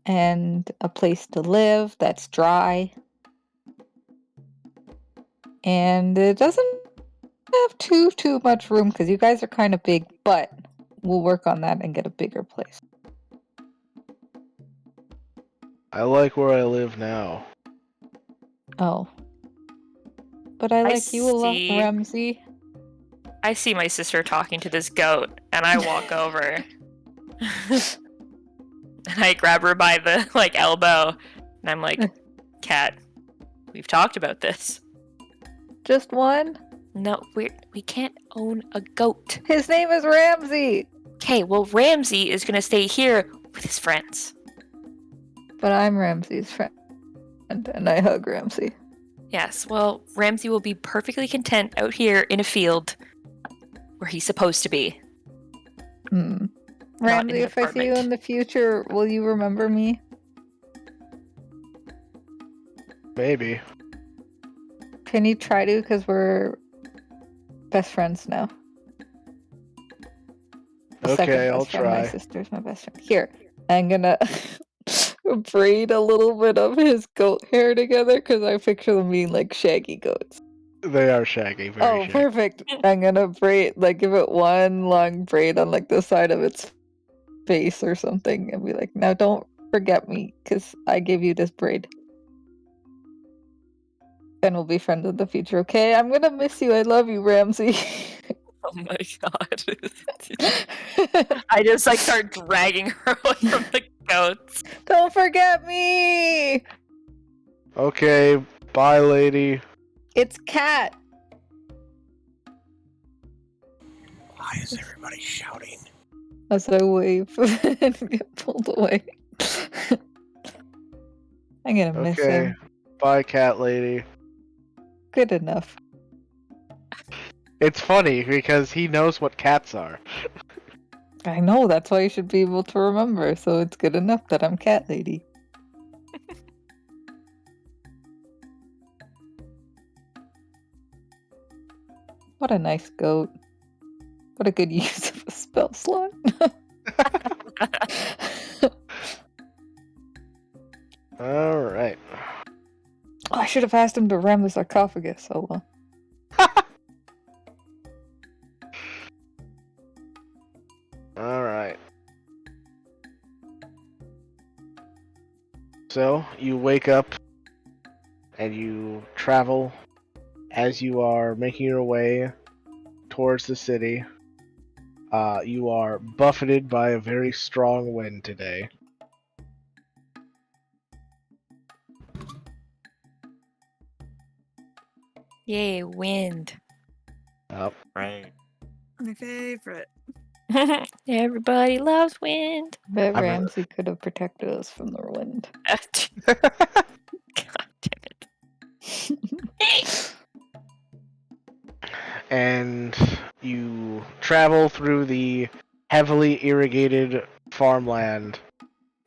and a place to live that's dry. And it doesn't have too much room because you guys are kind of big, but we'll work on that and get a bigger place. I like where I live now. Oh. But I like you a lot, Ramsey. I see my sister talking to this goat, and I walk over. And I grab her by the, elbow, and I'm like, Cat, we've talked about this. Just one? No, we can't own a goat. His name is Ramsey! Okay, well, Ramsey is gonna stay here with his friends. But I'm Ramsey's friend, and I hug Ramsey. Yes, well, Ramsey will be perfectly content out here in a field where he's supposed to be. Ramsey, if I see you in the future, will you remember me? Maybe. Can you try to? Because we're best friends now. Okay, I'll friend. try. My sister's my best friend. Here, I'm gonna braid a little bit of his goat hair together because I picture them being like shaggy goats. They are shaggy, very shaggy. Perfect. I'm gonna give it one long braid on the side of its face or something and be like, now don't forget me because I gave you this braid. And we'll be friends in the future, okay? I'm gonna miss you. I love you, Ramsey. Oh my god. I just start dragging her away from the goats. Don't forget me! Okay, bye, lady. It's Cat. Why is everybody shouting? As I wave and get pulled away. I'm gonna miss Okay, him. bye, cat lady. Good enough. It's funny because he knows what cats are. I know, that's why you should be able to remember, so it's good enough that I'm Cat Lady. What a nice goat. What a good use of a spell slot. Alright. Oh, I should have asked him to ram the sarcophagus. Oh well. Alright. So, you wake up and you travel as you are making your way towards the city. You are buffeted by a very strong wind today. Yay, wind. Right. My favorite. Everybody loves wind. Bet Ramsey could have protected us from the wind. God damn it. And you travel through the heavily irrigated farmland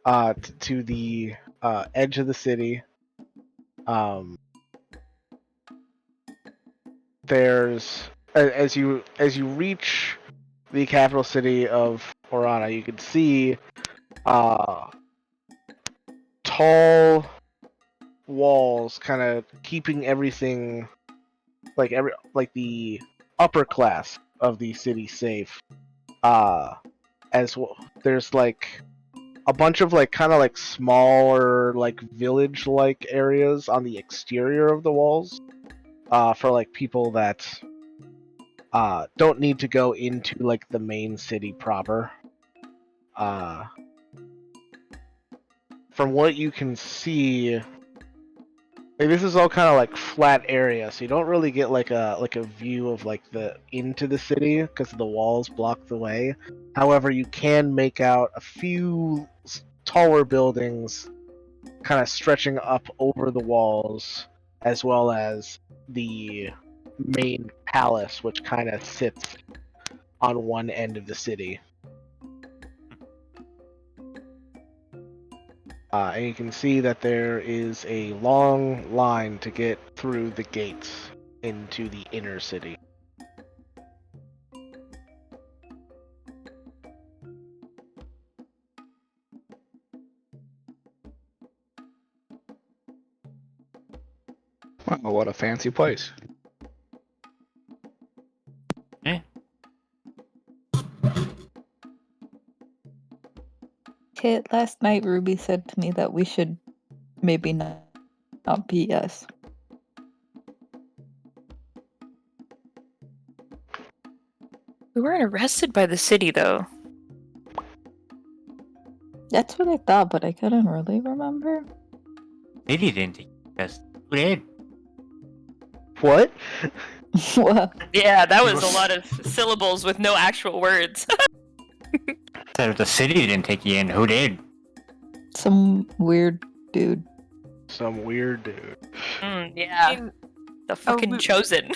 to the edge of the city. There's as you reach the capital city of Orana, you can see tall walls kind of keeping everything like the upper class of the city safe. As well, there's a bunch of smaller village areas on the exterior of the walls for people that don't need to go into the main city proper. From what you can see, this is all kind of flat area, so you don't really get a view of the into the city because the walls block the way. However, you can make out a few taller buildings kind of stretching up over the walls, as well as the main palace, which kind of sits on one end of the city. And you can see that there is a long line to get through the gates into the inner city. Wow, what a fancy place. Kit, last night Ruby said to me that we should maybe not BS. We weren't arrested by the city, though. That's what I thought, but I couldn't really remember. City didn't take us. Who did? What? Well, Yeah, that was a lot of syllables with no actual words. Said if the city didn't take you in, who did? some weird dude. Some weird dude. Yeah. The fucking we- Chosen.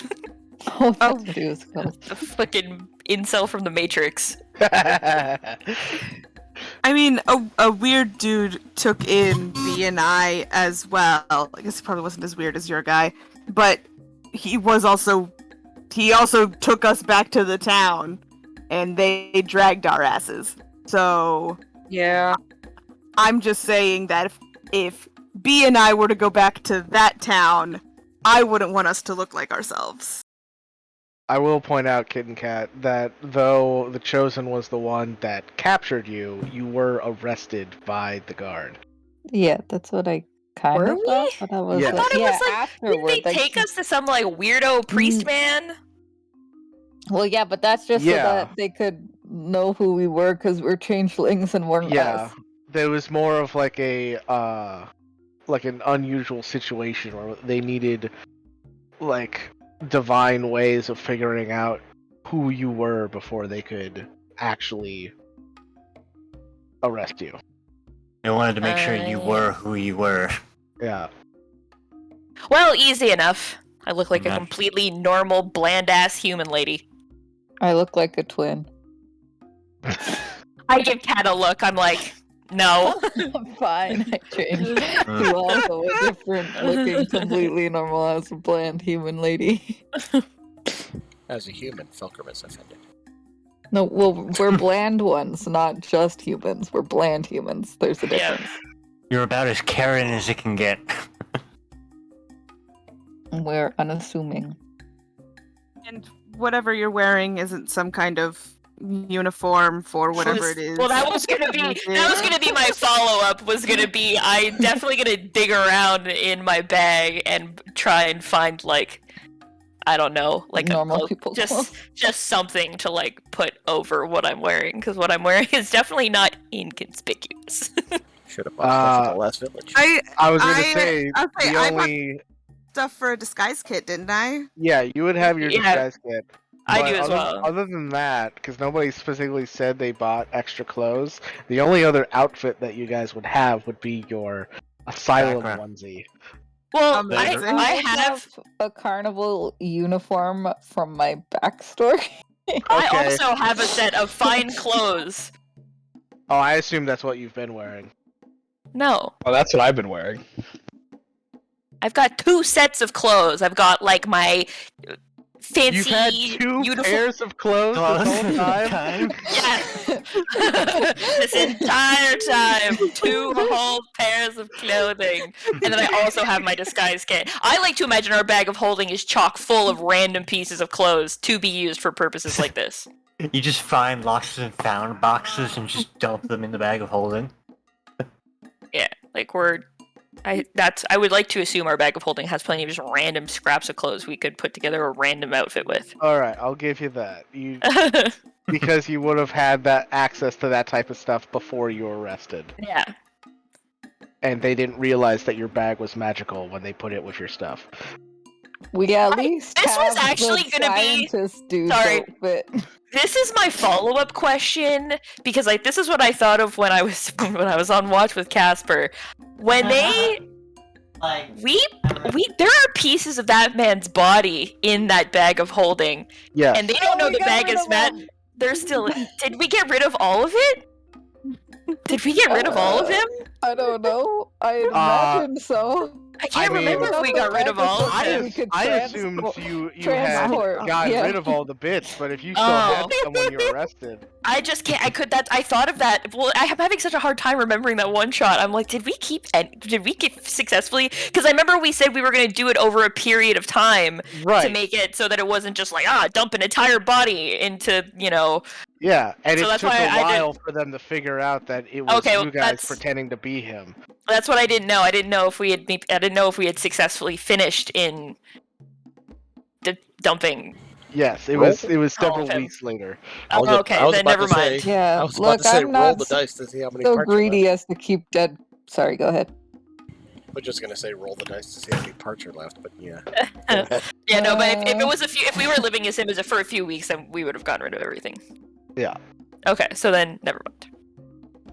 Oh, that's what he was called. The fucking incel from the Matrix. I mean, a weird dude took in B and I as well. I guess he probably wasn't as weird as your guy, but he also took us back to the town, and they dragged our asses. So Yeah. I'm just saying that if B and I were to go back to that town, I wouldn't want us to look like ourselves. I will point out, Kid and Cat, that though the Chosen was the one that captured you, you were arrested by the guard. Yeah, that's what I kind Were of we? thought. But I was Yeah. I thought it yeah, was like, afterward. didn't they like, take us to some like weirdo priest man? Well, yeah, but that's just so Yeah. that they could know who we were because we're changelings and we're Yeah, us. there was more of like a like an unusual situation where they needed like divine ways of figuring out who you were before they could actually arrest you. They wanted to make sure you were who you were. Yeah. Well, easy enough. I look like a Nice. completely normal, bland-ass human lady. I look like a twin. I give Kat a look. I'm like, no. I'm fine. I changed to also a different looking, completely normal as a bland human lady. As a human, Felker is offended. No, well, we're bland ones, not just humans. We're bland humans. There's a Yeah. difference. You're about as Karen as it can get. We're unassuming. And whatever you're wearing isn't some kind of uniform for whatever it is. Well, that was gonna be my follow-up. Was gonna be I definitely gonna dig around in my bag and try and find like, I don't know, like Normal a cloak, people's clothes. just something to like put over what I'm wearing, because what I'm wearing is definitely not inconspicuous. Should have bought stuff at the last village. I was gonna say I'll say, the I bought only stuff for a disguise kit, didn't I? yeah, you would have your Yeah. disguise kit. I But do as well. Other than that, because nobody specifically said they bought extra clothes, the only other outfit that you guys would have would be your asylum Background. onesie. Well, Amazing. I have a carnival uniform from my backstory. I Okay. also have a set of fine clothes. Oh, I assume that's what you've been wearing. No, Well, that's what I've been wearing. I've got 2 sets of clothes. I've got like my fancy You've had two uniform. pairs of clothes this whole time? Yes. This entire time, 2 whole pairs of clothing, and then I also have my disguise kit. I like to imagine our bag of holding is chock full of random pieces of clothes to be used for purposes like this. You just find lost and found boxes and just dump them in the bag of holding. Yeah, like I would like to assume our bag of holding has plenty of just random scraps of clothes we could put together a random outfit with. Alright, I'll give you that. You because you would have had that access to that type of stuff before you were arrested. Yeah. And they didn't realize that your bag was magical when they put it with your stuff. We at least this was have actually the gonna be- scientist dude's Sorry. outfit. This is my follow-up question because like this is what I thought of when I was on watch with Casper. When they we there are pieces of that man's body in that bag of holding, Yes. and they don't know we the got bag rid is of mad. him. They're still. Did we get rid of all of it? Did we get rid of all of him? I don't know. I imagine so. I can't I mean, remember if we got rid of all of I them. we could I assumed you had transport, gotten yeah. rid of all the bits, but if you still had Oh. someone you arrested, I just can't. I thought of that. Well, I'm having such a hard time remembering that one shot. I'm like, did we get successfully? Because I remember we said we were going to do it over a period of time to right? make it so that it wasn't just like dump an entire body into Yeah, and So it that's took why a I while for them to figure out that it was Okay, well, you guys that's- pretending to be him. That's what I didn't know. I didn't know if we had successfully finished in dumping. Yes, it Roll was. It was all several of him. weeks later. I was, Okay, I was then about never to mind. say. Yeah, I was about look, to say I'm roll not the dice to see how many so parts are greedy left. as to keep dead. Sorry, go ahead. We're just gonna say roll the dice to see how many parts are left, but yeah. Yeah, no, but if it was if we were living as him for a few weeks, then we would have gotten rid of everything. Yeah. Okay, so then never mind.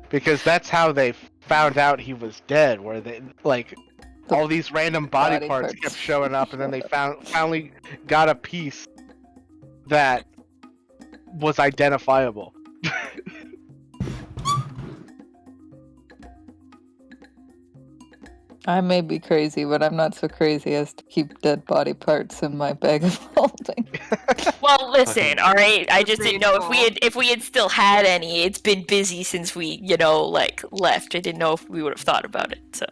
Because that's how they found out he was dead. Where they all these random body parts kept showing up, and then they finally got a piece that was identifiable. I may be crazy, but I'm not so crazy as to keep dead body parts in my bag of holding. Well, listen, all right. I just didn't know Reasonable. if we had still had any. It's been busy since we, left. I didn't know if we would have thought about it. So,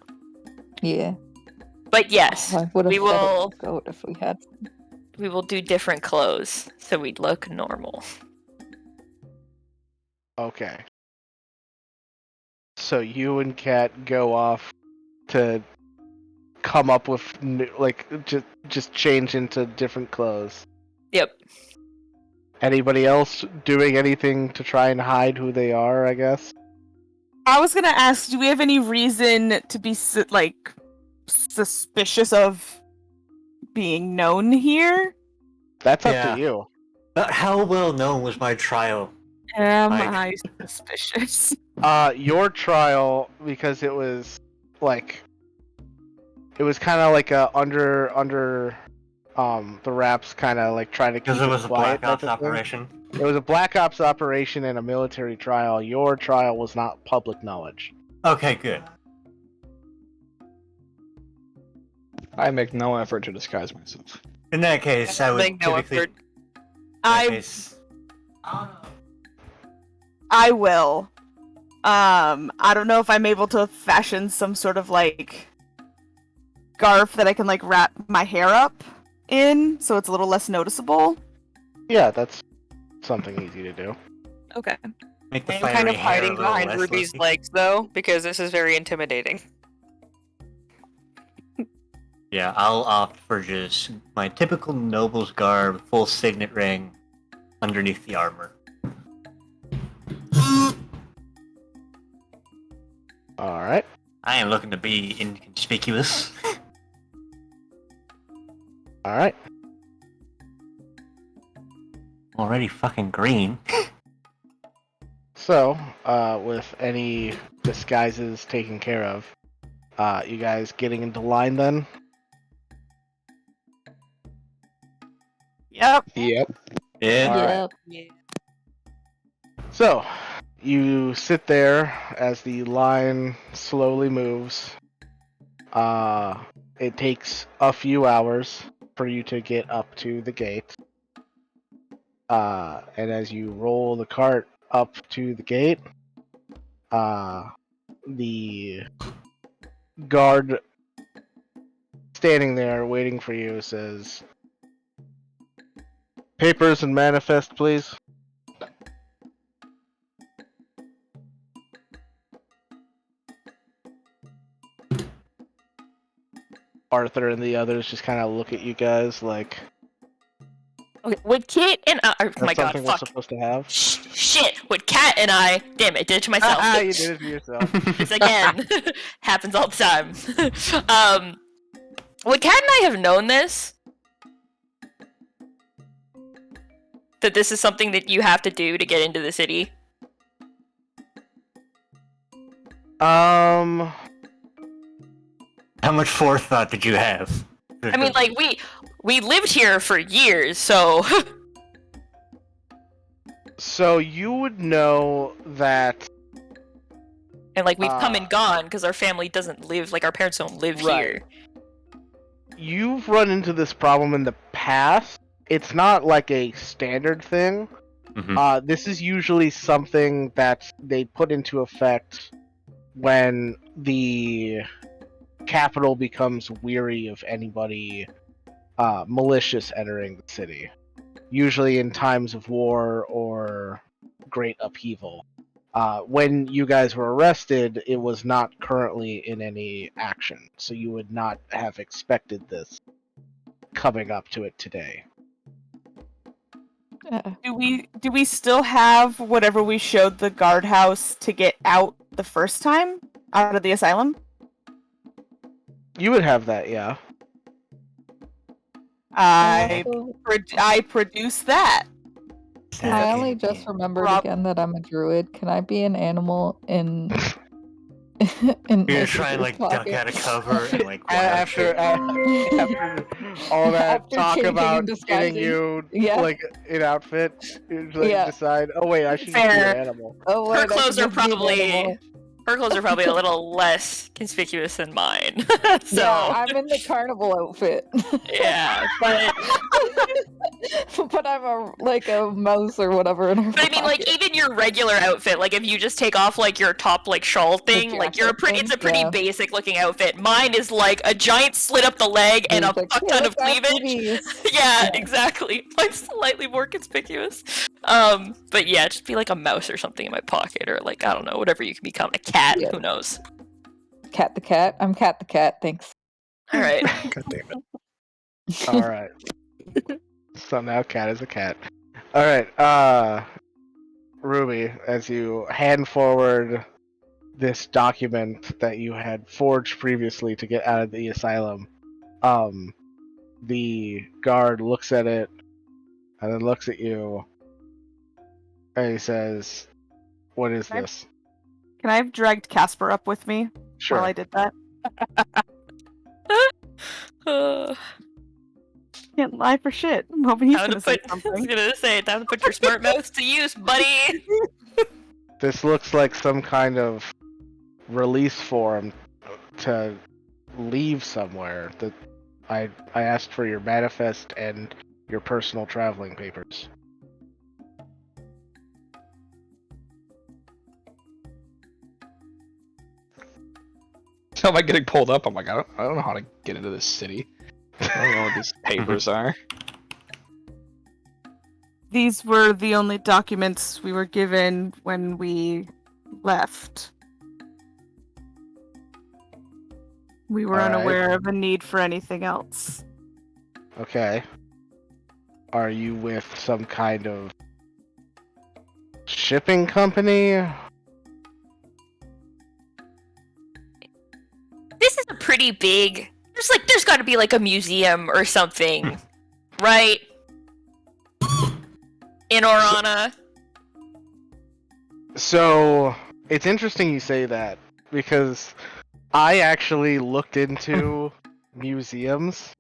Yeah. but yes, I would have we will. goat if we had. We will do different clothes so we'd look normal. Okay. So you and Kat go off to come up with just change into different clothes. Yep. Anybody else doing anything to try and hide who they are? I guess. I was gonna ask, do we have any reason to be suspicious of being known here? That's up Yeah. to you. How well known was my trial? Am Like- I suspicious? Your trial, because it was it was kind of like a under the wraps, kind of like trying to keep Because it was a quiet Black Ops type of thing. operation. It was a Black Ops operation and a military trial. Your trial was not public knowledge. Okay, good. I make no effort to disguise myself. In that case, I would Make no typically. effort. in that I case- I will. I don't know if I'm able to fashion some sort of scarf that I can wrap my hair up in, so it's a little less noticeable. Yeah, that's something easy to do. Okay. Make the I'm fiery kind of hair hiding a little behind less Ruby's lucky. legs, though, because this is very intimidating. Yeah, I'll opt for just my typical noble's garb, full signet ring, underneath the armor. All right. I am looking to be inconspicuous. All right. Already fucking green. So, with any disguises taken care of, you guys getting into line then? Yep. Yep. Yeah. Alright. So, you sit there as the line slowly moves. It takes a few hours for you to get up to the gate. And as you roll the cart up to the gate, the guard standing there waiting for you says, "Papers and manifest, please." Arthur and the others just kind of look at you guys like, Okay, would Kit and oh that's my god, something we're fuck. supposed to have. Shit, would Cat and I, damn it, did it to myself. You did it to yourself. This again happens all the time. Would Cat and I have known this? That this is something that you have to do to get into the city? How much forethought did you have? I mean, like, we lived here for years, so... So you would know that And like we've come and gone because our family doesn't live, like our parents don't live here. You've run into this problem in the past. It's not like a standard thing. This is usually something that they put into effect when the capital becomes weary of anybody malicious entering the city. Usually in times of war or great upheaval. When you guys were arrested, it was not currently in any action, so you would not have expected this coming up to it today. Do we still have whatever we showed the guardhouse to get out the first time out of the asylum? You would have that, yeah. I produced that. I only just remembered again that I'm a druid. Can I be an animal in You're trying like duck out of cover and like after all that After talk changing about and getting disguising. you Yeah. like an outfit, you like, Yeah. decide. Oh wait, I should just be an animal. Oh, Her wait, I clothes can are just be an probably animal. a little less conspicuous than mine. So Yeah, I'm in the carnival outfit. yeah, but but I'm a mouse or whatever in her But I mean, like, pocket. even your regular outfit, like, if you just take off, like, your top, like, shawl thing, like, it's a pretty yeah. basic looking outfit. Mine is, like, a giant slit up the leg and a It's like, fuck "Hey, ton look, of I have cleavage. boobies." Yeah, exactly. Mine's slightly more conspicuous. But yeah, just be like a mouse or something in my pocket, or, like, I don't know, whatever you can become. A cat, Yeah. who knows? Cat the cat. I'm Cat the cat, thanks. Alright. God damn it. Alright. So now cat is a cat. Alright, Ruby, as you hand forward this document that you had forged previously to get out of the asylum, the guard looks at it and then looks at you and he says, "What is this?" Can I have dragged Casper up with me Sure. while I did that? Can't lie for shit. I'm hoping he's gonna say I was something. gonna say, time to put your smart mouse to use, buddy! This looks like some kind of release form to leave somewhere. That I asked for your manifest and your personal traveling papers. So am I getting pulled up? I'm like, I don't know how to get into this city. I don't know what these papers are. These were the only documents we were given when we left. We were Alright. unaware of a need for anything else. Okay. Are you with some kind of shipping company? This is a pretty big. There's got to be like a museum or something, right? In Orana. So it's interesting you say that because I actually looked into museums,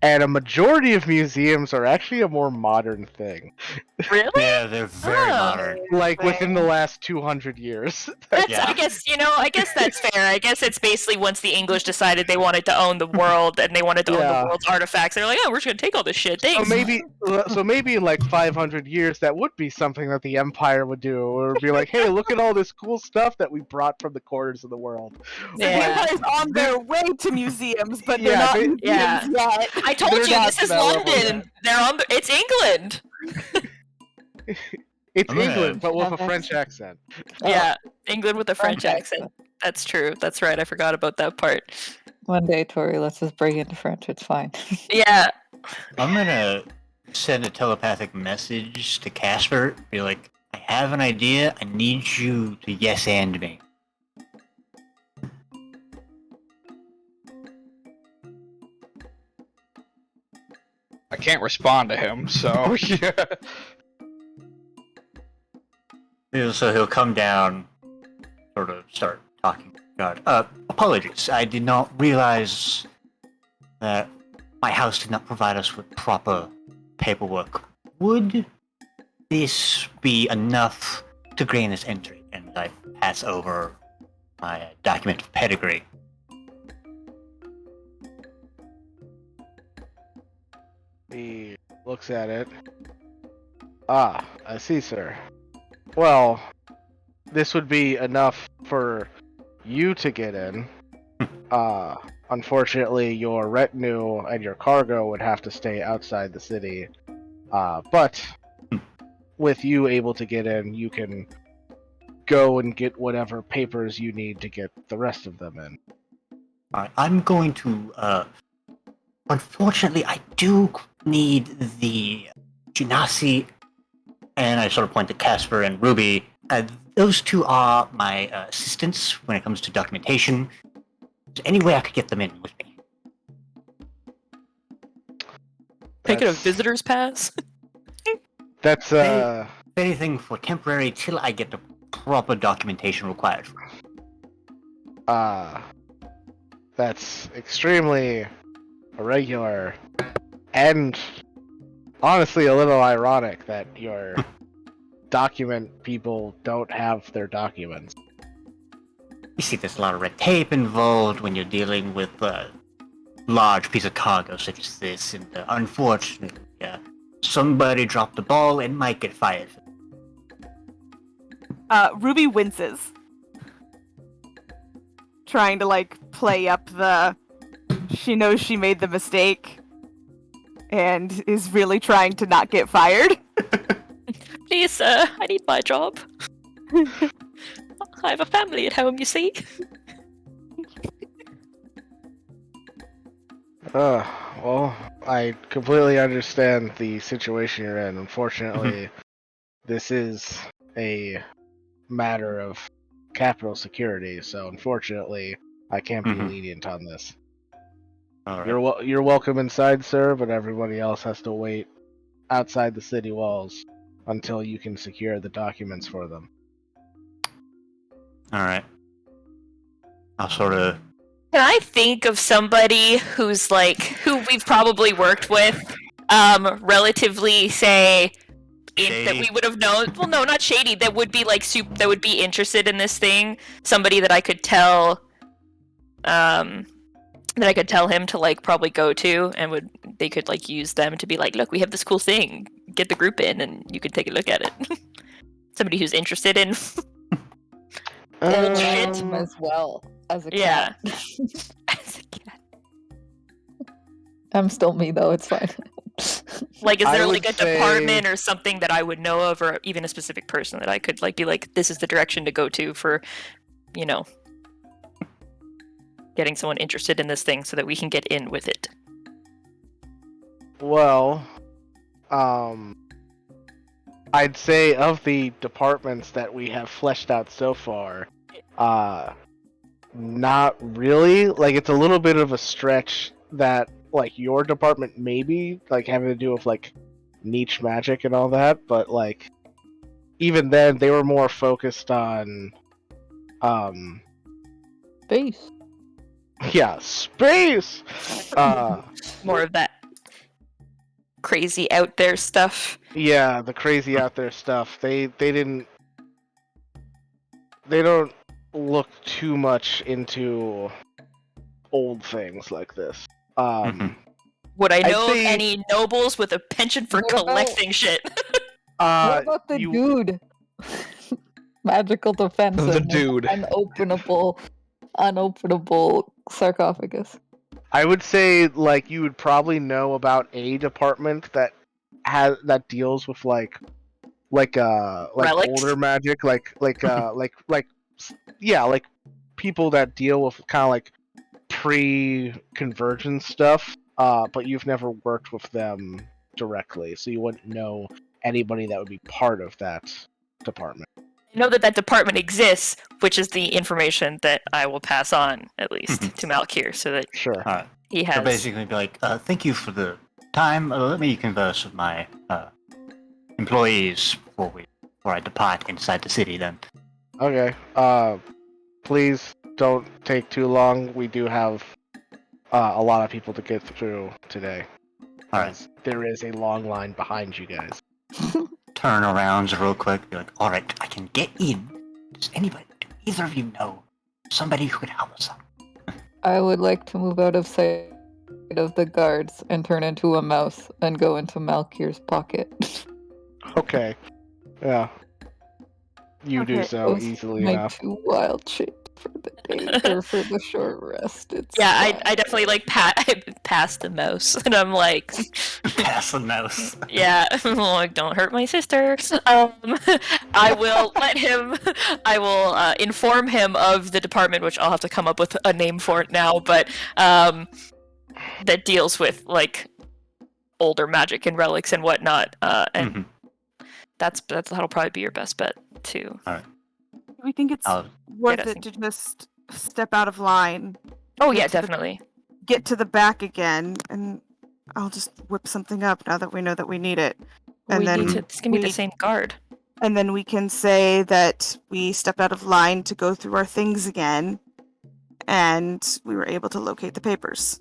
and a majority of museums are actually a more modern thing. Really? Yeah, they're very modern. Like within the last 200 years. That's, Yeah. I guess that's fair. I guess it's basically once the English decided they wanted to own the world and they wanted to own Yeah. the world's artifacts, they're like, oh, we're just gonna take all this shit. So Thanks. maybe in like 500 years that would be something that the Empire would do, or be like, hey, look at all this cool stuff that we brought from the corners of the world. The Yeah. Empire's on their way to museums, but they're Yeah, not they- museums yeah. yet. I told They're you not this to is that level London. They're on. It's England. It's I'm gonna England, but with a have French accent. Yeah, England with a French French accent. That's true. That's right. I forgot about that part. One day, Tori, let's just bring it to French. It's fine. Yeah. I'm gonna send a telepathic message to Casper. Be like, I have an idea. I need you to yes and me. I can't respond to him, so yeah. So he'll come down, sort of start talking. God, apologies. I did not realize that my house did not provide us with proper paperwork. Would this be enough to grant us entry? And I pass over my document of pedigree. He looks at it. Ah, I see, sir. Well, this would be enough for you to get in. Unfortunately, your retinue and your cargo would have to stay outside the city. But with you able to get in, you can go and get whatever papers you need to get the rest of them in. Alright, I'm going to, unfortunately, I do need the Genasi, and I sort of point to Casper and Ruby. Those two are my assistants when it comes to documentation. Is there any way I could get them in with me? Take it a visitor's pass? That's, Anything for temporary till I get the proper documentation required. That's extremely irregular and honestly a little ironic that your document people don't have their documents. You see, there's a lot of red tape involved when you're dealing with a large piece of cargo such as this, and unfortunately, somebody dropped the ball and might get fired. Ruby winces. Trying to, play up the... She knows she made the mistake. And is really trying to not get fired. Please, sir, I need my job. I have a family at home, you see. Well, I completely understand the situation you're in. Unfortunately, this is a matter of capital security, so unfortunately, I can't be lenient on this. All right. You're welcome inside, sir, but everybody else has to wait outside the city walls until you can secure the documents for them. Alright. I'll sort of... Can I think of somebody who's who we've probably worked with, relatively, say, that we would have known? Well, no, not shady. That would be that would be interested in this thing. Somebody that I could tell, that I could tell him to probably go to, and they could use them to be look, we have this cool thing. Get the group in, and you could take a look at it. Somebody who's interested in. Him as well as a cat. As a cat. I'm still me though. It's fine. Is there a department or something that I would know of, or even a specific person that I could be this is the direction to go to for, getting someone interested in this thing so that we can get in with it. Well, I'd say of the departments that we have fleshed out so far, not really. It's a little bit of a stretch that, your department maybe, having to do with, niche magic and all that, but, even then, they were more focused on, Space. Yeah, space! More of that crazy out there stuff. Yeah, the crazy out there stuff. They don't look too much into old things like this. Would I know of any nobles with a penchant for collecting shit? What about the dude? Magical defense. The dude. Unopenable sarcophagus. I would say you would probably know about a department that deals with relics? older magic, people that deal with kind of pre-convergence stuff. But you've never worked with them directly, so you wouldn't know anybody that would be part of that department. I know that department exists, which is the information that I will pass on, at least, to Malkir, so that he has... So basically be thank you for the time. Let me converse with my employees before I depart inside the city, then. Okay. Please don't take too long. We do have a lot of people to get through today. Alright. There is a long line behind you guys. Turn around real quick, be alright, I can get in Does anybody, do either of you know somebody who could help us out? I would like to move out of sight of the guards and turn into a mouse and go into Malkir's pocket. Okay. Yeah. You do Okay. so Those easily my enough. 2 wild shapes for the day or for the short rest. It's Yeah, fine. I definitely like pass the mouse, and I'm like, Pass the mouse. yeah, I'm like, don't hurt my sister. I will let him. I will inform him of the department, which I'll have to come up with a name for it now, but that deals with like older magic and relics and whatnot. And that'll probably be your best bet too. All right. We think it's I'll worth Yeah, it to just step out of line, Oh Get yeah, to the- definitely. get to the back again, and I'll just whip something up now that we know that we need it. And We then need to. It's gonna be the same guard. And then we can say that we stepped out of line to go through our things again, and we were able to locate the papers.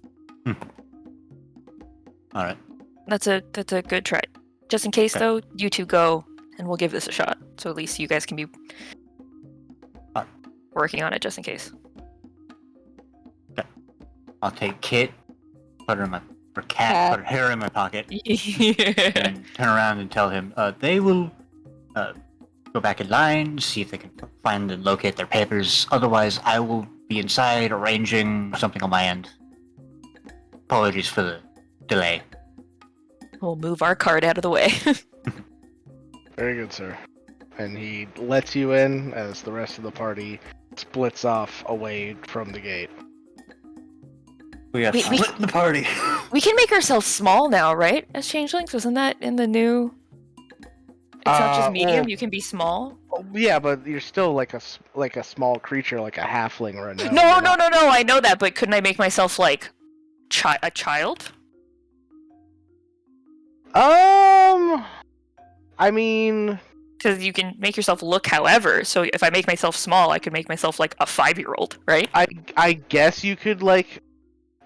All right. That's a good try. Just in case, Okay. though, you two go, and we'll give this a shot. So at least you guys can be working on it, just in case. I'll take Kit, put her in my or Cat, Cat. put her in my pocket, Yeah. and turn around and tell him they will go back in line, see if they can find and locate their papers. Otherwise, I will be inside arranging something on my end. Apologies for the delay. We'll move our card out of the way. Very good, sir. And he lets you in as the rest of the party splits off away from the gate. We have We- split the party. We can make ourselves small now, right? As changelings, wasn't that in the new? It's not just medium. well- You can be small. Oh, yeah, but you're still like a small creature, like a halfling or a gnome. No, You're no, not- no, no. I know that, but couldn't I make myself like a child? I mean, Because you can make yourself look however. So if I make myself small, I could make myself like a 5-year-old, right? I guess you could like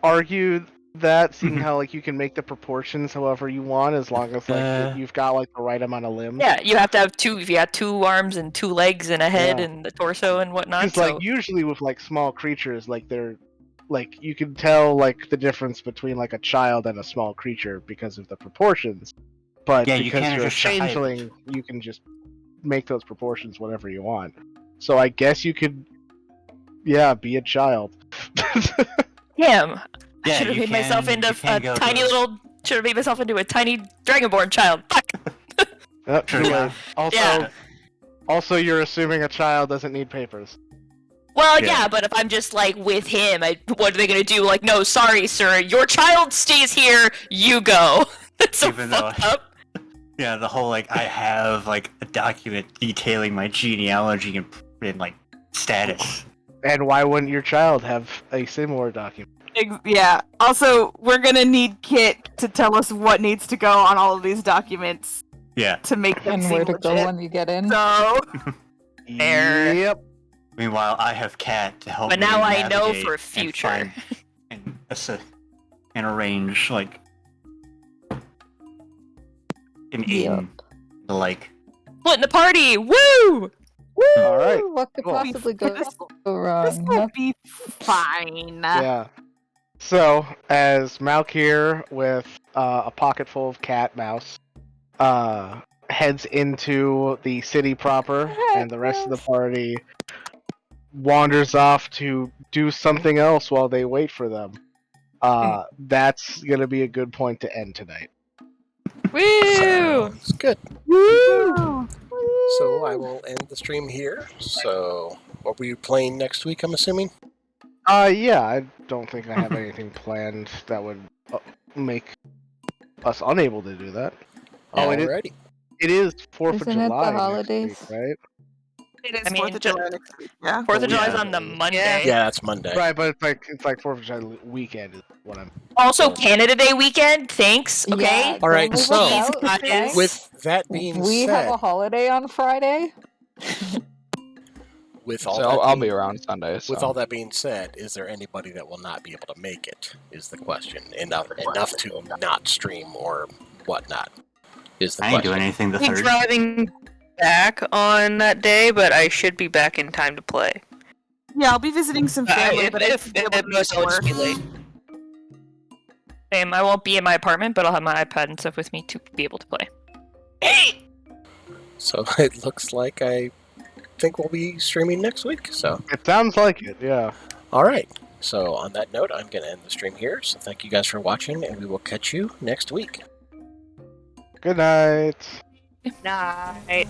argue that, seeing Mhm. how like you can make the proportions however you want, as long as like you've got like the right amount of limbs. Yeah, you have to have two. If you have 2 arms and 2 legs and a head Yeah. and the torso and whatnot. Because So like usually with like small creatures, like they're like you can tell like the difference between like a child and a small creature because of the proportions. But Yeah, you because can't you're a just hide it. changeling, you can just make those proportions whatever you want. So I guess you could, yeah, be a child. damn, I Yeah, should have you made myself can- into you can a go tiny to- little. Should have made myself into a tiny dragonborn child. Fuck. Too Sure, late. yeah. Also, Yeah. also, you're assuming a child doesn't need papers. Well, Yeah. yeah, but if I'm just like with him, what are they gonna do? Like, no, sorry, sir, your child stays here. You go. That's so Even though- fucked up. Yeah, the whole like I have like a document detailing my genealogy and like status. And why wouldn't your child have a similar document? Yeah. Also, we're gonna need Kit to tell us what needs to go on all of these documents Yeah. to make them And seem where to go legit. when you get in. So, Fair. Yep. Meanwhile, I have Cat to help But me now I know navigate for and future. find and arrange like an Yep. in the like. Splitting the party. Woo! All right. What could Cool. possibly go This- wrong? this will be fine. Yeah. So, as Malkir, with a pocket full of cat mouse, heads into the city proper, and the rest of the party wanders off to do something else while they wait for them. That's gonna be a good point to end tonight. Woo! It's good. Woo! So I will end the stream here. So, what were you playing next week, I'm assuming? Yeah, I don't think I have anything planned that would make us unable to do that. Oh, it is. Alrighty. It is 4th of Isn't it the July next holidays? week, right? It is I mean, 4th of July next week, yeah? 4th of Yeah. July is on the Monday. Yeah, it's Monday. Right, but it's like 4th of July weekend is what I'm. Also, Canada Day weekend. Thanks. Okay. Yeah, All right, don't leave so- us out, Guys. okay? With that being we said, have a holiday on Friday. with all So that I'll being, be around Sunday. So. with all that being said, is there anybody that will not be able to make it? Is the question. Enough to not stream or whatnot? Is the I ain't question. doing anything the Be third. driving back on that day, but I should be back in time to play. Yeah, I'll be visiting some family, but I should be able to make most, it I'll work. just be late. Same. I won't be in my apartment, but I'll have my iPad and stuff with me to be able to play. Hey! So it looks like I think we'll be streaming next week. So It sounds like it, yeah. all right. So on that note, I'm going to end the stream here. So thank you guys for watching, and we will catch you next week. Good night. Night.